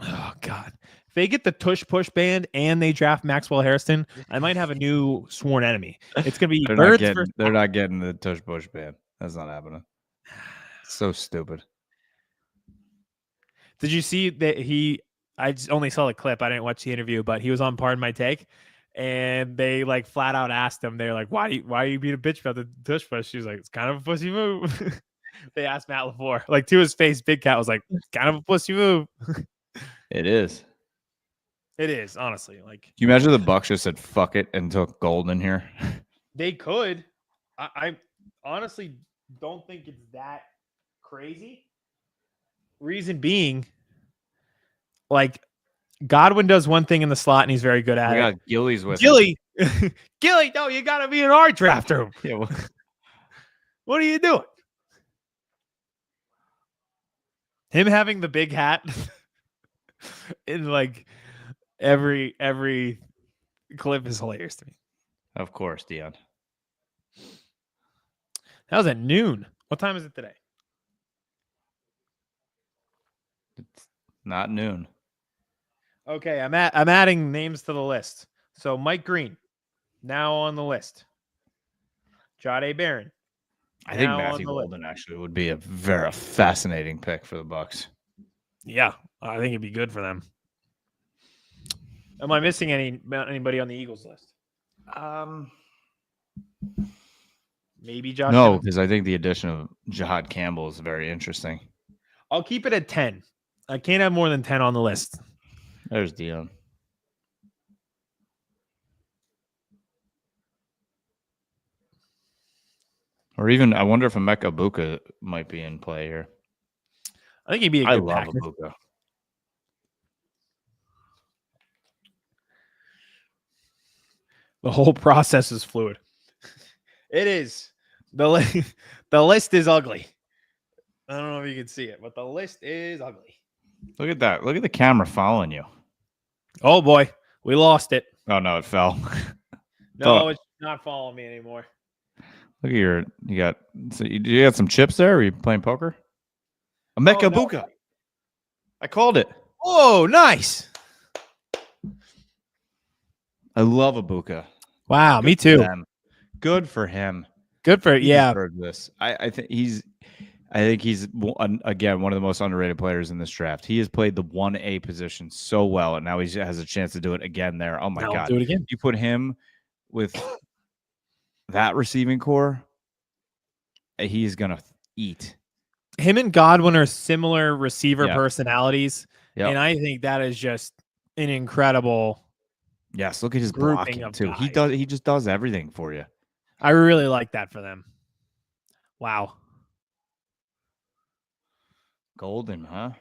oh God, if they get the tush push band and they draft Maxwell Hairston, I might have a new sworn enemy. It's gonna be they're not getting the tush push band. That's not happening. So stupid. Did you see that I just only saw the clip. I didn't watch the interview, but he was on Pardon My Take, and they like flat out asked him. They're like, "Why are you being a bitch about the tush push?" She was like, "It's kind of a pussy move." They asked Matt LaFleur, like to his face. Big Cat was like, "It's kind of a pussy move." It is. It is, honestly. Like, can you imagine the Bucs just said "fuck it" and took Golden here? They could. I honestly don't think it's that crazy. Reason being, like, Godwin does one thing in the slot and he's very good at it. Yeah, Gilly's with Gilly. Gilly, no, you got to be in our draft room. Yeah, well, what are you doing? Him having the big hat in like every clip is hilarious to me. Of course, Dion. That was at noon. What time is it today? It's not noon. Okay, I'm adding names to the list. So Mike Green, now on the list. Jahdae Barron. I think Matthew Golden actually would be a very fascinating pick for the Bucs. Yeah, I think it'd be good for them. Am I missing anybody on the Eagles list? Maybe Josh. No, because I think the addition of Jahad Campbell is very interesting. I'll keep it at 10. I can't have more than 10 on the list. There's Dion. Or even, I wonder if Emeka Egbuka might be in play here. I think he'd be a good love Packer. Egbuka. The whole process is fluid. It is. The list is ugly. I don't know if you can see it, but the list is ugly. Look at that. Look at the camera following you. Oh, boy. We lost it. Oh, no, it fell. No, it's not following me anymore. Look at you got some chips there? Are you playing poker? Emeka Egbuka. No. I called it. Oh, nice. I love Egbuka. Wow, me too. Good for him. Good for yeah. This. I think he's again one of the most underrated players in this draft. He has played the 1A position so well, and now he has a chance to do it again there. Oh my God! Do it again. You put him with that receiving core, he's gonna eat. Him and Godwin are similar receiver Yeah. personalities, Yep. and I think that is just an incredible Yes, look at his grouping blocking of too. He guys. just does everything for you. I really like that for them. Wow. Golden, huh?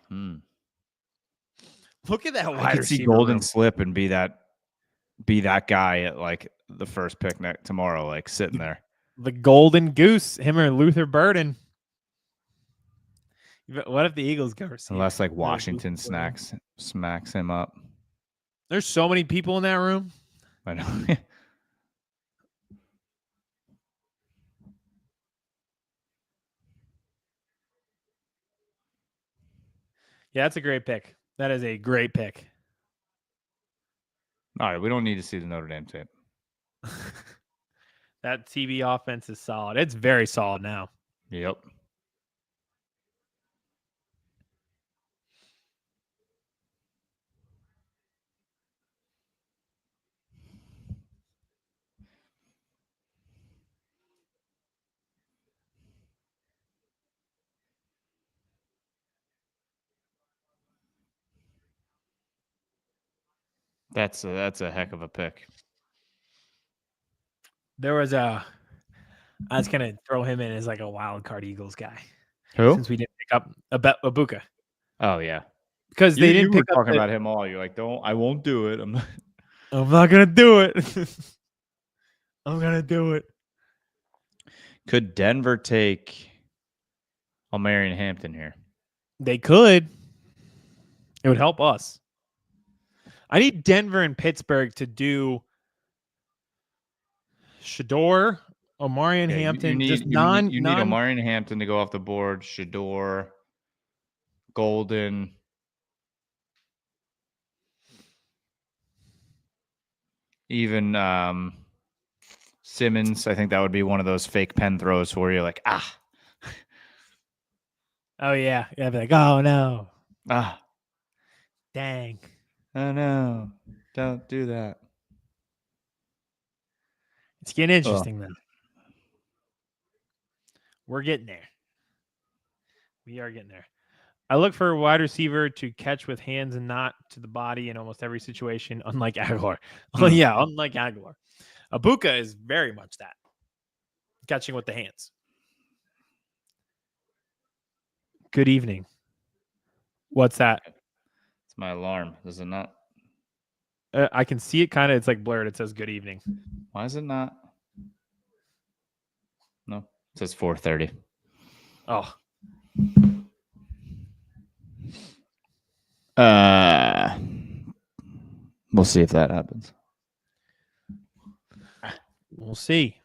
Look at that I wide could see receiver Golden room. slip and be that guy at like the first pick tomorrow, like sitting there. The golden goose, him or Luther Burden. What if the Eagles go receive? Unless like Washington smacks him up. There's so many people in that room. I know. Yeah, that's a great pick. That is a great pick. All right, we don't need to see the Notre Dame tape. That TB offense is solid. It's very solid now. Yep. That's a heck of a pick. There was I was gonna throw him in as like a wild card Eagles guy. Who? Since we didn't pick up Ibuka. Oh yeah. Because they didn't you were pick up talking about him all. You're like, I won't do it. I'm not gonna do it. I'm gonna do it. Could Denver take Almarian Hampton here? They could. It would help us. I need Denver and Pittsburgh to do Shador, Omarion Hampton. You need Omarion Hampton to go off the board. Shador, Golden. Even Simmons. I think that would be one of those fake pen throws where you're like, ah. Oh yeah. Yeah, be like, oh no. Ah. Dang. Oh no. Don't do that. It's getting interesting though. We're getting there. We are getting there. I look for a wide receiver to catch with hands and not to the body in almost every situation, unlike Aguilar. Oh yeah, unlike Aguilar. Ibuka is very much that. Catching with the hands. Good evening. What's that? It's my alarm. Does it not? I can see it kind of. It's like blurred. It says good evening. Why is it not? No. It says 4:30. Oh. We'll see if that happens. We'll see.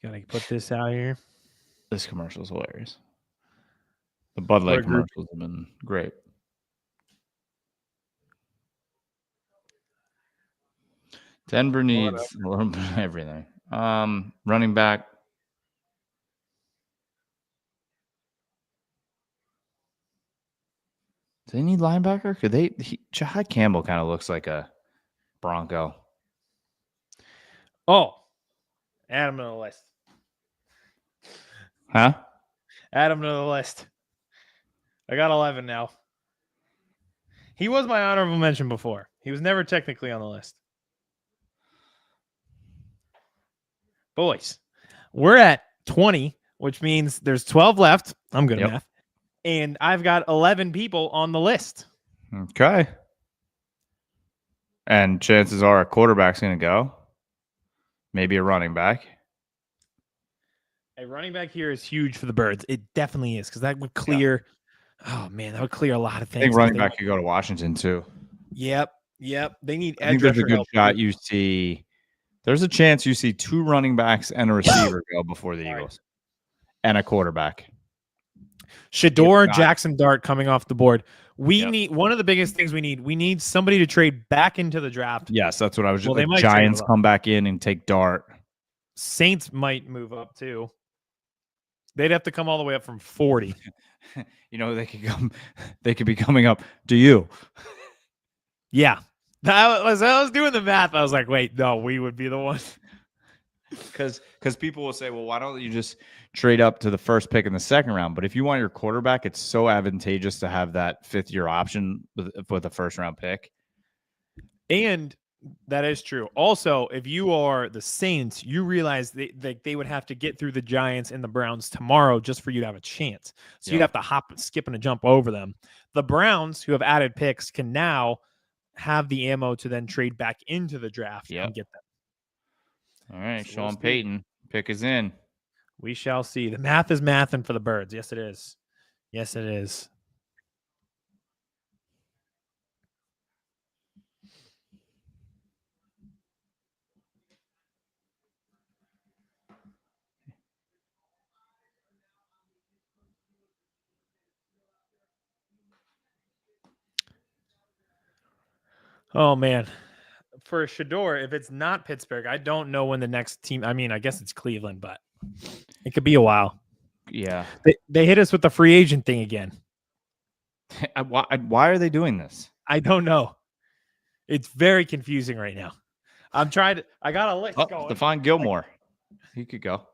Gotta put this out here. This commercial is hilarious. The Bud Light commercials have been great. Denver needs a little bit of everything. Running back. Do they need linebacker? Could they? Jahad Campbell kind of looks like a Bronco. Oh, add him to the list. Huh? Add him to the list. I got 11 now. He was my honorable mention before. He was never technically on the list. Boys, we're at 20, which means there's 12 left. I'm good at math. And I've got 11 people on the list. Okay. And chances are a quarterback's going to go. Maybe a running back. A running back here is huge for the Birds. It definitely is because that would clear. Yeah. Oh, man, that would clear a lot of things. I think running back could go to Washington too. Yep. They need edge. I think there's a good shot you see. There's a chance you see 2 running backs and a receiver go before the Eagles. And a quarterback. Shador, Jackson Dart coming off the board. We need one of the biggest things we need somebody to trade back into the draft. Yes, that's what I was just like. Giants come back in and take Dart. Saints might move up too. They'd have to come all the way up from 40. They could be coming up to you. Yeah. As I was doing the math, I was like, wait, no, we would be the one. Because people will say, well, why don't you just trade up to the first pick in the second round? But if you want your quarterback, it's so advantageous to have that fifth-year option with a first-round pick. And that is true. Also, if you are the Saints, you realize they would have to get through the Giants and the Browns tomorrow just for you to have a chance. So you'd have to hop, skip, and a jump over them. The Browns, who have added picks, can now have the ammo to then trade back into the draft and get them. All right, so Sean Payton, pick is in. We shall see. The math is mathing for the Birds. Yes, it is. Yes, it is. Oh, man. For Shador, if it's not Pittsburgh, I don't know when the next team. I mean, I guess it's Cleveland, but it could be a while. Yeah. They hit us with the free agent thing again. Why are they doing this? I don't know. It's very confusing right now. I'm trying to. I got a list going. Stephon Gilmore. He could go.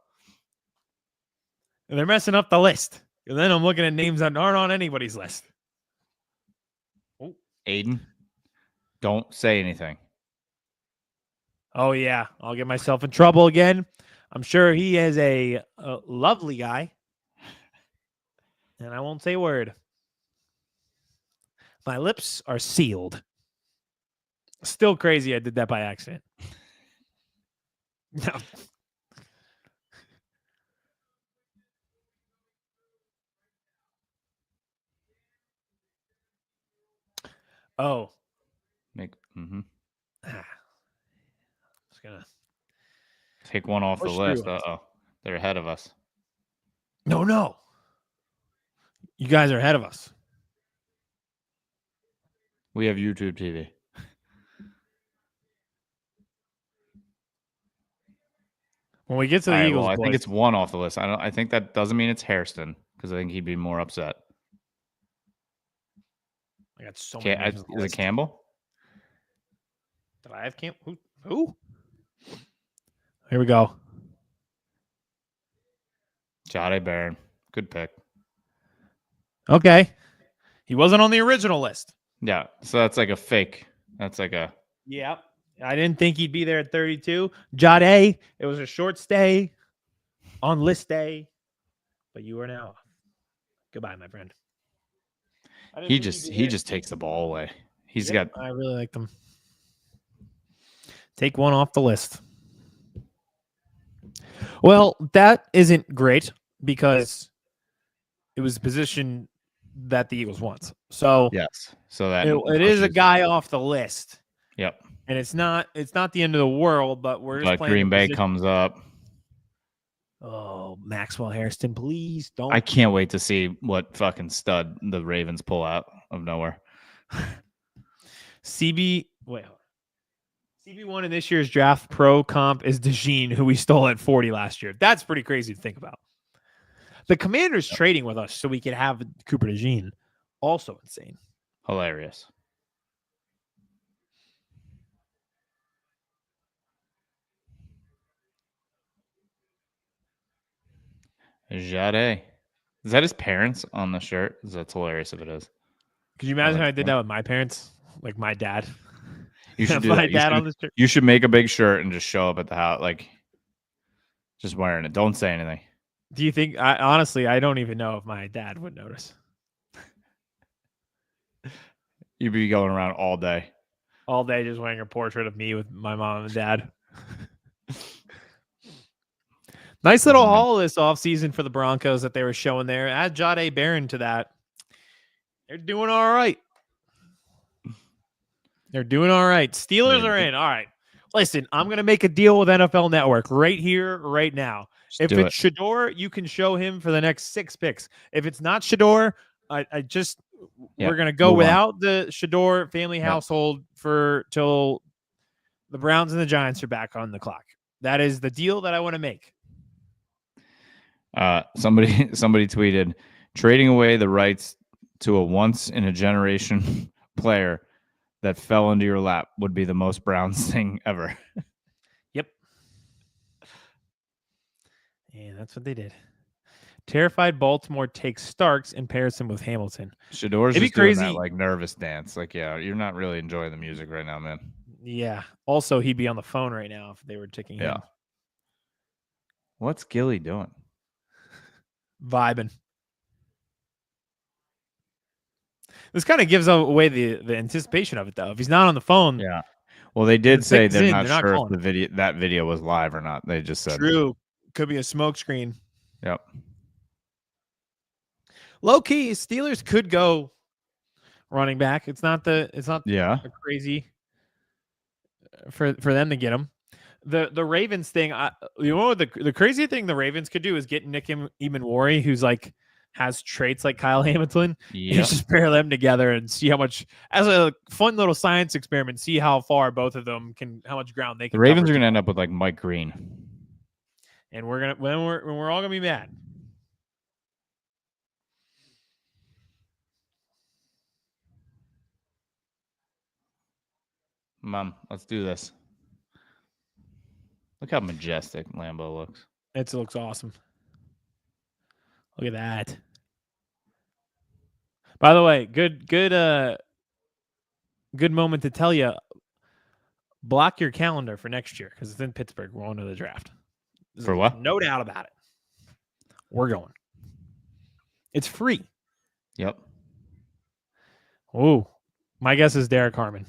And they're messing up the list. And then I'm looking at names that aren't on anybody's list. Oh. Aidan, don't say anything. Oh, yeah. I'll get myself in trouble again. I'm sure he is a lovely guy. And I won't say a word. My lips are sealed. Still crazy I did that by accident. No. Oh. Just gonna take one off the list. Uh-oh. They're ahead of us. No. You guys are ahead of us. We have YouTube TV. When we get to the Eagles, I think it's one off the list. I think that doesn't mean it's Hairston because I think he'd be more upset. I got so many. Is it Campbell? Did I have Campbell? Who? Here we go. Jahdae Barron. Good pick. Okay. He wasn't on the original list. Yeah. So that's like a fake. That's like a. Yeah. I didn't think he'd be there at 32. Jahdae, it was a short stay on list day, but you are now off. Goodbye, my friend. He just takes the ball away. I really like them. Take one off the list. Well, that isn't great because it was the position that the Eagles want. So yes. So that it is a guy off the list. Yep. And it's not the end of the world, but we're just playing Green Bay comes up. Oh, Maxwell Hairston, please don't. I can't wait to see what fucking stud the Ravens pull out of nowhere. CB1 in this year's draft pro comp is DeJean, who we stole at 40 last year. That's pretty crazy to think about. The Commanders trading with us so we could have Cooper DeJean. Also insane. Hilarious. Jahdae. Is that his parents on the shirt? That's hilarious if it is. Could you imagine how I did that with my parents? Like my dad? You should do my dad on the shirt. You should make a big shirt and just show up at the house, like just wearing it. Don't say anything. Do you think? Honestly, I don't even know if my dad would notice. You'd be going around all day. All day just wearing a portrait of me with my mom and dad. Nice little haul this offseason for the Broncos that they were showing there. Add Jahdae Barron to that. They're doing all right. Steelers are in. All right. Listen, I'm going to make a deal with NFL Network right here, right now. If it's Shador, you can show him for the next 6 picks. If it's not Shador, we're going to go without the Shador family household till the Browns and the Giants are back on the clock. That is the deal that I want to make. Somebody tweeted, trading away the rights to a once in a generation player that fell into your lap would be the most Browns thing ever. Yep. And that's what they did. Terrified Baltimore takes Starks and pairs him with Hamilton. Shador's It'd be just doing crazy. that like nervous dance. Like, yeah, you're not really enjoying the music right now, man. Yeah. Also, he'd be on the phone right now if they were taking him. What's Gilly doing? Vibing. This kind of gives away the anticipation of it, though. If he's not on the phone, Yeah. Well, they did say they're not not sure if calling. that video was live or not. They just said True. Could be a smoke screen. Yep. Low key, Steelers could go running back. It's not a crazy for them to get him. The Ravens thing, the crazy thing the Ravens could do is get Nick Emanwari, who's like has traits like Kyle Hamilton. Yeah. Just pair them together and see how much, as a fun little science experiment, see how far both of them how much ground they can. The Ravens are going to end up with like Mike Green, and when we're all gonna be mad. Mom, let's do this. Look how majestic Lambeau looks. It looks awesome. Look at that. By the way, good moment to tell you. Block your calendar for next year because it's in Pittsburgh. We're going to the draft. For what? No doubt about it. We're going. It's free. Yep. Oh, my guess is Derek Harmon.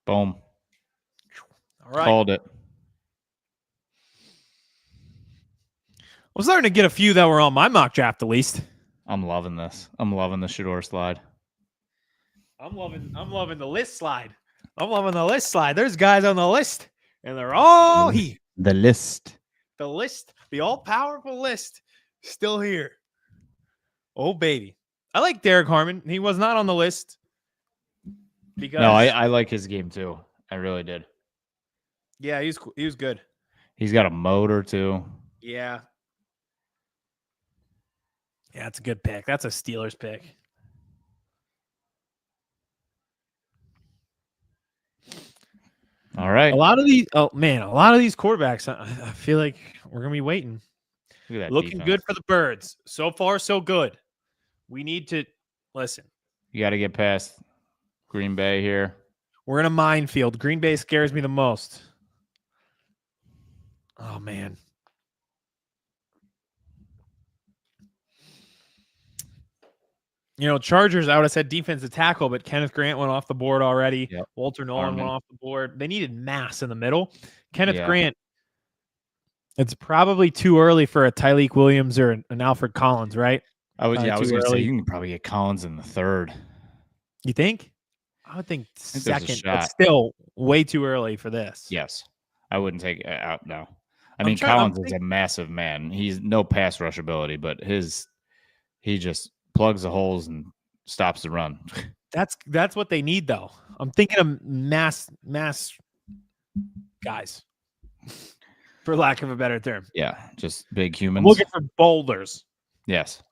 Boom. All right. Called it. I'm starting to get a few that were on my mock draft at least. I'm loving this. I'm loving the Shador slide. I'm loving the list slide. I'm loving the list slide. There's guys on the list, and they're all here. The list. The list, the all-powerful list, still here. Oh, baby. I like Derek Harmon. He was not on the list. Because no, I like his game too. I really did. Yeah, he was good. He's got a motor too. Yeah. Yeah, that's a good pick. That's a Steelers pick. All right. A lot of these quarterbacks, I feel like we're going to be waiting. Look at that Looking defense. good for the Birds. So far, so good. We need to listen. You got to get past Green Bay here. We're in a minefield. Green Bay scares me the most. Oh, man. Chargers, I would have said defensive tackle, but Kenneth Grant went off the board already. Yep. Walter Nolan went off the board. They needed mass in the middle. Kenneth Grant, it's probably too early for a Tyleik Williams or an Alfred Collins, right? I was going to say you can probably get Collins in the third. You think? I would think second, but still way too early for this. Yes. I wouldn't take it out now. I mean, Collins is a massive man. He's no pass rush ability, but he just plugs the holes and stops the run. That's what they need, though. I'm thinking of mass guys, for lack of a better term. Yeah, just big humans. I'm looking for boulders. Yes.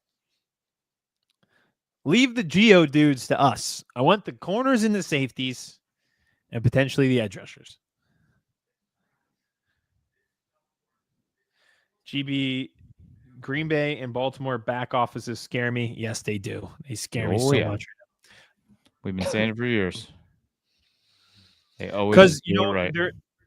Leave the Geo dudes to us. I want the corners and the safeties and potentially the edge rushers. GB, Green Bay and Baltimore back offices scare me. Yes, they do. They scare me so much. We've been saying it for years. They always because right.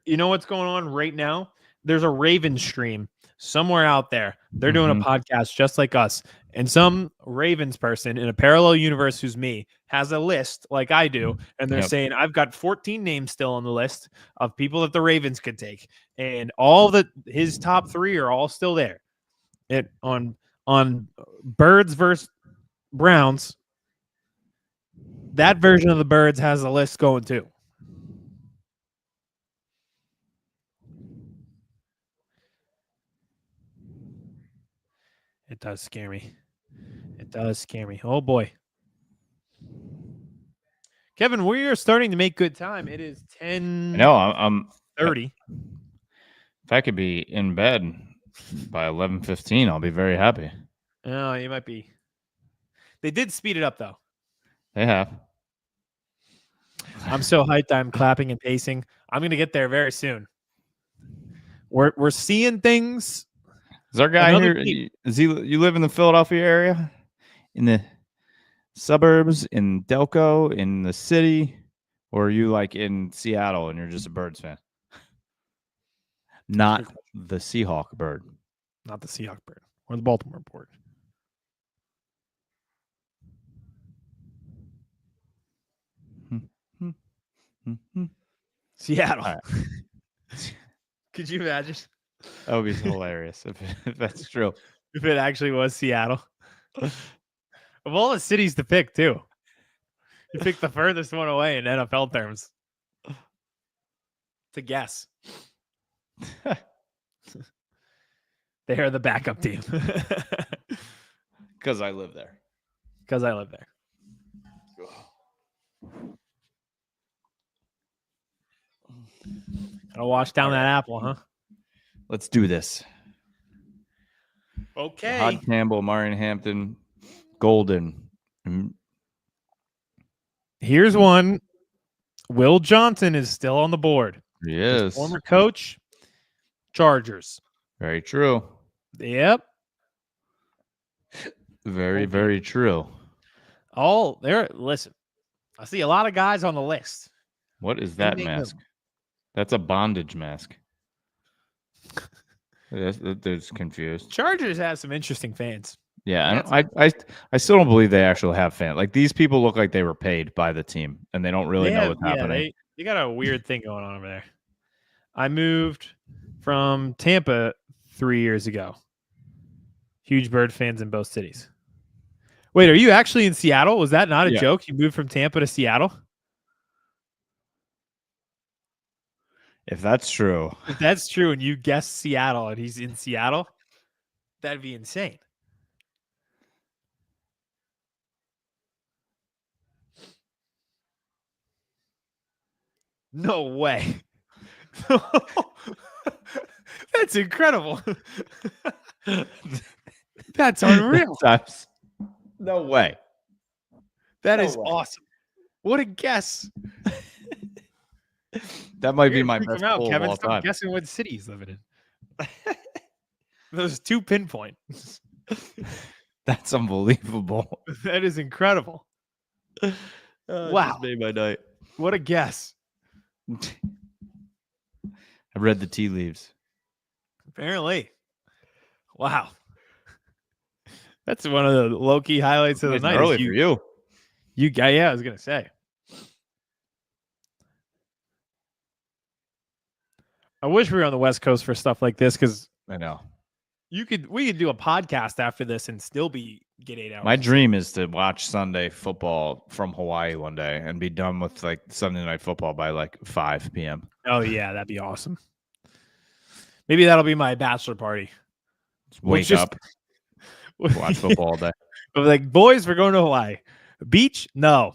You know what's going on right now? There's a Ravens stream somewhere out there. They're doing a podcast just like us. And some Ravens person in a parallel universe who's me has a list like I do. And they're saying, I've got 14 names still on the list of people that the Ravens could take. And his top 3 are all still there. On Birds versus Browns, that version of the Birds has a list going too. It does scare me. It does scare me. Oh, boy. Kevin, we are starting to make good time. It is 10. No, I'm 30. If I could be in bed by 11:15, I'll be very happy. Oh, you might be. They did speed it up, though. They have. I'm so hyped. I'm clapping and pacing. I'm gonna get there very soon. We're seeing things. Is our guy Another here? team. Is he? You live in the Philadelphia area, in the suburbs, in Delco, in the city, or are you like in Seattle and you're just a Birds fan? Not the Seahawk bird. Not the Seahawk bird or the Baltimore bird. Seattle. All right. Could you imagine That would be hilarious if that's true. if it actually was Seattle? Of all the cities to pick, too. You pick the furthest one away in NFL terms. To guess. They are the backup team. Because I live there. Because I live there. Gotta wash down that apple, huh? Let's do this. Okay. Todd Campbell, Marion Hampton, Golden. Here's one. Will Johnson is still on the board. He His is. former coach, Chargers. Very true. Yep. Very, very true. Oh, there. Listen, I see a lot of guys on the list. What is that mask? That's a bondage mask. They're confused. Chargers has some interesting fans. Yeah, I still don't believe they actually have fans. Like these people look like they were paid by the team, and they don't really know what's happening. They got a weird thing going on over there. I moved from Tampa 3 years ago. Huge Bird fans in both cities. Wait, are you actually in Seattle? Was that not a joke? You moved from Tampa to Seattle? If that's true. If that's true and you guessed Seattle and he's in Seattle, that'd be insane. No way. That's incredible. That's unreal. No way. That is awesome. What a guess. That might be my best out, poll Kevin. of all Stop time. guessing what city he's living in. Those two pinpoint. That's unbelievable. That is incredible. Wow. Just made my night. What a guess. I read the tea leaves. Apparently. Wow. That's one of the low-key highlights of the night. Early for you. Yeah, I was going to say. I wish we were on the West Coast for stuff like this because I know. we could do a podcast after this and still get 8 hours. My dream is to watch Sunday football from Hawaii one day and be done with like Sunday night football by like 5 p.m. Oh yeah, that'd be awesome. Maybe that'll be my bachelor party. Just wake up, watch football all day. Like, boys, we're going to Hawaii. Beach? No.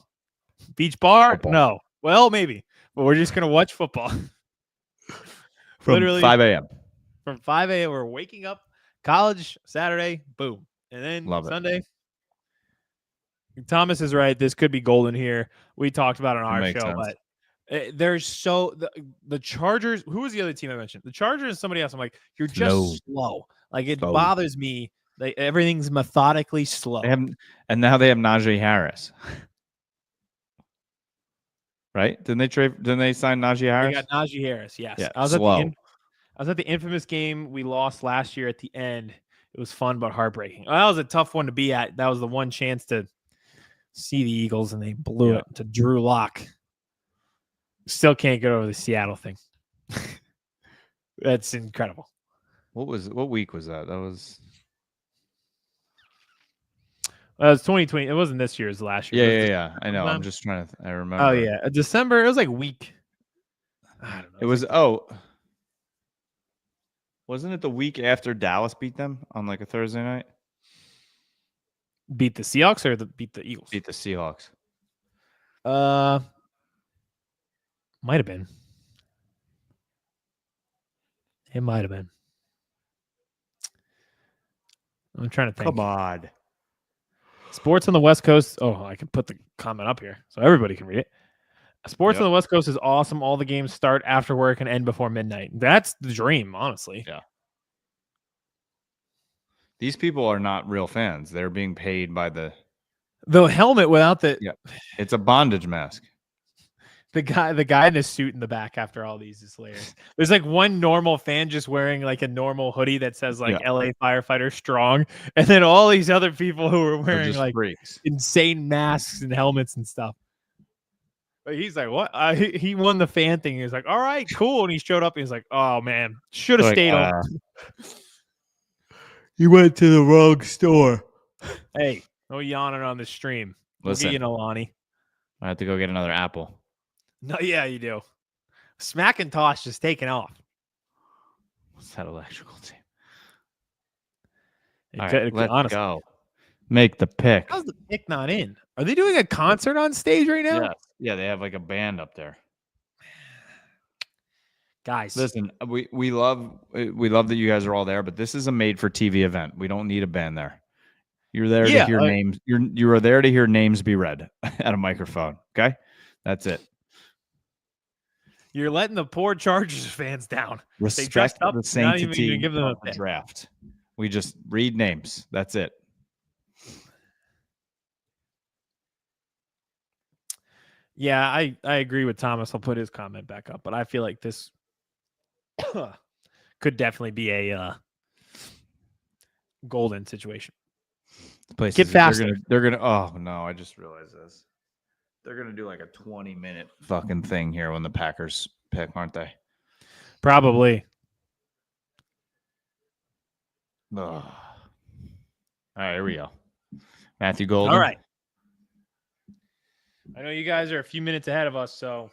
Beach bar? Football. No. Well, maybe. But we're just gonna watch football. From Literally 5 a.m. From 5 a.m. We're waking up. College, Saturday, boom. And then Sunday. Thomas is right. This could be golden here. We talked about it on our show, sense. but there's the Chargers. Who was the other team I mentioned? The Chargers and somebody else. I'm like, you're just slow. Like it bothers me. Everything's methodically slow. And now they have Najee Harris. Right? Didn't they sign Najee Harris? They got Najee Harris, yes. Yeah, I was slow. I was at the infamous game we lost last year at the end. It was fun but heartbreaking. That was a tough one to be at. That was the one chance to see the Eagles, and they blew it to Drew Lock. Still can't get over the Seattle thing. That's incredible. What week was that? That was 2020. It wasn't this year. It was last year. Yeah. I know. I'm just trying to. I remember. Oh yeah, December. It was like week. I don't know. It was Wasn't it the week after Dallas beat them on like a Thursday night? Beat the Seahawks or beat the Eagles? Beat the Seahawks. Might have been. It might have been. I'm trying to think. Come on. Sports on the West Coast. Oh, I can put the comment up here so everybody can read it. Sports on the West Coast is awesome. All the games start after work and end before midnight. That's the dream, honestly. Yeah. These people are not real fans. They're being paid by the helmet without the. Yeah. It's a bondage mask. The guy in the suit in the back after all these is hilarious. There's like one normal fan just wearing like a normal hoodie that says like LA firefighter strong. And then all these other people who are wearing like freaks. Insane masks and helmets and stuff. But he's like, what? He won the fan thing. He was like, all right, cool. And he showed up and he's like, oh man, should have stayed on. You went to the wrong store. Hey, no yawning on the stream. Listen, you know, Lonnie. I have to go get another apple. No, yeah, you do. Smackintosh just taking off. What's that electrical team? Let's go. Make the pick. How's the pick not in? Are they doing a concert on stage right now? Yeah, they have like a band up there. Guys, listen, we love that you guys are all there, but this is a made for TV event. We don't need a band there. You're there to hear names. You are there to hear names be read at a microphone. Okay, that's it. You're letting the poor Chargers fans down. Respect they dressed up, the sanctity give them of the draft. We just read names. That's it. Yeah, I agree with Thomas. I'll put his comment back up, but I feel like this could definitely be a golden situation. Get faster. They're gonna. Oh no! I just realized this. They're gonna do like a 20-minute fucking thing here when the Packers pick, aren't they? Probably. Ugh. All right, here we go. Matthew Golden. All right. I know you guys are a few minutes ahead of us, so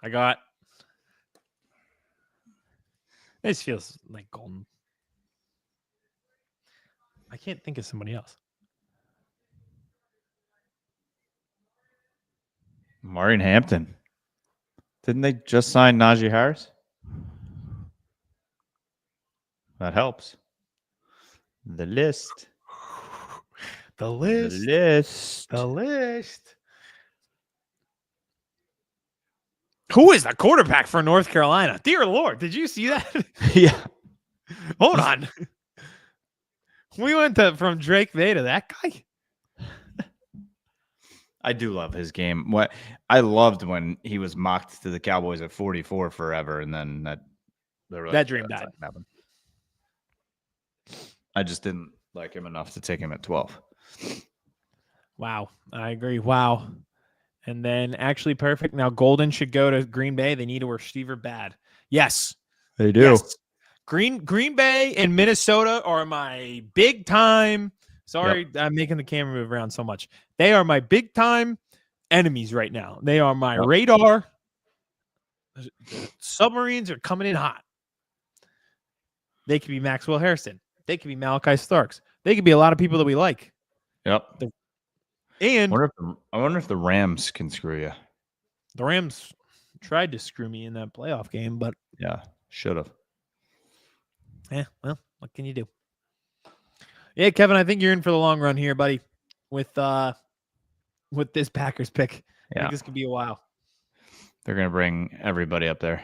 I got. This feels like golden. I can't think of somebody else. Maureen Hampton. Didn't they just sign Najee Harris? That helps. The list. The list. The list. The list. Who is the quarterback for North Carolina? Dear Lord, did you see that? Yeah. Hold on. We went from Drake May to that guy. I do love his game. What I loved when he was mocked to the Cowboys at 44 forever, and then that dream died. I just didn't like him enough to take him at 12. Wow, I agree. Wow. And then actually perfect. Now Golden should go to Green Bay. They need a receiver bad. Yes. They do. Yes. Green Bay and Minnesota are my big time. Sorry, I'm making the camera move around so much. They are my big time enemies right now. They are my radar. The submarines are coming in hot. They could be Maxwell Harrison. They could be Malachi Starks. They could be a lot of people that we like. Yep. And I wonder if the Rams can screw you. The Rams tried to screw me in that playoff game, but yeah, should have. Yeah, well, what can you do? Yeah, Kevin, I think you're in for the long run here, buddy. With this Packers pick, I think this could be a while. They're gonna bring everybody up there.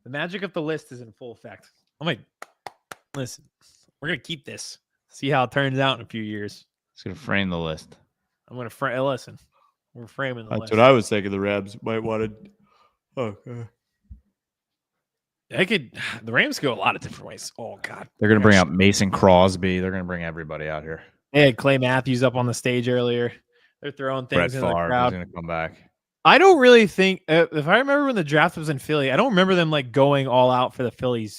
The magic of the list is in full effect. Listen, we're gonna keep this. See how it turns out in a few years. It's gonna frame the list. I'm gonna listen. We're framing the list. That's what I was thinking. The Rams might want to. Okay. The Rams go a lot of different ways. Oh God, they're gonna bring out Mason Crosby. They're gonna bring everybody out here. They had Clay Matthews up on the stage earlier. They're throwing things in the crowd. Is gonna come back. I don't really think if I remember when the draft was in Philly, I don't remember them like going all out for the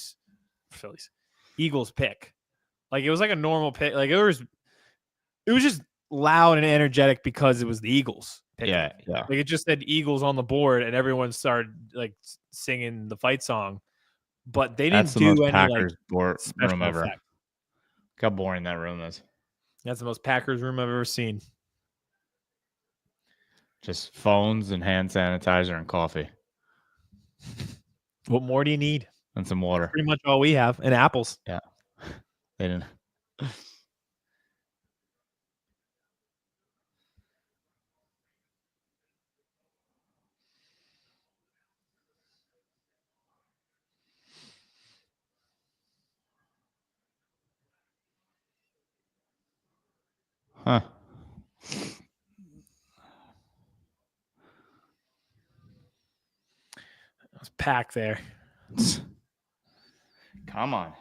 Eagles pick. Like it was like a normal pick. Like it was just loud and energetic because it was the Eagles. Yeah. Like it just said Eagles on the board, and everyone started like singing the fight song. But they didn't do any Packers like room ever. Look how boring that room is. That's the most Packers room I've ever seen. Just phones and hand sanitizer and coffee. What more do you need? And some water. That's pretty much all we have. And apples. Yeah. They didn't. Huh. It's packed there. Come on.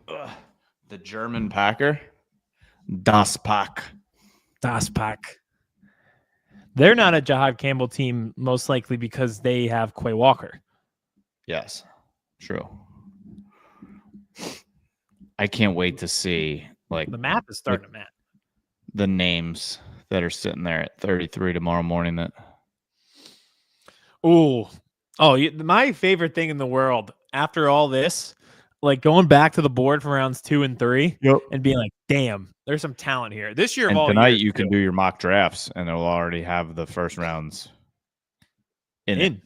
Ugh. The German Packer. Das Pack. Das Pack. They're not a Jahad Campbell team, most likely because they have Quay Walker. Yes. True. I can't wait to see The map is starting to match. the names that are sitting there at 33 tomorrow morning. That My favorite thing in the world after all this, like going back to the board for rounds 2 and 3 and being like, damn, there's some talent here. This year of and all tonight years, you can do your mock drafts, and it'll already have the first rounds in it.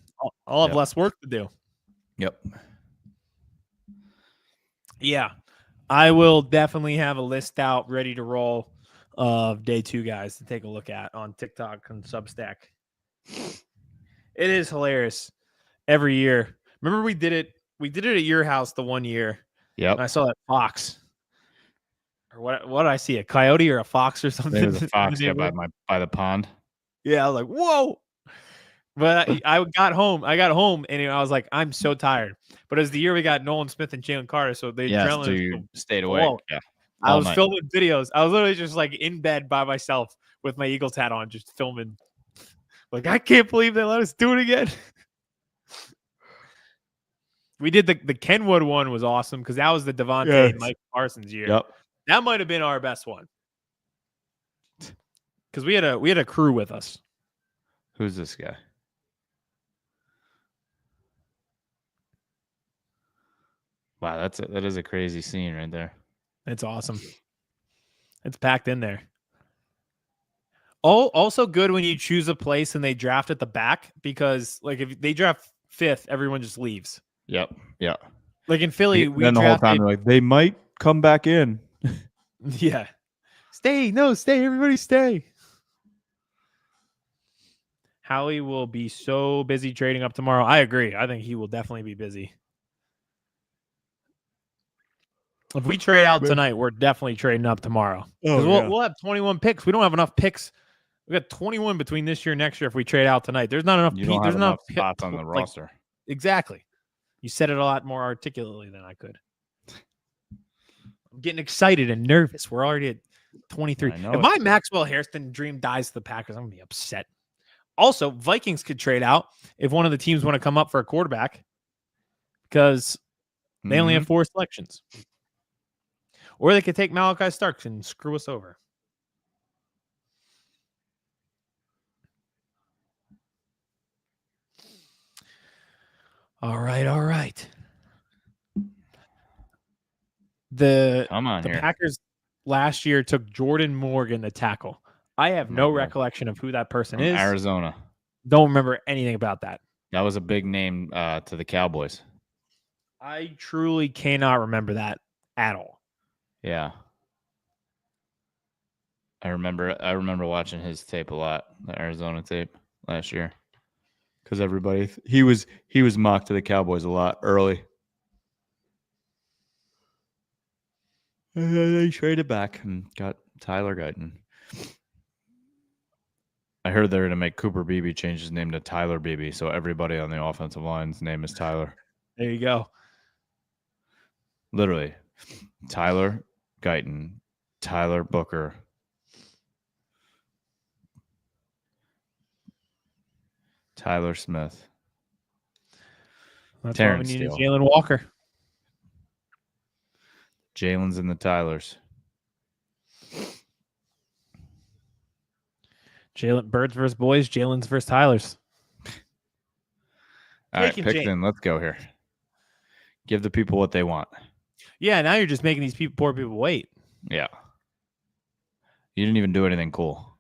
I'll have less work to do. Yep. Yeah. I will definitely have a list out ready to roll of day 2 guys to take a look at on TikTok and Substack. It is hilarious every year. Remember we did it at your house the one year. Yep. And I saw that fox. Or what did I see? A coyote or a fox or something? There was a fox by the pond. Yeah, I was like, whoa. But I got home and I was like, I'm so tired. But as the year we got Nolan Smith and Jalen Carter, so they So you stayed awake. Yeah. I was filming videos. I was literally just like in bed by myself with my Eagles hat on, just filming. Like, I can't believe they let us do it again. We did the Kenwood one was awesome because that was the Devontae and Mike Parsons year. Yep. That might have been our best one. Because we had a crew with us. Who's this guy? Wow, that is a crazy scene right there. It's awesome. It's packed in there. Also good when you choose a place and they draft at the back because like if they draft 5th, everyone just leaves. Yep. Yeah. Like in Philly, then the whole time they're like, they might come back in. Yeah. Stay, everybody stay. Howie will be so busy trading up tomorrow. I agree. I think he will definitely be busy. If we trade out tonight, we're definitely trading up tomorrow. We'll have 21 picks. We don't have enough picks. We got 21 between this year and next year if we trade out tonight. There's not enough. You don't have enough spots on the roster. Exactly. You said it a lot more articulately than I could. I'm getting excited and nervous. We're already at 23. If my Maxwell Hairston dream dies to the Packers, I'm going to be upset. Also, Vikings could trade out if one of the teams want to come up for a quarterback because they only have 4 selections. Or they could take Malachi Starks and screw us over. All right. The Packers last year took Jordan Morgan to tackle. I have no recollection of who that person is. Arizona. Don't remember anything about that. That was a big name to the Cowboys. I truly cannot remember that at all. Yeah. I remember watching his tape a lot, the Arizona tape last year. Because he was mocked to the Cowboys a lot early. And then they traded back and got Tyler Guyton. I heard they're going to make Cooper Beebe change his name to Tyler Beebe, so everybody on the offensive line's name is Tyler. There you go. Literally. Tyler Guyton, Tyler Booker, Tyler Smith. That's Terrence why we needed Steele. Jalen Walker. Jalen's and the Tylers. Birds versus boys, Jalen's versus Tylers. All right, pick then. Let's go here. Give the people what they want. Yeah, now you're just making these poor people wait. Yeah. You didn't even do anything cool.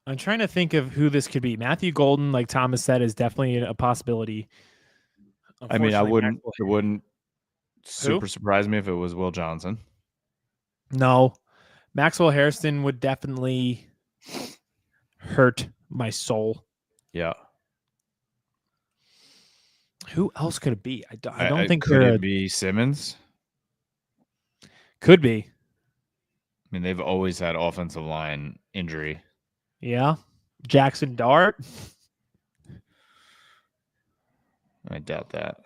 I'm trying to think of who this could be. Matthew Golden, like Thomas said, is definitely a possibility. I mean, it wouldn't super surprise me if it was Will Johnson. No. Maxwell Hairston would definitely hurt my soul. Yeah. Who else could it be? I don't think could it be Simmons? Could be. I mean, they've always had offensive line injury. Yeah. Jackson Dart. I doubt that.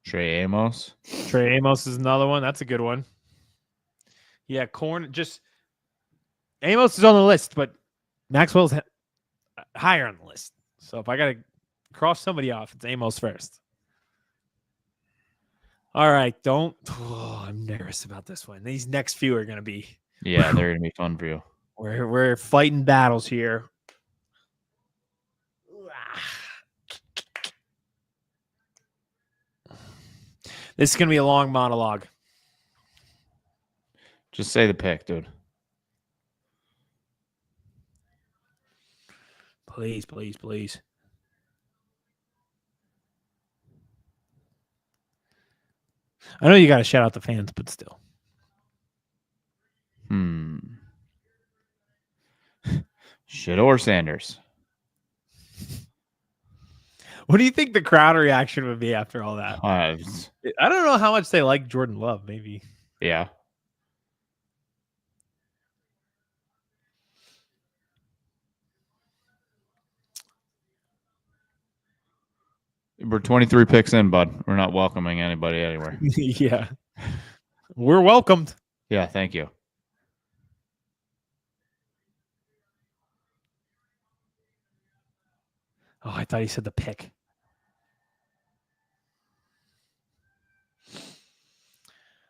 Trey Amos. Trey Amos is another one. That's a good one. Yeah, Amos is on the list, but Maxwell's higher on the list. So if I got to cross somebody off, it's Amos first. All right, I'm nervous about this one. These next few are going to be. Yeah, they're going to be fun for you. We're fighting battles here. This is going to be a long monologue. Just say the pick, dude. Please, please, please. I know you got to shout out the fans, but still. Shador Sanders. What do you think the crowd reaction would be after all that? I don't know how much they like Jordan Love, maybe. Yeah. We're 23 picks in, bud. We're not welcoming anybody anywhere. Yeah. We're welcomed. Yeah, thank you. Oh, I thought he said the pick.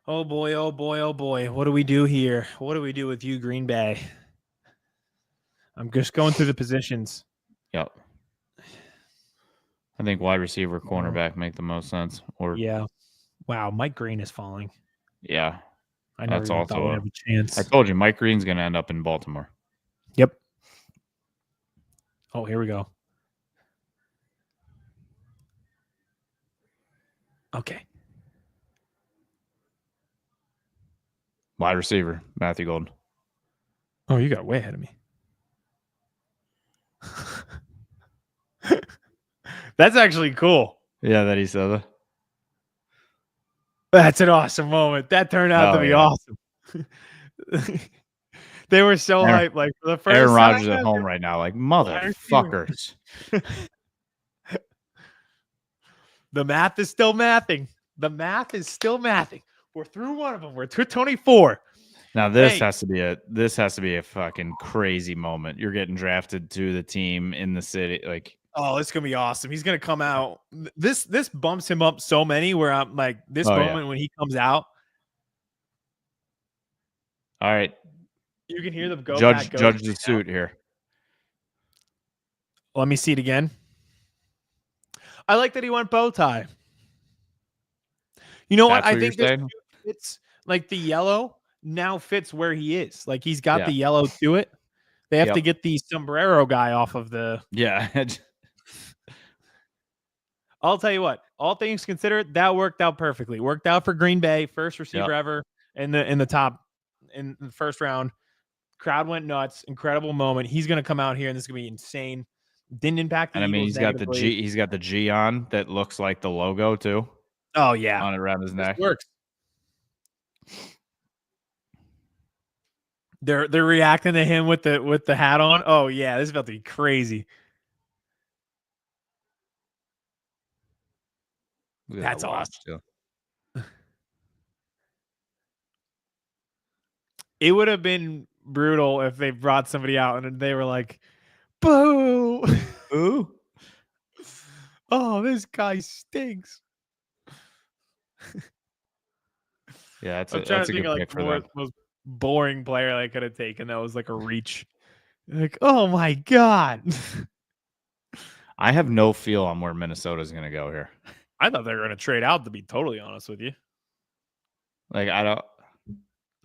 Oh, boy, oh, boy, oh, boy. What do we do here? What do we do with you, Green Bay? I'm just going through the positions. Yep. I think wide receiver, cornerback make the most sense. Or yeah. Wow, Mike Green is falling. Yeah. I never even thought we'd have a chance. I told you, Mike Green's going to end up in Baltimore. Yep. Oh, here we go. Okay. Wide receiver, Matthew Golden. Oh, you got way ahead of me. That's actually cool. Yeah, that he said that. That's an awesome moment. That turned out to be awesome. They were so hyped. Like for the first Aaron Rodgers at home right now. Like, motherfuckers. The math is still mathing. The math is still mathing. We're through one of them. We're to 24. Now this has to be a fucking crazy moment. You're getting drafted to the team in the city. Like, oh, it's gonna be awesome. He's gonna come out. This bumps him up so many where I'm like, this moment when he comes out. All right. You can hear them go. Judge the suit here. Let me see it again. I like that he went bow tie. You know what? I think it's like the yellow now fits where he is. Like he's got the yellow to it. They have to get the sombrero guy off of the. Yeah. I'll tell you what. All things considered, that worked out perfectly. Worked out for Green Bay, first receiver ever in the first round. Crowd went nuts. Incredible moment. He's going to come out here, and this is going to be insane. Didn't impact the Eagles. I mean, he's got the G. He's got the G on that looks like the logo too. Oh yeah, on around his neck. Works. They're reacting to him with the hat on. Oh yeah, this is about to be crazy. That's awesome. It would have been brutal if they brought somebody out and they were like, "Boo, boo! Oh, this guy stinks." Yeah, that's a good pick for them. Most boring player I could have taken. That was like a reach. Like, oh my god. I have no feel on where Minnesota's going to go here. I thought they were going to trade out, to be totally honest with you. Like, I don't.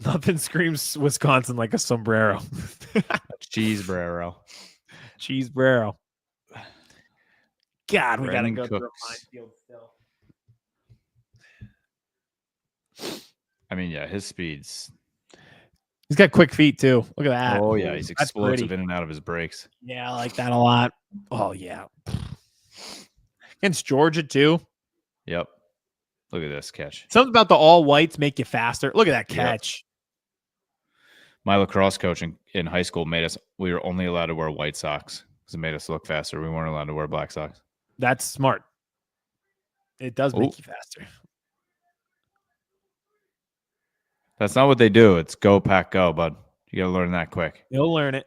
Nothing screams Wisconsin like a sombrero. Cheesebrero. Cheesebrero. God, we got to go through a minefield still. I mean, yeah, his speed's. He's got quick feet too. Look at that. Oh yeah, he's explosive in and out of his breaks. Yeah, I like that a lot. Oh yeah. Against Georgia too. Yep. Look at this catch. Something about the all whites make you faster. Look at that catch. My lacrosse coach in high school we were only allowed to wear white socks because it made us look faster. We weren't allowed to wear black socks. That's smart. It does make you faster. That's not what they do. It's go, pack, go, bud. You got to learn that quick. You'll learn it.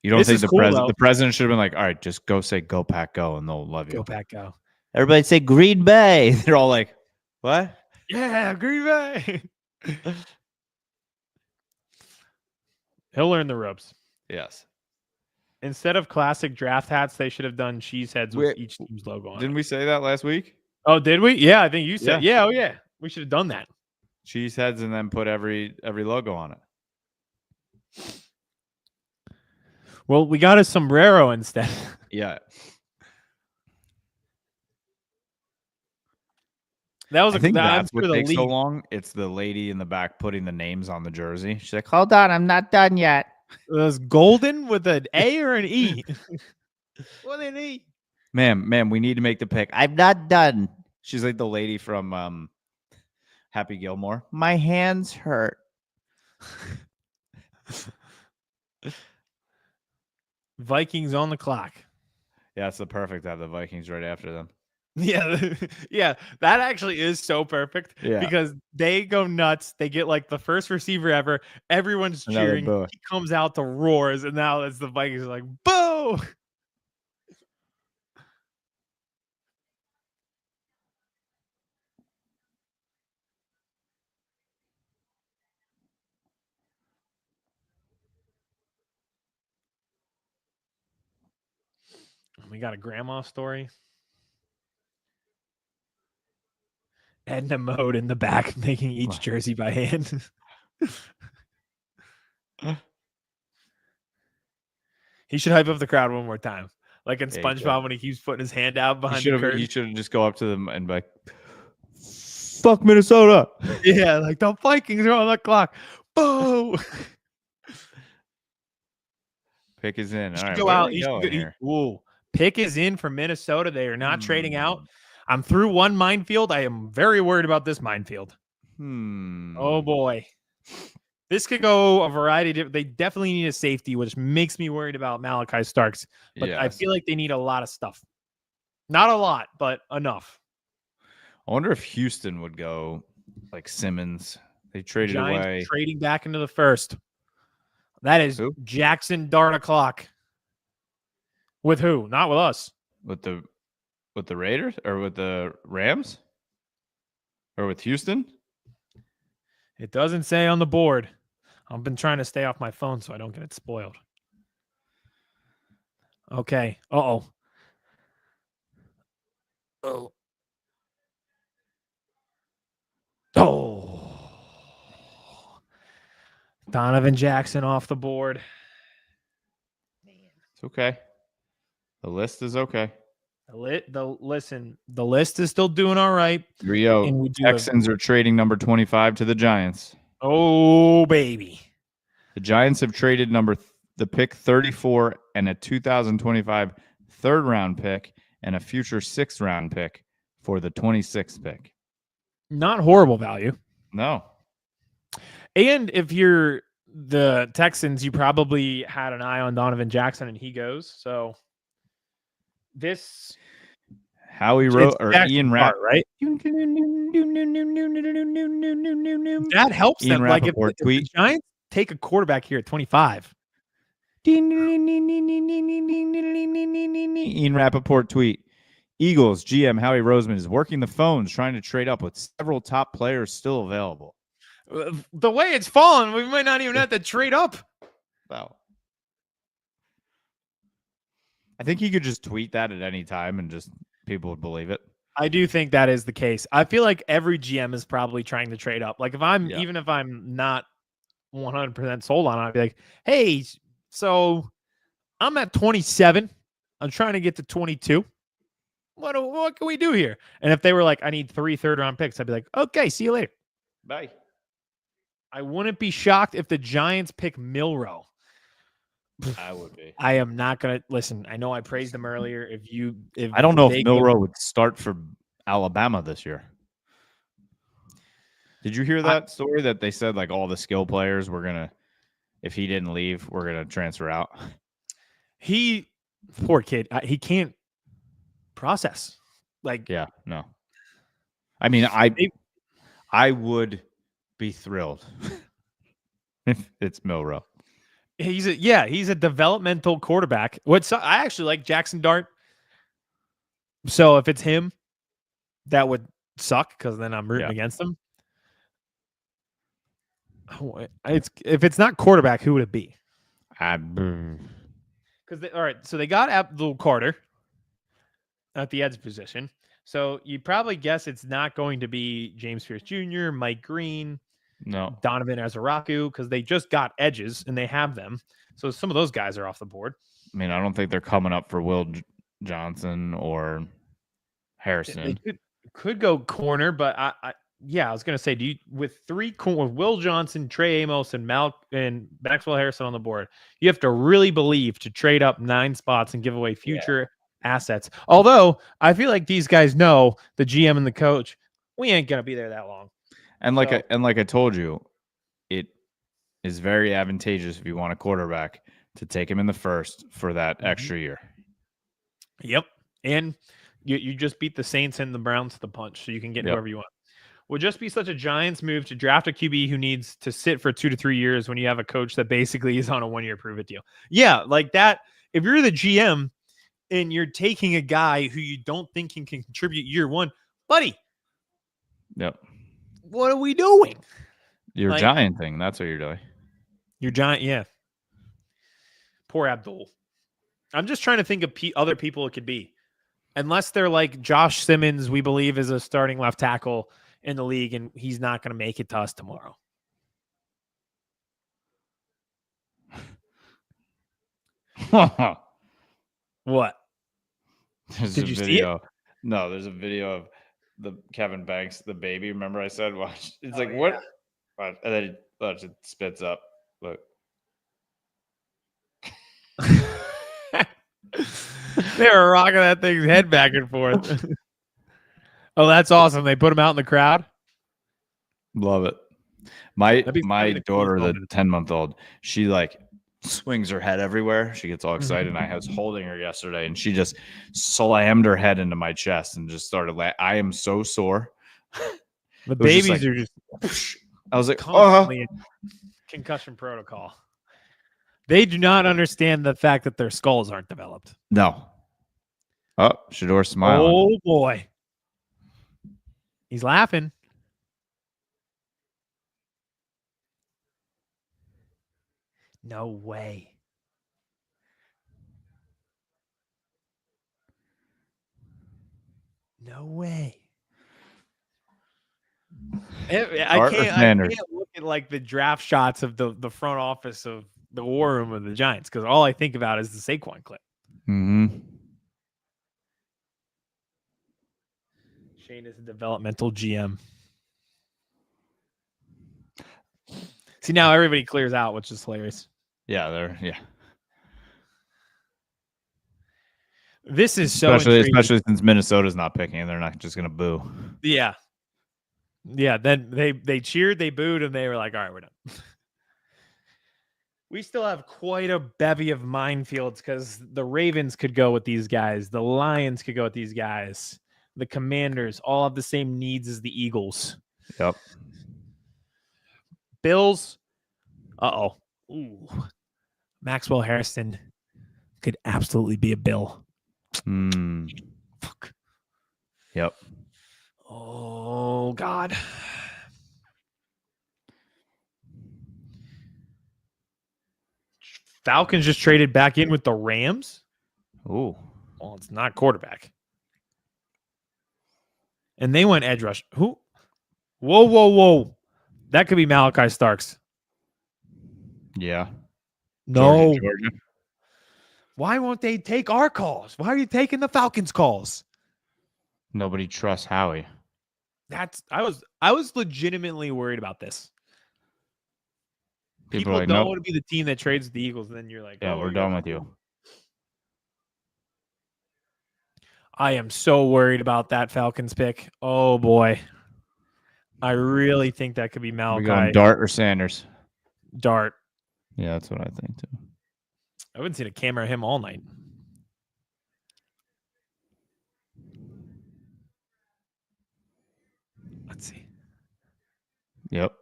You don't think the president should have been like, all right, just go say go, pack, go, and they'll love you. Go, pack, go. Everybody say Green Bay. They're all like, what? Yeah, Green Bay. He'll learn the ropes. Yes. Instead of classic draft hats, they should have done cheese heads with each team's logo on it. Didn't we say that last week? Oh, did we? Yeah, I think you said. Yeah, oh yeah. We should have done that. Cheese heads and then put every logo on it. Well, we got a sombrero instead. Yeah. That was I think that's what what takes so long. It's the lady in the back putting the names on the jersey. She's like, hold on, I'm not done yet. It was golden with an A or an E? What an E. Ma'am, we need to make the pick. I'm not done. She's like the lady from Happy Gilmore. My hands hurt. Vikings on the clock. Yeah, it's the perfect to have the Vikings right after them. Yeah, yeah, that actually is so perfect because they go nuts. They get like the first receiver ever. Everyone's cheering. He comes out to roars, and now it's the Vikings are like, boo! We got a grandma story. Edna Mode in the back making each jersey by hand. He should hype up the crowd one more time. Like in SpongeBob when he keeps putting his hand out behind the curtain. He should just go up to them and be like, fuck Minnesota. Yeah, like the Vikings are on the clock. Boo! Pick is in. All right, go out. Pick is in for Minnesota. They are not trading out. I'm through one minefield. I am very worried about this minefield. Oh, boy. This could go a variety of. They definitely need a safety, which makes me worried about Malachi Starks. But I feel like they need a lot of stuff. Not a lot, but enough. I wonder if Houston would go like Simmons. They traded away. Trading back into the first. That is who? Jackson Darn o'clock. With who? Not with us. With the Raiders or with the Rams? Or with Houston? It doesn't say on the board. I've been trying to stay off my phone so I don't get it spoiled. Okay. Uh-oh. Oh. Donovan Jackson off the board. It's okay. The list is okay. The list is still doing all right. Rio, Texans are trading number 25 to the Giants. Oh, baby. The Giants have traded the pick 34 and a 2025 third-round pick and a future sixth-round pick for the 26th pick. Not horrible value. No. And if you're the Texans, you probably had an eye on Donovan Jackson, and he goes. So this Howie wrote or Ian Rappaport, right? That helps Ian them. Like if tweet. The Giants take a quarterback here at 25. Ian Rappaport tweet. Eagles GM Howie Roseman is working the phones trying to trade up with several top players still available. The way it's fallen, we might not even have to trade up. Wow. I think he could just tweet that at any time and just people would believe it. I do think that is the case. I feel like every GM is probably trying to trade up. Like even if I'm not 100% sold on it, I'd be like, hey, so I'm at 27. I'm trying to get to 22. What can we do here? And if they were like, I need 3 third-round picks, I'd be like, okay, see you later. Bye. I wouldn't be shocked if the Giants pick Milroe. I would be. I am not gonna listen. I know I praised him earlier. If I don't know they if go- Milroe would start for Alabama this year. Did you hear that story that they said like all the skill players were gonna, if he didn't leave, we're gonna transfer out? he, poor kid, he can't process. Like, Yeah, no. I mean, I would be thrilled if it's Milroe. he's a developmental quarterback. I actually like Jackson Dart. So if it's him, that would suck because then I'm rooting against him. If it's not quarterback, who would it be? Because all right, so they got Abdul Carter at the edge position. So you probably guess it's not going to be James Pierce Jr., Mike Green, No. Donovan Azaraku, because they just got edges and they have them. So some of those guys are off the board. I mean, I don't think they're coming up for Will Johnson or Harrison. They could go corner, but I was going to say, with Will Johnson, Trey Amos, and Maxwell Harrison on the board, you have to really believe to trade up 9 spots and give away future assets. Although I feel like these guys know, the GM and the coach, we ain't going to be there that long. And like I told you, it is very advantageous if you want a quarterback to take him in the first for that extra year. Yep. And you just beat the Saints and the Browns to the punch, so you can get whoever you want. Would just be such a Giants move to draft a QB who needs to sit for 2 to 3 years when you have a coach that basically is on a 1-year prove-it deal. Yeah, like that. If you're the GM and you're taking a guy who you don't think can contribute year one, buddy. Yep. What are we doing? Your Giant thing. That's what you're doing. Your Giant, yeah. Poor Abdul. I'm just trying to think of other people it could be. Unless they're like Josh Simmons, we believe is a starting left tackle in the league, and he's not going to make it to us tomorrow. What? Did you see it? No, there's a video of the Kevin Banks, the baby. Remember I said, watch. It's what? And then it spits up. Look. They were rocking that thing's head back and forth. Oh, that's awesome. They put him out in the crowd. Love it. My daughter, cool the 10-month-old, she like swings her head everywhere. She gets all excited. And I was holding her yesterday, and she just slammed her head into my chest and just started laughing. I am so sore. The babies are just. I was like, concussion protocol. They do not understand the fact that their skulls aren't developed. No. Oh, Shador smiling. Oh boy, he's laughing. No way. No way. I can't look at like the draft shots of the front office of the war room of the Giants because all I think about is the Saquon clip. Mm-hmm. Shane is a developmental GM. See, now everybody clears out, which is hilarious. Yeah, This is so especially since Minnesota's not picking, and they're not just gonna boo. Yeah. Then they cheered, they booed, and they were like, "All right, we're done." We still have quite a bevy of minefields because the Ravens could go with these guys, the Lions could go with these guys, the Commanders all have the same needs as the Eagles. Yep. Bills. Ooh. Maxwell Harrison could absolutely be a Bill. Fuck. Yep. Oh, God. Falcons just traded back in with the Rams. Ooh. Well, it's not quarterback. And they went edge rush. Who? Whoa. That could be Malachi Starks. Yeah. No. Georgia. Why won't they take our calls? Why are you taking the Falcons calls? Nobody trusts Howie. I was legitimately worried about this. People are like, don't nope. want to be the team that trades with the Eagles. And then you're like, Yeah, oh, we're done with you. I am so worried about that Falcons pick. Oh boy. I really think that could be We Malachi going Dart or Sanders? Dart. Yeah, that's what I think too. I haven't seen a camera of him all night. Let's see. Yep.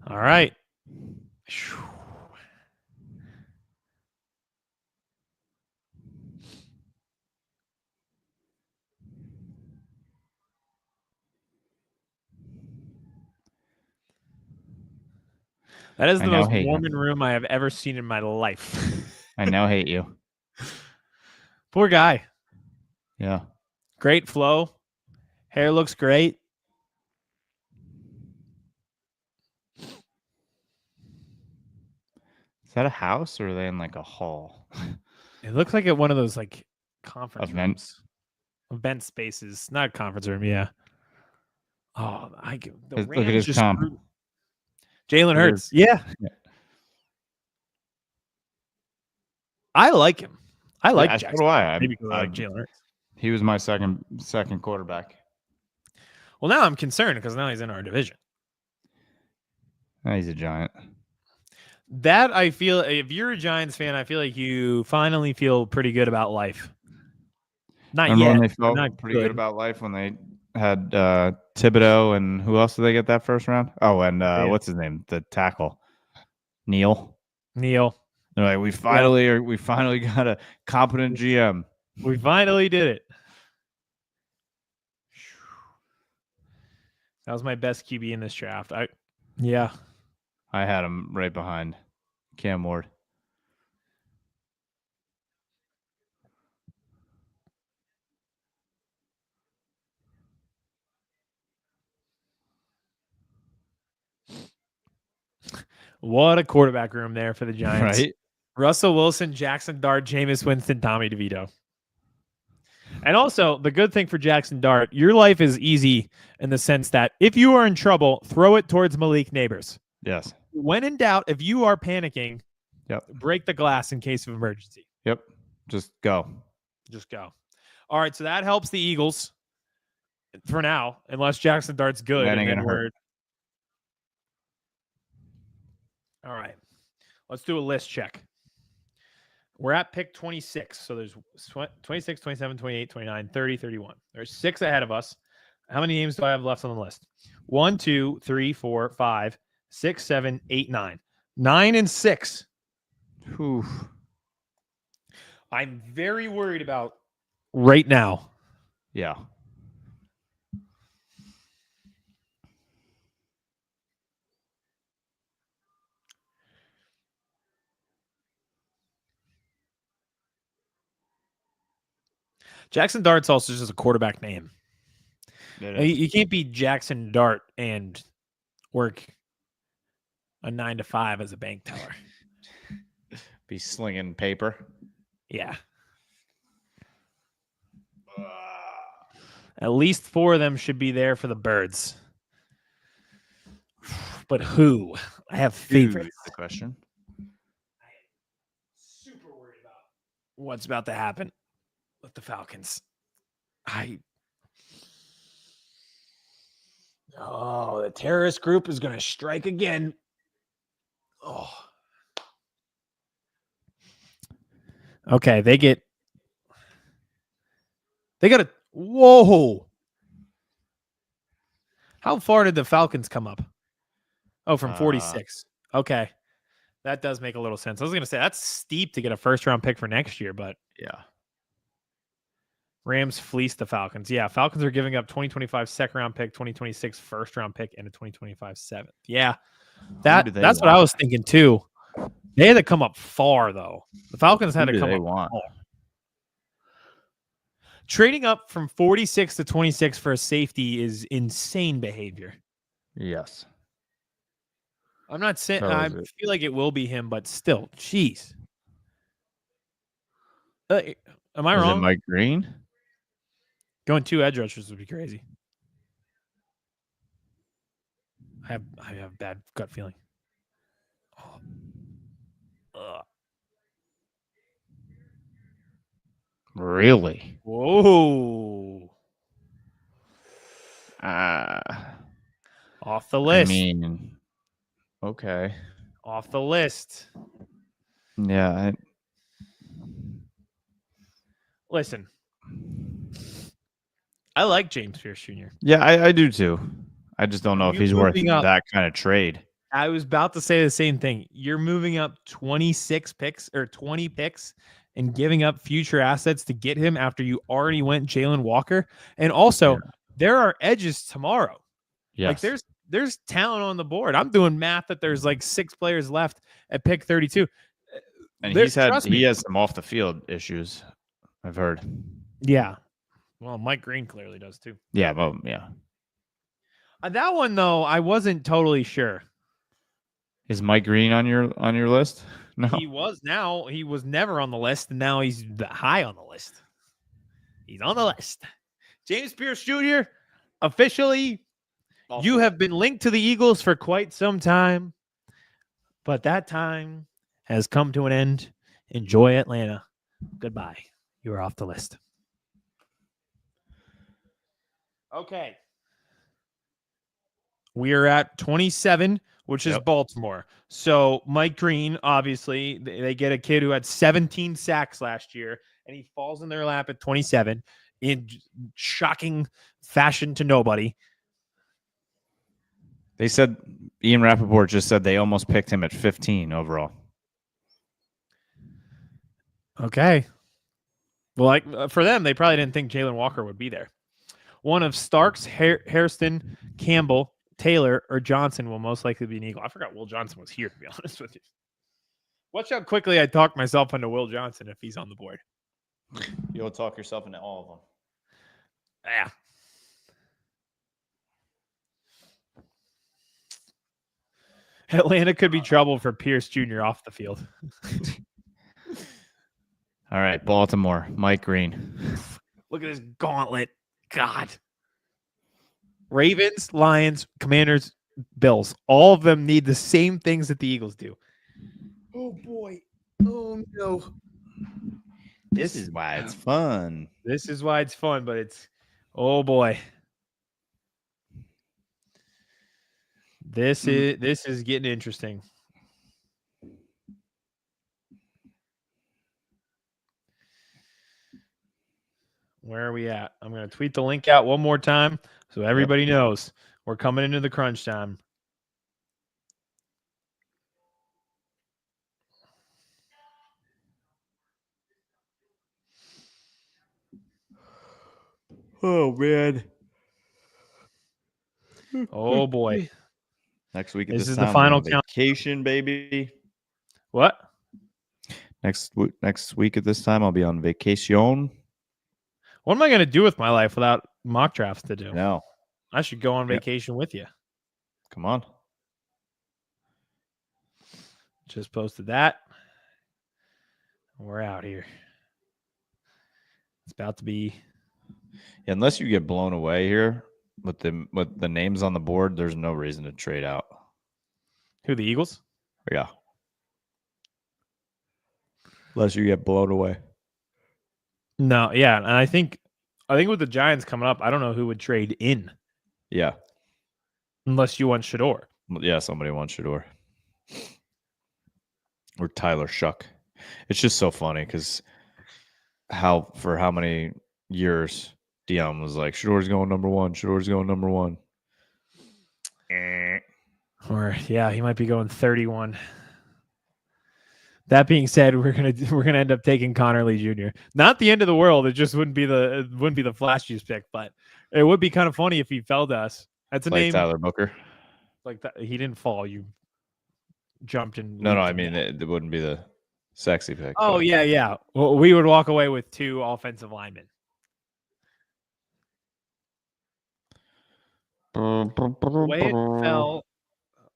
All right. That is the most Mormon room I have ever seen in my life. I now hate you. Poor guy. Yeah. Great flow. Hair looks great. Is that a house or are they in like a hall? It looks like at one of those like conference Events. rooms. Event spaces. Not a conference room, yeah. Oh, Look at his Tom. Jalen Hurts. Yeah. I like him. I like Jackson. So do I. Maybe because I like Jalen Hurts. He was my second quarterback. Well, now I'm concerned because now he's in our division. He's a Giant. That I feel, if you're a Giants fan, I feel like you finally feel pretty good about life. Not Remember yet. when they felt pretty good about life when they had Thibodeau and who else did they get that first round? Oh, and what's his name? The tackle, Neil. They're like, we finally got a competent GM. We finally did it. That was my best QB in this draft. I had him right behind Cam Ward. What a quarterback room there for the Giants. Right? Russell Wilson, Jackson Dart, Jameis Winston, Tommy DeVito. And also, the good thing for Jackson Dart, your life is easy in the sense that if you are in trouble, throw it towards Malik Neighbors. Yes. When in doubt, if you are panicking, break the glass in case of emergency. Yep. Just go. All right, so that helps the Eagles for now, unless Jackson Dart's good. That ain't gonna hurt. All right, let's do a list check. We're at pick 26. So there's 26, 27, 28, 29, 30, 31. There's 6 ahead of us. How many names do I have left on the list? 1, 2, 3, 4, 5, 6, 7, 8, 9. 9 and 6. Whew. I'm very worried about right now. Yeah. Jackson Dart's also just a quarterback name. You can't be Jackson Dart and work a 9 to 5 as a bank teller. Be slinging paper. Yeah. At least 4 of them should be there for the birds. But who? I have favorites. The question. I'm super worried about what's about to happen with the Falcons. The terrorist group is going to strike again. Oh. Okay, they got a whoa. How far did the Falcons come up? Oh, from 46. Okay. That does make a little sense. I was going to say that's steep to get a first round pick for next year, but yeah. Rams fleeced the Falcons. Yeah, Falcons are giving up 2025 second round pick, 2026 first round pick, and a 2025 seventh. Yeah, that's what I was thinking too. They had to come up far though. The Falcons had to come up far. Trading up from 46 to 26 for a safety is insane behavior. Yes. I'm not saying I feel like it will be him, but still, jeez. Am I wrong? Is it Mike Green? Going 2 edge rushers would be crazy. I have a bad gut feeling. Really? Whoa. Off the I list. mean, okay. Off the list. Yeah. Listen. I like James Pierce Jr. Yeah, I do too. I just don't know if You he's worth moving up. that kind of trade. I was about to say the same thing. You're moving up 26 picks or 20 picks and giving up future assets to get him after you already went Jalen Walker. And also, there are edges tomorrow. Yes. Like there's talent on the board. I'm doing math that there's like 6 players left at pick 32. And he has some off the field issues, I've heard. Yeah. Well, Mike Green clearly does too. Yeah, well, yeah. That one though, I wasn't totally sure. Is Mike Green on your list? No. He was never on the list, and now he's high on the list. He's on the list. James Pierce Jr., officially, you have been linked to the Eagles for quite some time, but that time has come to an end. Enjoy Atlanta. Goodbye. You are off the list. Okay. We are at 27, which is Baltimore. So Mike Green, obviously, they get a kid who had 17 sacks last year, and he falls in their lap at 27 in shocking fashion to nobody. They said, Ian Rappaport just said they almost picked him at 15 overall. Okay. Well, like for them, they probably didn't think Jalen Walker would be there. One of Starks, Hairston, Campbell, Taylor, or Johnson will most likely be an Eagle. I forgot Will Johnson was here, to be honest with you. Watch how quickly I talk myself into Will Johnson if he's on the board. You'll talk yourself into all of them. Yeah. Atlanta could be trouble for Pierce Jr. off the field. All right, Baltimore, Mike Green. Look at this gauntlet. God. Ravens, Lions, Commanders, Bills. All of them need the same things that the Eagles do. Oh, boy. Oh, no. This is why it's fun. This is why it's fun, but it's, oh, boy. This is getting interesting. Where are we at? I'm going to tweet the link out one more time so everybody knows we're coming into the crunch time. Oh, man. Oh, boy. Next week at This this is time, the final I'm on vacation, baby. What? Next week at this time, I'll be on vacation. What am I going to do with my life without mock drafts to do? No. I should go on vacation with you. Come on. Just posted that. We're out here. It's about to be. Yeah, unless you get blown away here with the names on the board, there's no reason to trade out. Who, the Eagles? Yeah. Unless you get blown away. No, yeah, and I think with the Giants coming up, I don't know who would trade in. Yeah. Unless you want Shador. Yeah, somebody wants Shador. Or Tyler Shuck. It's just so funny because for how many years Dion was like, Shador's going number one. Shador's going number one. Or yeah, he might be going 31. That being said, we're gonna end up taking Connor Lee Jr. Not the end of the world. It just wouldn't be the flash juice pick, but it would be kind of funny if he fell to us. That's a like name. Tyler Booker. Like that, he didn't fall. You jumped and No, I mean it wouldn't be the sexy pick. Oh yeah. Well, we would walk away with 2 offensive linemen. The way it fell.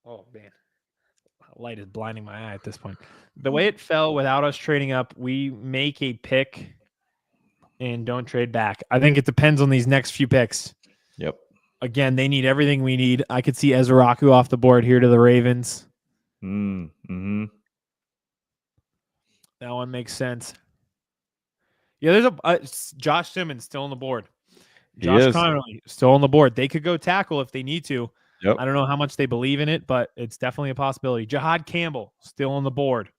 Oh man. Light is blinding my eye at this point. The way it fell without us trading up, we make a pick and don't trade back. I think it depends on these next few picks. Yep. Again, they need everything we need. I could see Ezraku off the board here to the Ravens. Mm-hmm. That one makes sense. Yeah, there's Josh Simmons still on the board. He Josh is. Connolly still on the board. They could go tackle if they need to. Yep. I don't know how much they believe in it, but it's definitely a possibility. Jahad Campbell still on the board.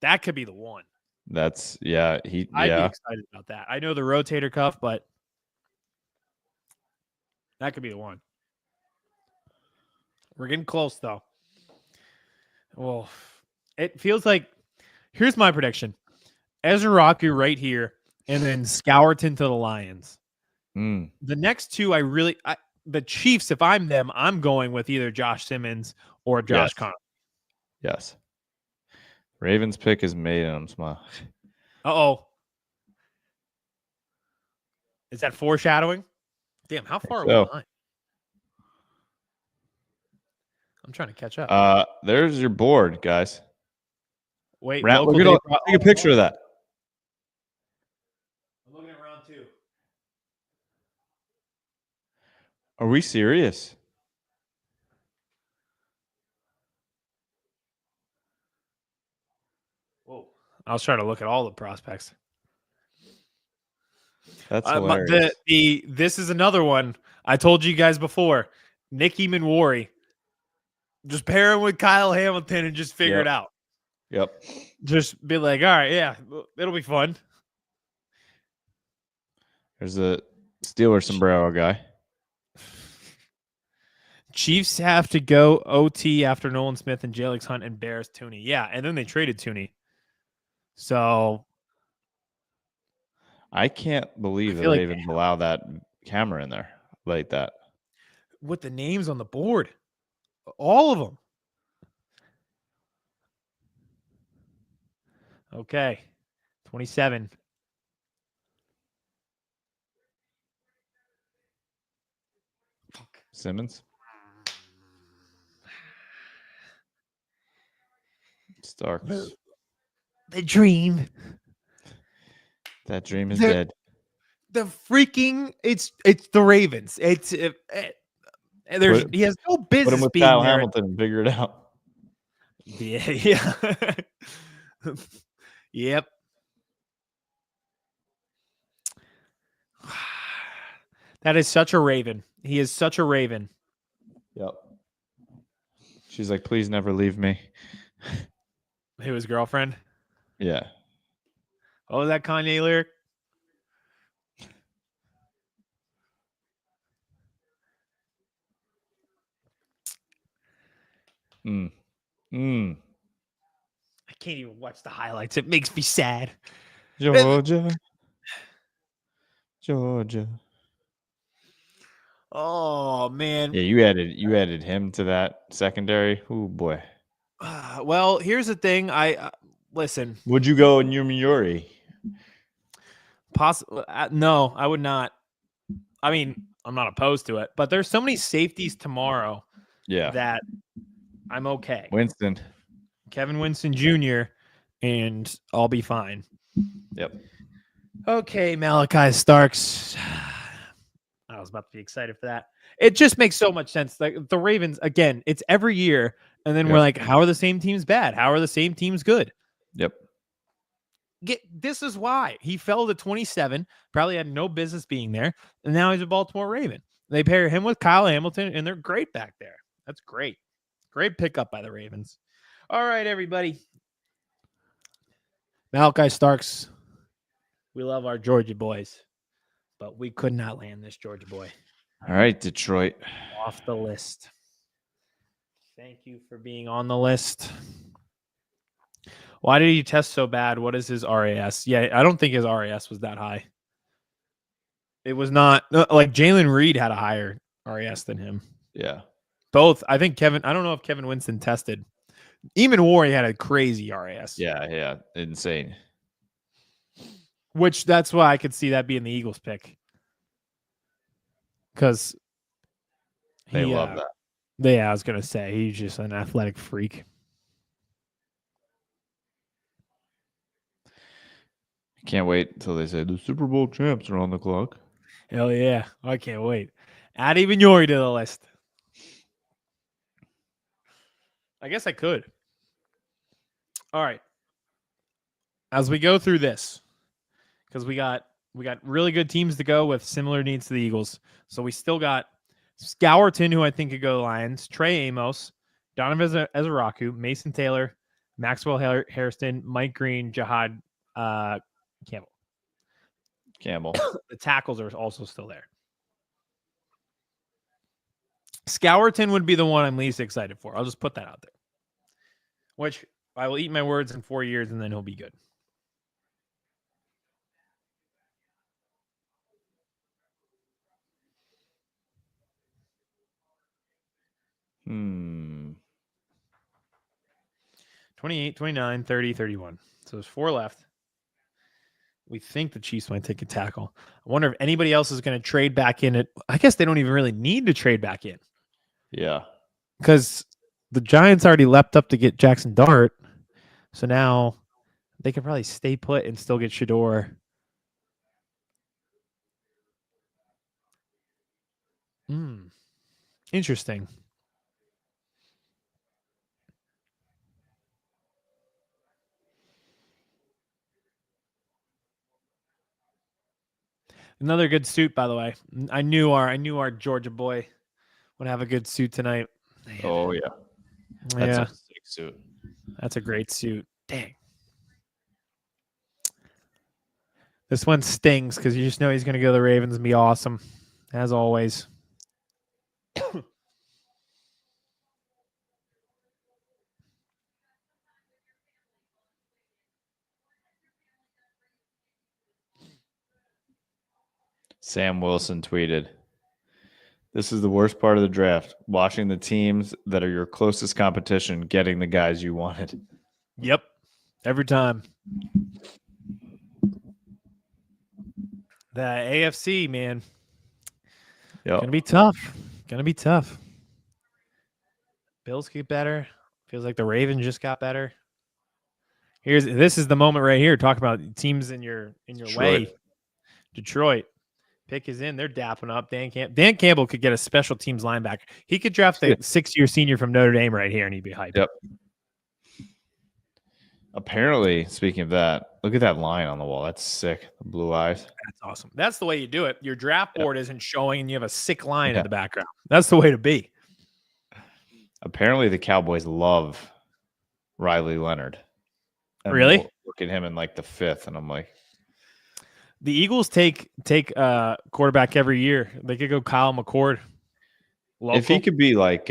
That could be the one. That's I'd be excited about that. I know the rotator cuff, but that could be the one. We're getting close, though. Well, it feels like here's my prediction: Ezra Raku right here, and then Scourton to the Lions. Mm. The next two, the Chiefs. If I'm them, I'm going with either Josh Simmons or Josh Connolly. Yes. Ravens pick is made, and I'm smiling. Uh-oh. Is that foreshadowing? Damn, how far are we behind? I'm trying to catch up. There's your board, guys. Wait, take a picture of that. I'm looking at round 2. Are we serious? Whoa. I was trying to look at all the prospects. That's hilarious. This is another one. I told you guys before. Nicky Manwari. Just pair him with Kyle Hamilton and just figure it out. Yep. Just be like, all right, yeah, it'll be fun. There's a Steeler sombrero guy. Chiefs have to go OT after Nolan Smith and Jalix Hunt and Bears Tooney. Yeah, and then they traded Tooney. So I can't believe the Ravens allow that camera in there like that. With the names on the board. All of them. Okay. 27. Simmons. Starks. The dream. That dream is dead. The freaking it's the Ravens. He has no business put him with being Kyle there. Hamilton and figure it out. Yeah. Yep. That is such a Raven. He is such a Raven. Yep. She's like, please never leave me. Who, his girlfriend? Yeah. Oh, that Kanye lyric? I can't even watch the highlights. It makes me sad. Georgia. Oh man. Yeah, you added him to that secondary. Oh boy. Well, here's the thing. Listen. Would you go in Yuri? No, I would not. I mean, I'm not opposed to it, but there's so many safeties tomorrow. Yeah. That I'm okay. Kevin Winston Jr. and I'll be fine. Yep. Okay, Malachi Starks. I was about to be excited for that. It just makes so much sense. Like the Ravens, again, it's every year, and then we're like, how are the same teams bad? How are the same teams good? Yep. This is why he fell to 27. Probably had no business being there, and now he's a Baltimore Raven. They pair him with Kyle Hamilton, and they're great back there. That's great. Great pickup by the Ravens. All right, everybody. Malachi Starks. We love our Georgia boys, but we could not land this Georgia boy. All right, Detroit. Off the list. Thank you for being on the list. Why did he test so bad? What is his RAS? Yeah, I don't think his RAS was that high. It was not like Jalen Reed had a higher RAS than him. Yeah. Both. I think I don't know if Kevin Winston tested. Eamon Warren had a crazy RAS. Yeah. Insane. Which that's why I could see that being the Eagles pick. Because they love that. Yeah, I was going to say, he's just an athletic freak. Can't wait until they say the Super Bowl champs are on the clock. Hell yeah. I can't wait. Add even Yori to the list. I guess I could. All right. As we go through this, because we got really good teams to go with similar needs to the Eagles. So we still got Scourton, who I think could go Lions, Trey Amos, Donovan Ezeraku, Mason Taylor, Maxwell Hairston, Mike Green, Jihad Campbell. The tackles are also still there. Scourton would be the one I'm least excited for. I'll just put that out there. Which I will eat my words in 4 years, and then he'll be good. Hmm. 28, 29, 30, 31. So there's 4 left. We think the Chiefs might take a tackle. I wonder if anybody else is going to trade back in it. I guess they don't even really need to trade back in. Yeah. Because the Giants already leapt up to get Jackson Dart. So now they could probably stay put and still get Shador. Interesting. Another good suit, by the way. I knew our Georgia boy would have a good suit tonight. Man. Oh yeah. That's a sick suit. That's a great suit. Dang. This one stings because you just know he's going to go to the Ravens and be awesome, as always. Sam Wilson tweeted, "This is the worst part of the draft, watching the teams that are your closest competition getting the guys you wanted." Yep. Every time. The AFC, man. Yep. Gonna be tough. Bills get better. Feels like the Ravens just got better. This is the moment right here. Talk about teams in your way. Detroit. Pick is in. They're dapping up. Dan Campbell could get a special teams linebacker. He could draft the 6-year senior from Notre Dame right here, and he'd be hyped. Yep. Apparently, speaking of that, look at that line on the wall. That's sick. The blue eyes. That's awesome. That's the way you do it. Your draft board isn't showing, and you have a sick line in the background. That's the way to be. Apparently, the Cowboys love Riley Leonard. And really? Look at him in like the 5th, and I'm like, the Eagles take quarterback every year. They could go Kyle McCord. Local. If he could be like,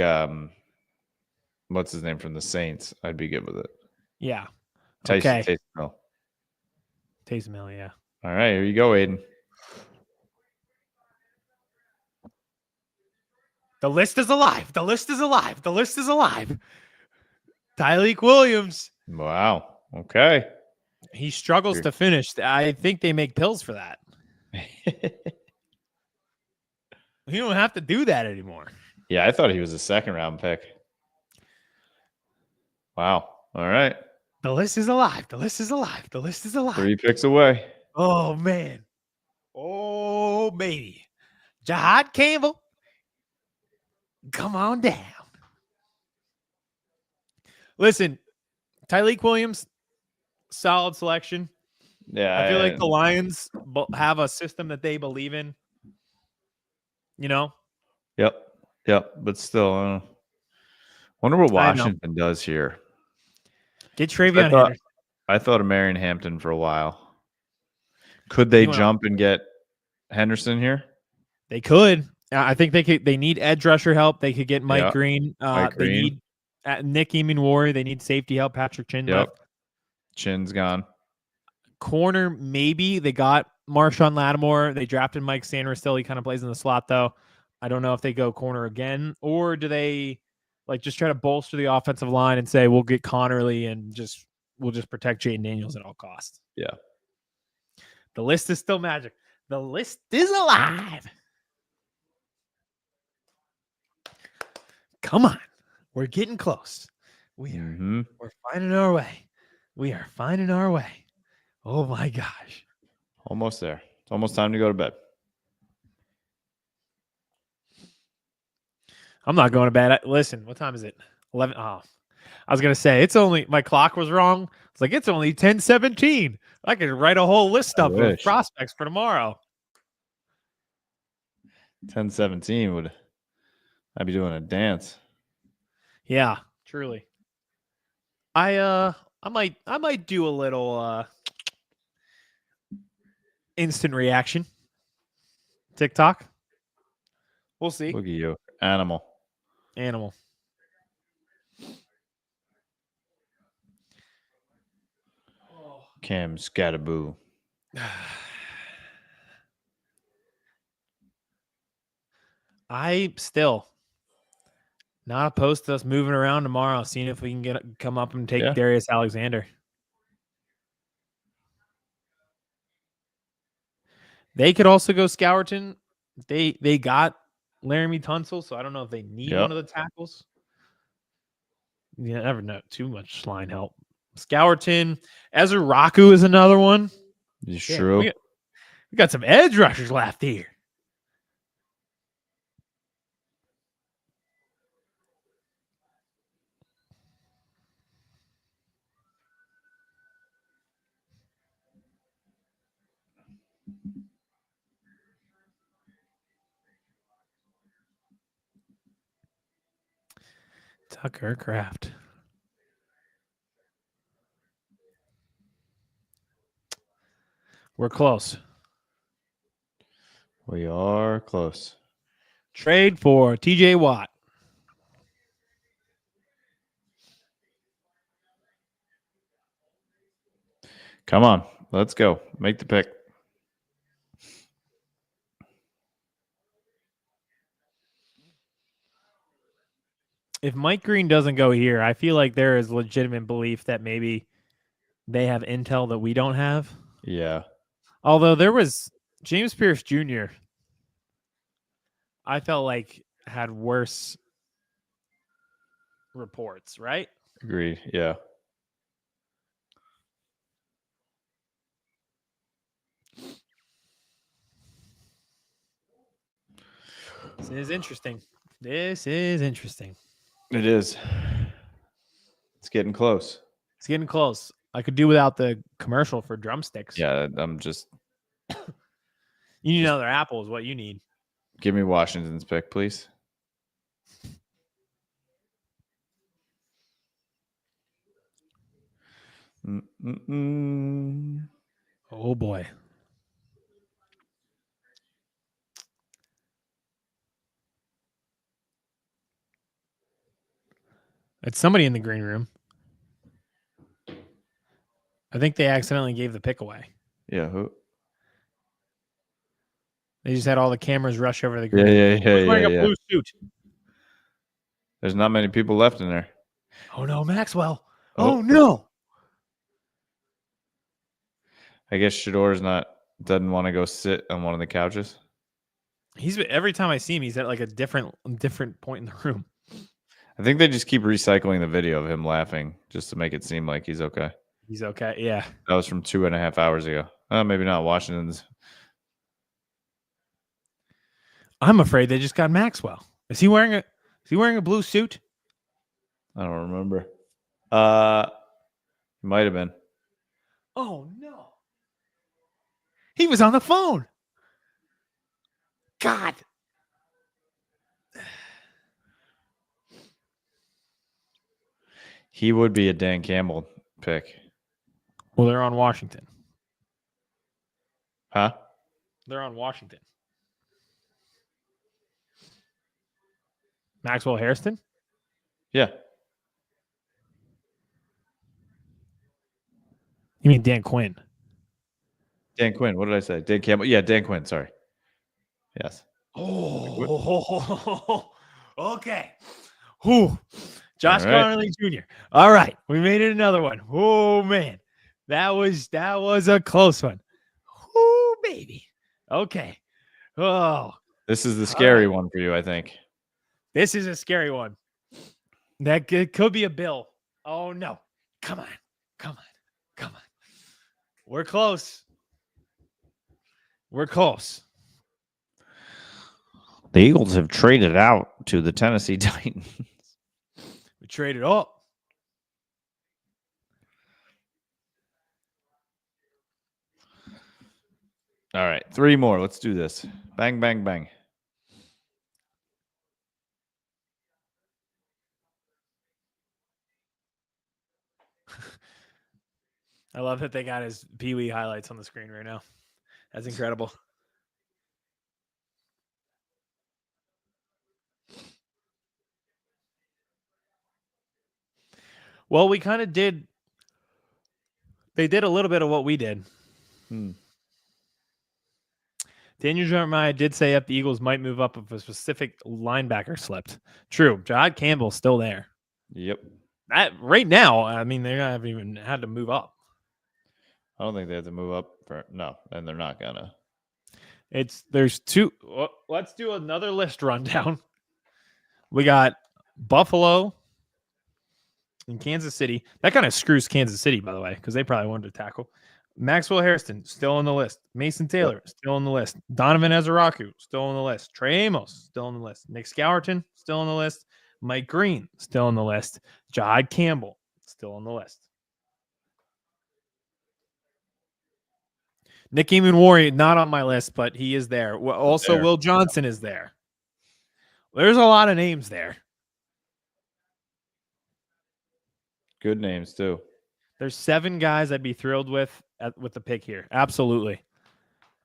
what's his name from the Saints, I'd be good with it. Yeah. Taysom Hill. Taysom Hill, yeah. All right, here you go, Aidan. The list is alive. Tyreek Williams. Wow. Okay. He struggles to finish. I think they make pills for that. You don't have to do that anymore. Yeah, I thought he was a 2nd-round pick. Wow. All right. The list is alive. 3 picks away. Oh, man. Oh, baby. Jihad Campbell. Come on down. Listen, Tyreek Williams, solid selection. Yeah. I feel like the Lions have a system that they believe in. You know? Yep. But still, wonder what Washington does here. Get Travion Henderson. I thought of Marion Hampton for a while. Could they jump and get Henderson here? They could. I think they could. They need edge rusher help. They could get Mike Green. They need Nick Eamon-Warrior. They need safety help. Patrick Chin left. Chin's gone. Corner, maybe. They got Marshawn Lattimore. They drafted Mike Sanders still. He kind of plays in the slot, though. I don't know if they go corner again, or do they just try to bolster the offensive line and say we'll get Connerly and we'll just protect Jaden Daniels at all costs. Yeah. The list is still magic. The list is alive. Come on. We're getting close. We're finding our way. We are finding our way. Oh my gosh. Almost there. It's almost time to go to bed. I'm not going to bed. Listen, what time is it? 11. Oh, I was gonna say it's only my clock was wrong. It's like it's only 10:17. I could write a whole list up of wish. prospects for tomorrow. 10:17 would I'd be doing a dance. Yeah, truly. I might do a little instant reaction. TikTok. We'll see. Look at you, animal. Animal. Cam Scatterboo. I still not opposed to us moving around tomorrow, seeing if we can come up and take Yeah. Darius Alexander. They could also go Scourton. They got Laramie Tunsil, so I don't know if they need one of the tackles. You never know. Too much line help. Scourton. Ezra Raku is another one. It's true. We got some edge rushers left here. Tucker Craft. We're close. We are close. Trade for TJ Watt. Come on. Let's go. Make the pick. If Mike Green doesn't go here, I feel like there is legitimate belief that maybe they have intel that we don't have. Yeah. Although there was James Pierce Jr., I felt like had worse reports, right? Agreed. Yeah. This is interesting. This is interesting. It is. It's getting close. It's getting close. I could do without the commercial for drumsticks. Yeah, I'm just You need another apple is what you need. give me Washington's pick, please. Oh boy. It's somebody in the green room. I think they accidentally gave the pick away. Yeah, who? They just had all the cameras rush over to the green room. Yeah. Who's wearing a blue suit? There's not many people left in there. Oh no, Maxwell. Oh. Oh no. I guess Shador's doesn't want to go sit on one of the couches. He's every time I see him, he's at like a different point in the room. I think they just keep recycling the video of him laughing just to make it seem like he's okay. He's okay. Yeah. That was from 2.5 hours ago. Maybe not Washington's. I'm afraid they just got Maxwell. Is he wearing a blue suit? I don't remember. He might have been. Oh no. He was on the phone. God. He would be a Dan Campbell pick. Well, they're on Washington. Huh? They're on Washington. Maxwell Hairston? Yeah. You mean Dan Quinn? Dan Quinn. What did I say? Dan Campbell. Yeah, Dan Quinn. Sorry. Yes. Oh, okay. Whew. Josh All right. Connolly Jr. All right, we made it another one. Oh man, that was a close one. Oh baby. Okay. Oh, This is the scary one for you, I think. this is a scary one. That could be a bill. Oh no! Come on. We're close. The Eagles have traded out to the Tennessee Titans. We traded up. All right, 3 more. Let's do this. Bang, bang, bang. I love that they got his Pee Wee highlights on the screen right now. That's incredible. Well, we kind of did. They did a little bit of what we did. Daniel Jeremiah did say the Eagles might move up if a specific linebacker slipped. True. Jahad Campbell's still there. Yep. Right now, I mean, they haven't even had to move up. I don't think they have to move up no, and they're not gonna. There's 2. Well, let's do another list rundown. We got Buffalo and Kansas City. That kind of screws Kansas City, by the way, because they probably wanted to tackle. Maxwell Hairston, still on the list. Mason Taylor, still on the list. Donovan Ezeraku, still on the list. Trey Amos, still on the list. Nick Scourton, still on the list. Mike Green, still on the list. Jahad Campbell, still on the list. Nick Eamon-Warry, not on my list, but he is there. Also, there. Will Johnson is there. There's a lot of names there. Good names, too. There's 7 guys I'd be thrilled with the pick here. Absolutely.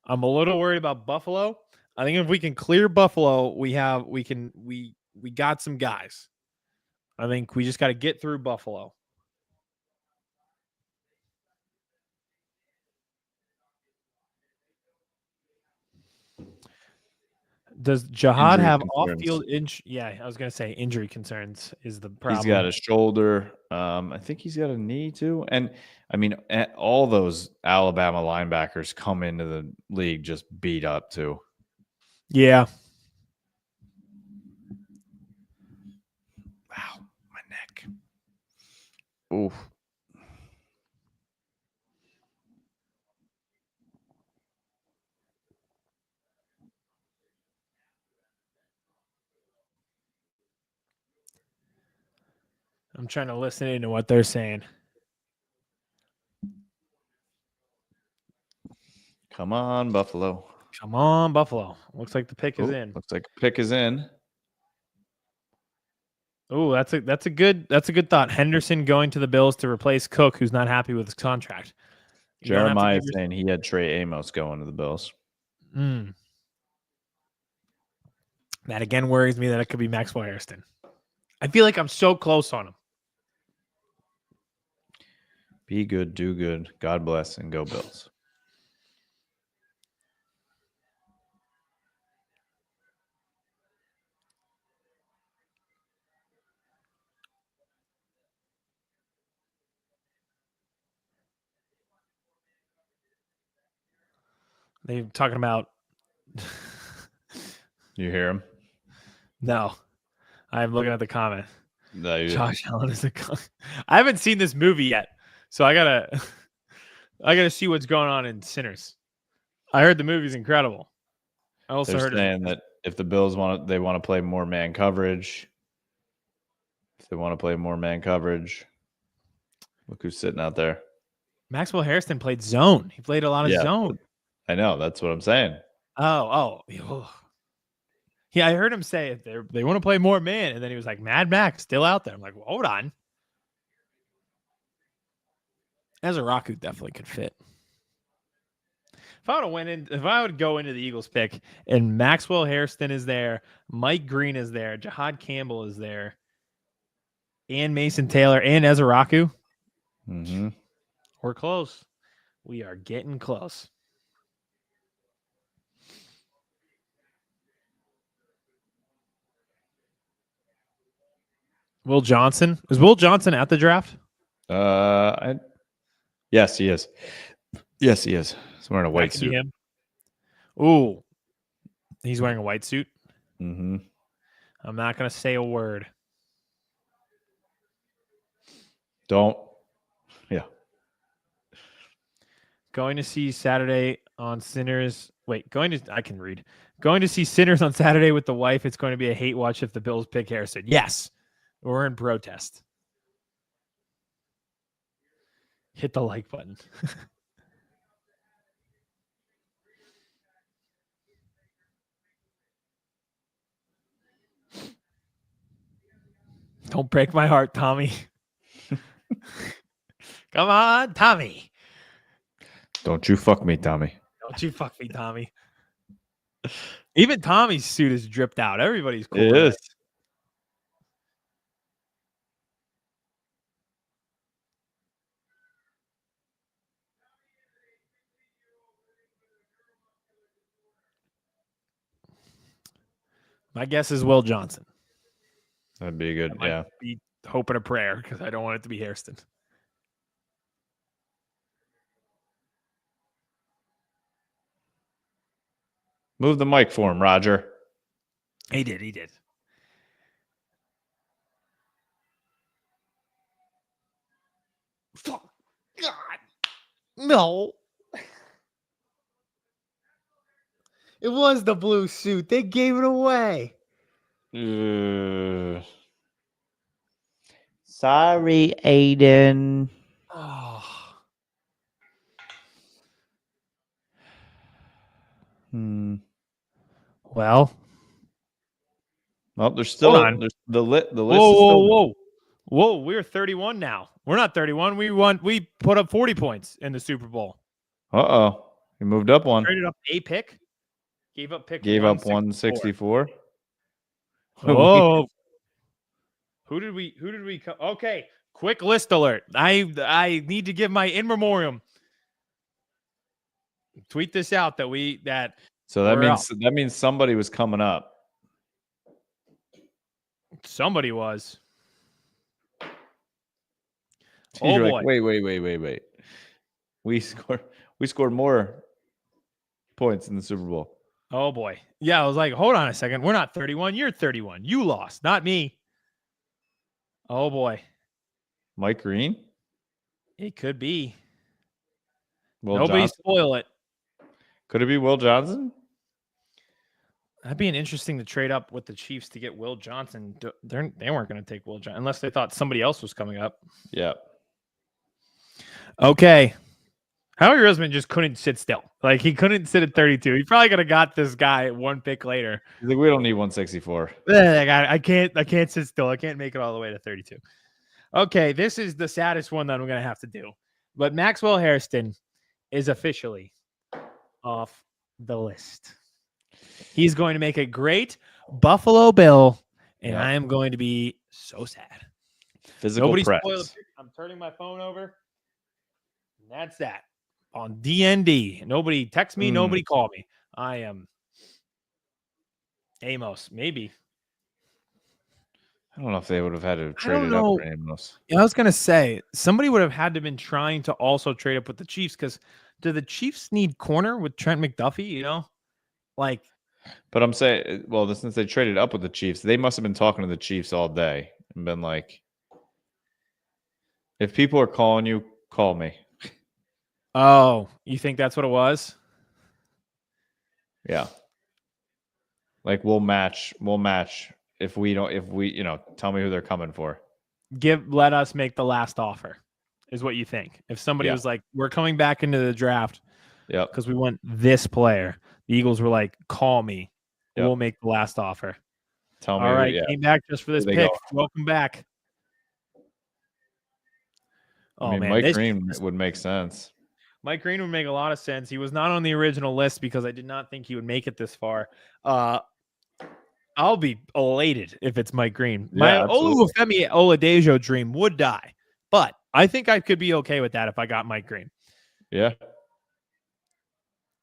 I'm a little worried about Buffalo. I think if we can clear Buffalo, we got some guys. I think we just got to get through Buffalo. Does Jahad have off-field injury? Yeah, I was going to say injury concerns is the problem. He's got a shoulder. I think he's got a knee too. And I mean, all those Alabama linebackers come into the league just beat up too. Yeah. Wow, my neck. Oof. I'm trying to listen into what they're saying. Come on, Buffalo. Come on, Buffalo. Looks like the pick is in. Looks like the pick is in. Oh, that's a good thought. Henderson going to the Bills to replace Cook, who's not happy with his contract. Jeremiah is saying he had Trey Amos going to the Bills. That again worries me that it could be Maxwell Hairston. I feel like I'm so close on him. Be good, do good. God bless, and go Bills. They're talking about. You hear him? No, I'm looking at the comment. No, Josh Allen is a. I haven't seen this movie yet, so I gotta see what's going on in Sinners. I heard the movie's incredible. I also They're heard saying that if the Bills they want to play more man coverage. If they want to play more man coverage, look who's sitting out there. Maxwell Hairston played zone. He played a lot of zone. I know. That's what I'm saying. Oh. Yeah, I heard him say they want to play more man, and then he was like, Mad Max still out there. I'm like, well, hold on. Ezeraku definitely could fit. If I would go into the Eagles pick and Maxwell Hairston is there, Mike Green is there, Jahad Campbell is there, and Mason Taylor and Ezeraku, we're close. We are getting close. Will Johnson. Is Will Johnson at the draft? Yes, he is. Yes, he is. He's wearing a white suit. Ooh. He's wearing a white suit? Mm-hmm. I'm not going to say a word. Don't. Yeah. Going to see Saturday on Sinners. I can read. Going to see Sinners on Saturday with the wife. It's going to be a hate watch if the Bills pick Harrison. Yes. We're in protest. Hit the like button. Don't break my heart, Tommy. Come on, Tommy. Don't you fuck me, Tommy. Don't you fuck me, Tommy. Even Tommy's suit is dripped out. Everybody's cool. It today. is. My guess is Will Johnson. That'd be good. Yeah. Be hoping a prayer because I don't want it to be Hairston. Move the mic for him, Roger. He did. Fuck. God. No. It was the blue suit. They gave it away. Sorry, Aidan. Oh. Well, there's still hold on. there's the list is Whoa, still whoa! We're 31 now. We're not 31. We put up 40 points in the Super Bowl. He moved up one. Traded up a pick. Gave up 164. Oh. Who did we okay, quick list alert. I need to give my in memoriam. Tweet this out So that means somebody was coming up. Somebody was. You're boy. like, wait. We scored more points in the Super Bowl. Oh boy. Yeah, I was like, hold on a second. We're not 31. You're 31. You lost, not me. Oh boy. Mike Green? It could be. Will Nobody Johnson? spoil it. Could it be Will Johnson? That'd be an interesting to trade up with the Chiefs to get Will Johnson. They weren't going to take Will Johnson unless they thought somebody else was coming up. Yeah. Okay. Howie Roseman just couldn't sit still. Like, he couldn't sit at 32. He probably could have got this guy one pick later. He's like, we don't need 164. I can't sit still. I can't make it all the way to 32. Okay, this is the saddest one that I'm going to have to do. But Maxwell Hairston is officially off the list. He's going to make a great Buffalo Bill, and I am going to be so sad. Physical press. I'm turning my phone over. And that's that. On DND. Nobody text me. Nobody call me. I am Amos. Maybe. I don't know if they would have had to trade it up for Amos. Yeah, I was going to say, somebody would have had to been trying to also trade up with the Chiefs, because do the Chiefs need corner with Trent McDuffie, you know? Like, but I'm saying, well, since they traded up with the Chiefs, they must have been talking to the Chiefs all day and been like, if people are calling you, call me. oh, you think that's what it was? Yeah. Like, we'll match if we tell me who they're coming for. Let us make the last offer is what you think. If somebody was like, we're coming back into the draft because we want this player, the Eagles were like, call me. We'll make the last offer. Tell me. All right, came back just for this pick. Welcome back. Oh, I mean, man. Mike Green would make sense. Mike Green would make a lot of sense. He was not on the original list because I did not think he would make it this far. I'll be elated if it's Mike Green. My Olufemi Oladejo dream would die, but I think I could be okay with that if I got Mike Green. Yeah.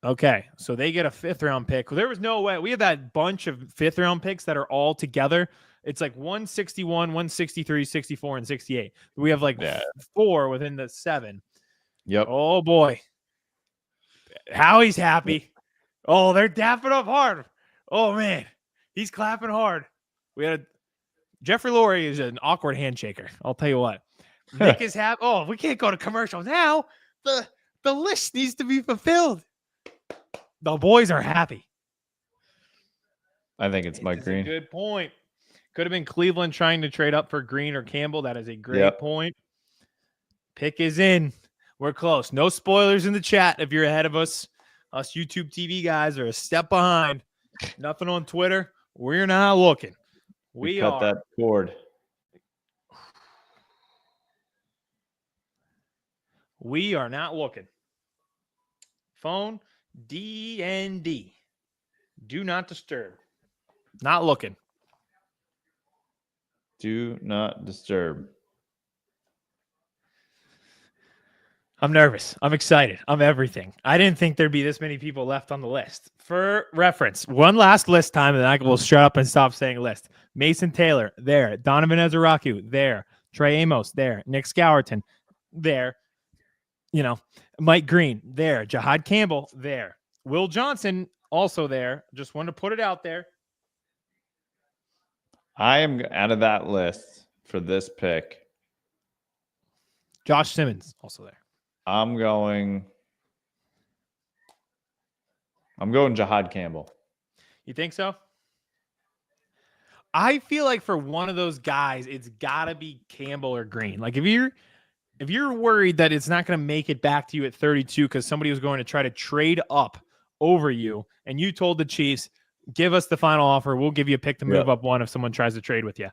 Okay, so they get a 5th-round pick. There was no way. We have that bunch of 5th-round picks that are all together. It's like 161, 163, 64, and 68. We have like 4 within the 7. Yep. Oh, boy. Howie's happy. Oh, they're dapping up hard. Oh, man. He's clapping hard. Jeffrey Lurie is an awkward handshaker. I'll tell you what. Nick is happy. Oh, we can't go to commercial now. The list needs to be fulfilled. The boys are happy. I think it's Mike Green. Good point. Could have been Cleveland trying to trade up for Green or Campbell. That is a great point. Pick is in. We're close. No spoilers in the chat if you're ahead of us. Us YouTube TV guys are a step behind. Nothing on Twitter. We're not looking. We cut are that cord. We are not looking. Phone DND. Do not disturb. Not looking. Do not disturb. I'm nervous. I'm excited. I'm everything. I didn't think there'd be this many people left on the list. For reference, one last list time, and then I will shut up and stop saying list. Mason Taylor, there. Donovan Ezeraku, there. Trey Amos, there. Nick Scourton, there. Mike Green, there. Jahad Campbell, there. Will Johnson, also there. Just wanted to put it out there. I am out of that list for this pick. Josh Simmons, also there. I'm going Jahad Campbell. You think so? I feel like for one of those guys, it's got to be Campbell or Green. Like if you're worried that it's not going to make it back to you at 32 because somebody was going to try to trade up over you, and you told the Chiefs, give us the final offer, we'll give you a pick to move up one if someone tries to trade with you.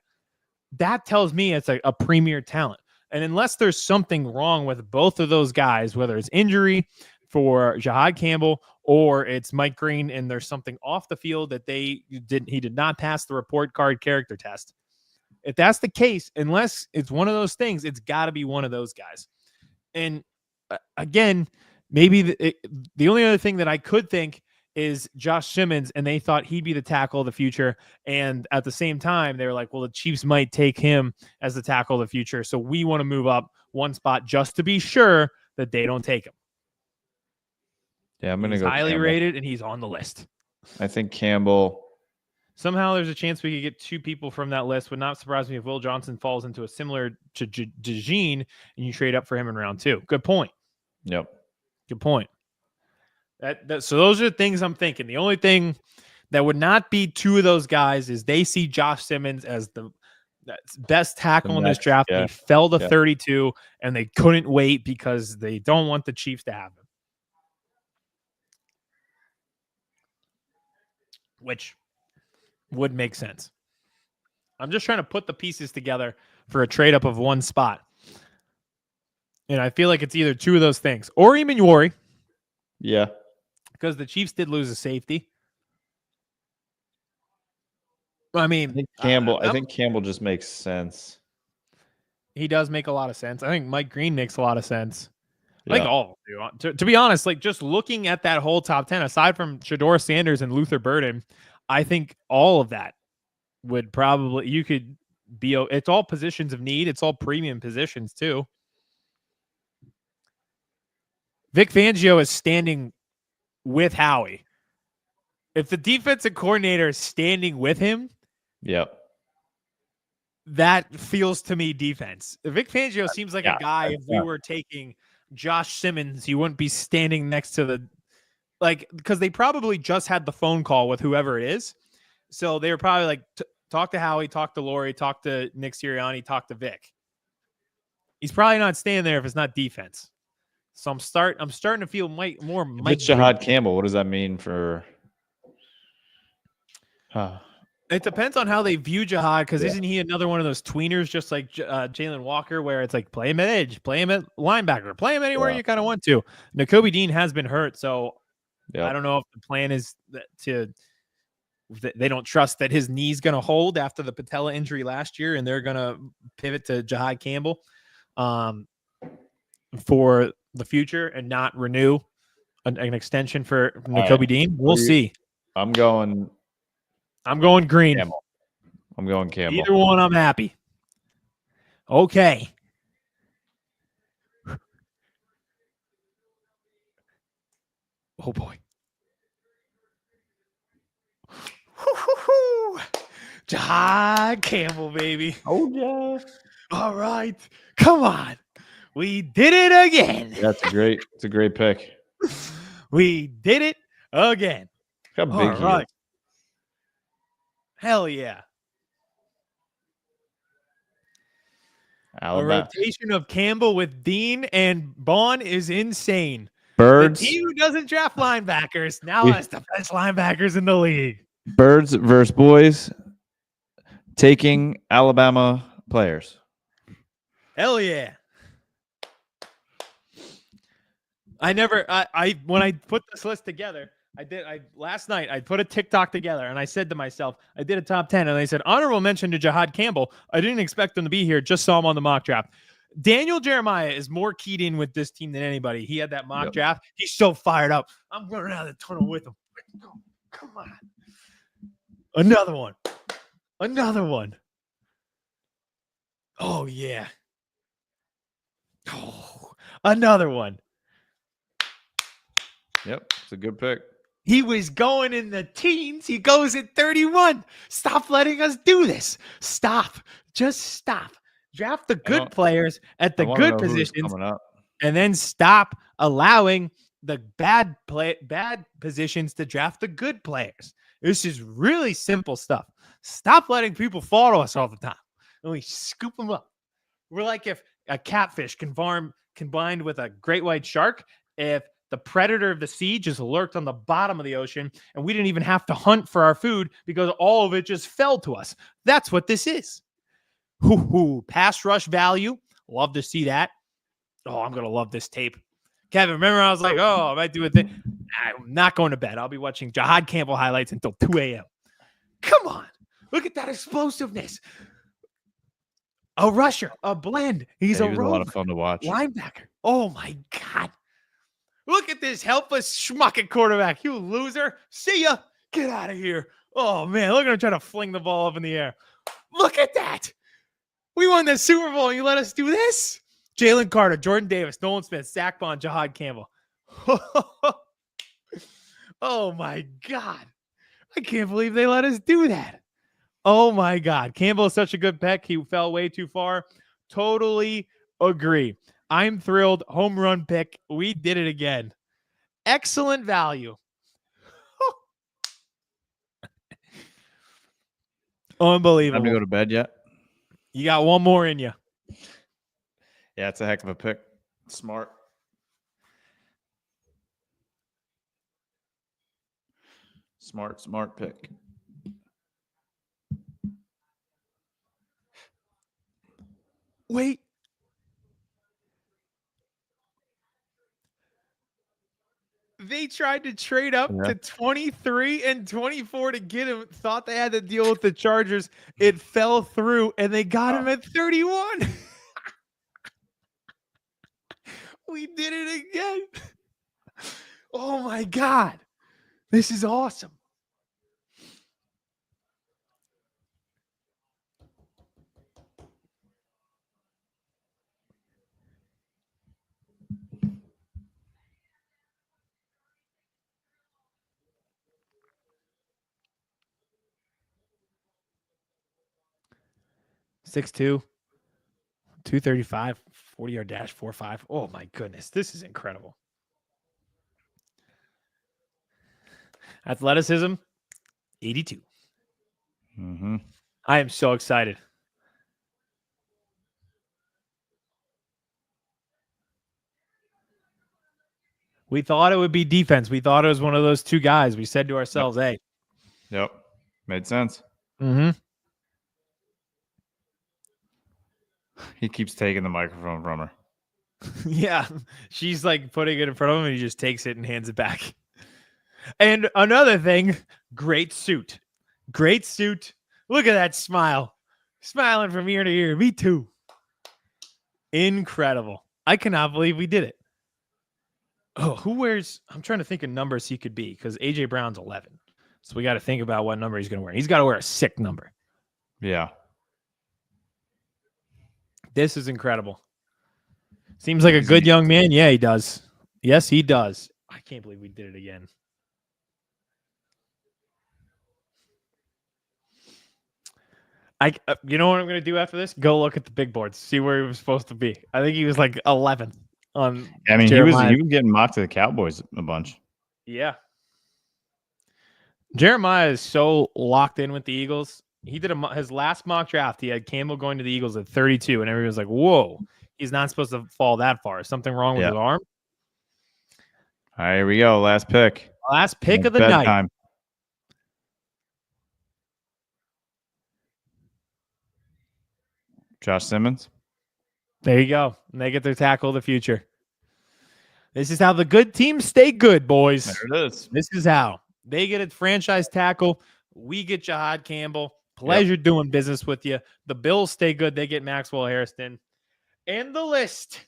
That tells me it's a premier talent. And unless there's something wrong with both of those guys, whether it's injury for Jahad Campbell or it's Mike Green and there's something off the field that he did not pass the report card character test. If that's the case, unless it's one of those things, it's got to be one of those guys. And again, maybe the only other thing that I could think is Josh Simmons, and they thought he'd be the tackle of the future. And at the same time, they were like, well, the Chiefs might take him as the tackle of the future. So we want to move up one spot just to be sure that they don't take him. Yeah, I'm going to go highly Campbell. Rated, and he's on the list. I think Campbell. Somehow there's a chance we could get two people from that list. Would not surprise me if Will Johnson falls into a similar to Jean and you trade up for him in round 2. Good point. Yep. Good point. So those are the things I'm thinking. The only thing that would not be two of those guys is they see Josh Simmons as the best tackle in this draft. Yeah. He fell to 32, and they couldn't wait because they don't want the Chiefs to have him. Which would make sense. I'm just trying to put the pieces together for a trade up of one spot. And I feel like it's either two of those things. Or Emanwari. Yeah. Because the Chiefs did lose a safety. I mean, I think Campbell just makes sense. He does make a lot of sense. I think Mike Green makes a lot of sense. I think all of them do. To be honest, like just looking at that whole top 10, aside from Shedeur Sanders and Luther Burden, I think all of that would probably, you could be, it's all positions of need. It's all premium positions too. Vic Fangio is standing with Howie. If the defensive coordinator is standing with him, that feels to me defense. Vic Fangio seems like a guy, if we were taking Josh Simmons, he wouldn't be standing next to because they probably just had the phone call with whoever it is. So they were probably like, talk to Howie, talk to Lori, talk to Nick Sirianni, talk to Vic. He's probably not staying there if it's not defense. So I'm starting to feel more Mike. It's Jahad Campbell. What does that mean for? It depends on how they view Jahad, because isn't he another one of those tweeners, just like Jalen Walker, where it's like play him at edge, play him at linebacker, play him anywhere you kind of want to. Nakobe Dean has been hurt, so I don't know if the plan is they don't trust that his knee's going to hold after the patella injury last year, and they're going to pivot to Jahad Campbell for the future and not renew an extension for Nakobe Dean. We'll see. I'm going Green. Campbell. I'm going Campbell. Either one, I'm happy. Okay. Oh, boy. Jahad Campbell, baby. Oh, yeah. All right. Come on. We did it again. That's it's a great pick. We did it again. How big he is. Hell yeah. Alabama. A rotation of Campbell with Dean and Bond is insane. Birds. The team who doesn't draft linebackers now has the best linebackers in the league. Birds versus boys taking Alabama players. Hell yeah. When I put this list together, last night I put a TikTok together and I said to myself, I did a top 10 and I said, honorable mention to Jahad Campbell. I didn't expect him to be here. Just saw him on the mock draft. Daniel Jeremiah is more keyed in with this team than anybody. He had that mock draft. He's so fired up. I'm running out of the tunnel with him. Come on. Another one. Oh, yeah. Oh, another one. Yep, it's a good pick. He was going in the teens. He goes at 31. Stop letting us do this. Stop. Just stop. Draft the good players at the good positions and then stop allowing the bad positions to draft the good players. This is really simple stuff. Stop letting people fall to us all the time. And we scoop them up. We're like if a catfish combined with a great white shark, if the predator of the sea just lurked on the bottom of the ocean and we didn't even have to hunt for our food because all of it just fell to us. That's what this is. Pass rush value. Love to see that. Oh, I'm going to love this tape. Kevin, remember I was like, I might do a thing. I'm not going to bed. I'll be watching Jahad Campbell highlights until 2 a.m. Come on. Look at that explosiveness. A rusher, a blend. He was a lot of fun to watch. Linebacker. Oh, my God. Look at this helpless schmucking quarterback. You loser. See ya. Get out of here. Oh, man. Look at him trying to fling the ball up in the air. Look at that. We won the Super Bowl and you let us do this? Jalen Carter, Jordan Davis, Nolan Smith, Zach Bond, Jahad Campbell. Oh, my God. I can't believe they let us do that. Oh, my God. Campbell is such a good pick. He fell way too far. Totally agree. I'm thrilled. Home run pick. We did it again. Excellent value. Unbelievable. Time to go to bed yet? You got one more in you. Yeah, it's a heck of a pick. Smart. Smart pick. Wait. They tried to trade up to 23 and 24 to get him. Thought they had to deal with the Chargers. It fell through, and they got him at 31. We did it again. Oh, my God. This is awesome. (6'2", 235, 40-yard dash, 4.5. Oh, my goodness. This is incredible. Athleticism, 82. Mm-hmm. I am so excited. We thought it would be defense. We thought it was one of those two guys. We said to ourselves, hey. Yep. Made sense. Mm-hmm. He keeps taking the microphone from her. Yeah. She's like putting it in front of him and he just takes it and hands it back. And another thing, great suit. Great suit. Look at that smile. Smiling from ear to ear. Me too. Incredible. I cannot believe we did it. Oh, who wears? I'm trying to think of numbers he could be because A.J. Brown's 11. So we got to think about what number he's going to wear. He's got to wear a sick number. Yeah. This is incredible. Seems like a good young man. Yeah, he does. Yes, he does. I can't believe we did it again. You know what I'm going to do after this? Go look at the big boards, see where he was supposed to be. I think he was like 11 on. I mean, Jeremiah. he was getting mocked to the Cowboys a bunch. Yeah. Jeremiah is so locked in with the Eagles. He did his last mock draft. He had Campbell going to the Eagles at 32, and everyone was like, "Whoa, he's not supposed to fall that far. Is something wrong with his arm?" All right, here we go. Last pick. Last pick of the night. Josh Simmons. There you go. And they get their tackle of the future. This is how the good teams stay good, boys. There it is. This is how they get a franchise tackle. We get Jahad Campbell. Pleasure doing business with you. The Bills stay good. They get Maxwell Harrison. And the list,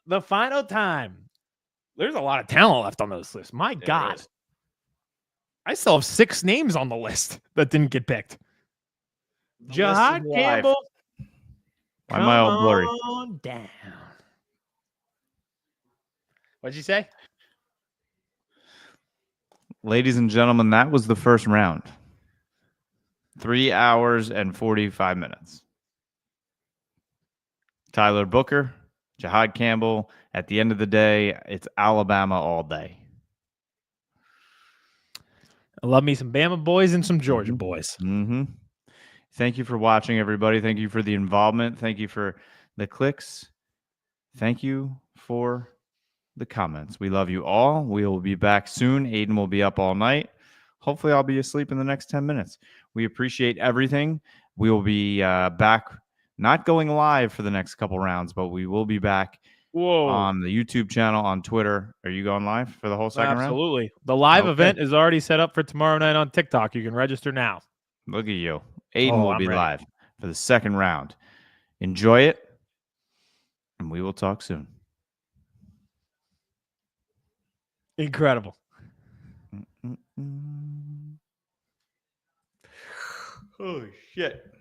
the final time. There's a lot of talent left on this list. My God. is. I still have 6 names on the list that didn't get picked. The Jahad list is live. Campbell. Why am I all blurry? Come on down. What'd you say? Ladies and gentlemen, that was the first round. 3 hours and 45 minutes. Tyler Booker, Jahad Campbell. At the end of the day, it's Alabama all day. I love me some Bama boys and some Georgia boys. Mm-hmm. Thank you for watching, everybody. Thank you for the involvement. Thank you for the clicks. Thank you for the comments. We love you all. We will be back soon. Aidan will be up all night. Hopefully, I'll be asleep in the next 10 minutes. We appreciate everything. We will be back, not going live for the next couple rounds, but we will be back on the YouTube channel, on Twitter. Are you going live for the whole second round? Absolutely. The live Okay. event is already set up for tomorrow night on TikTok. You can register now. Look at you. Aidan will I'm be ready. live for the second round. Enjoy it, and we will talk soon. Incredible. Oh, shit.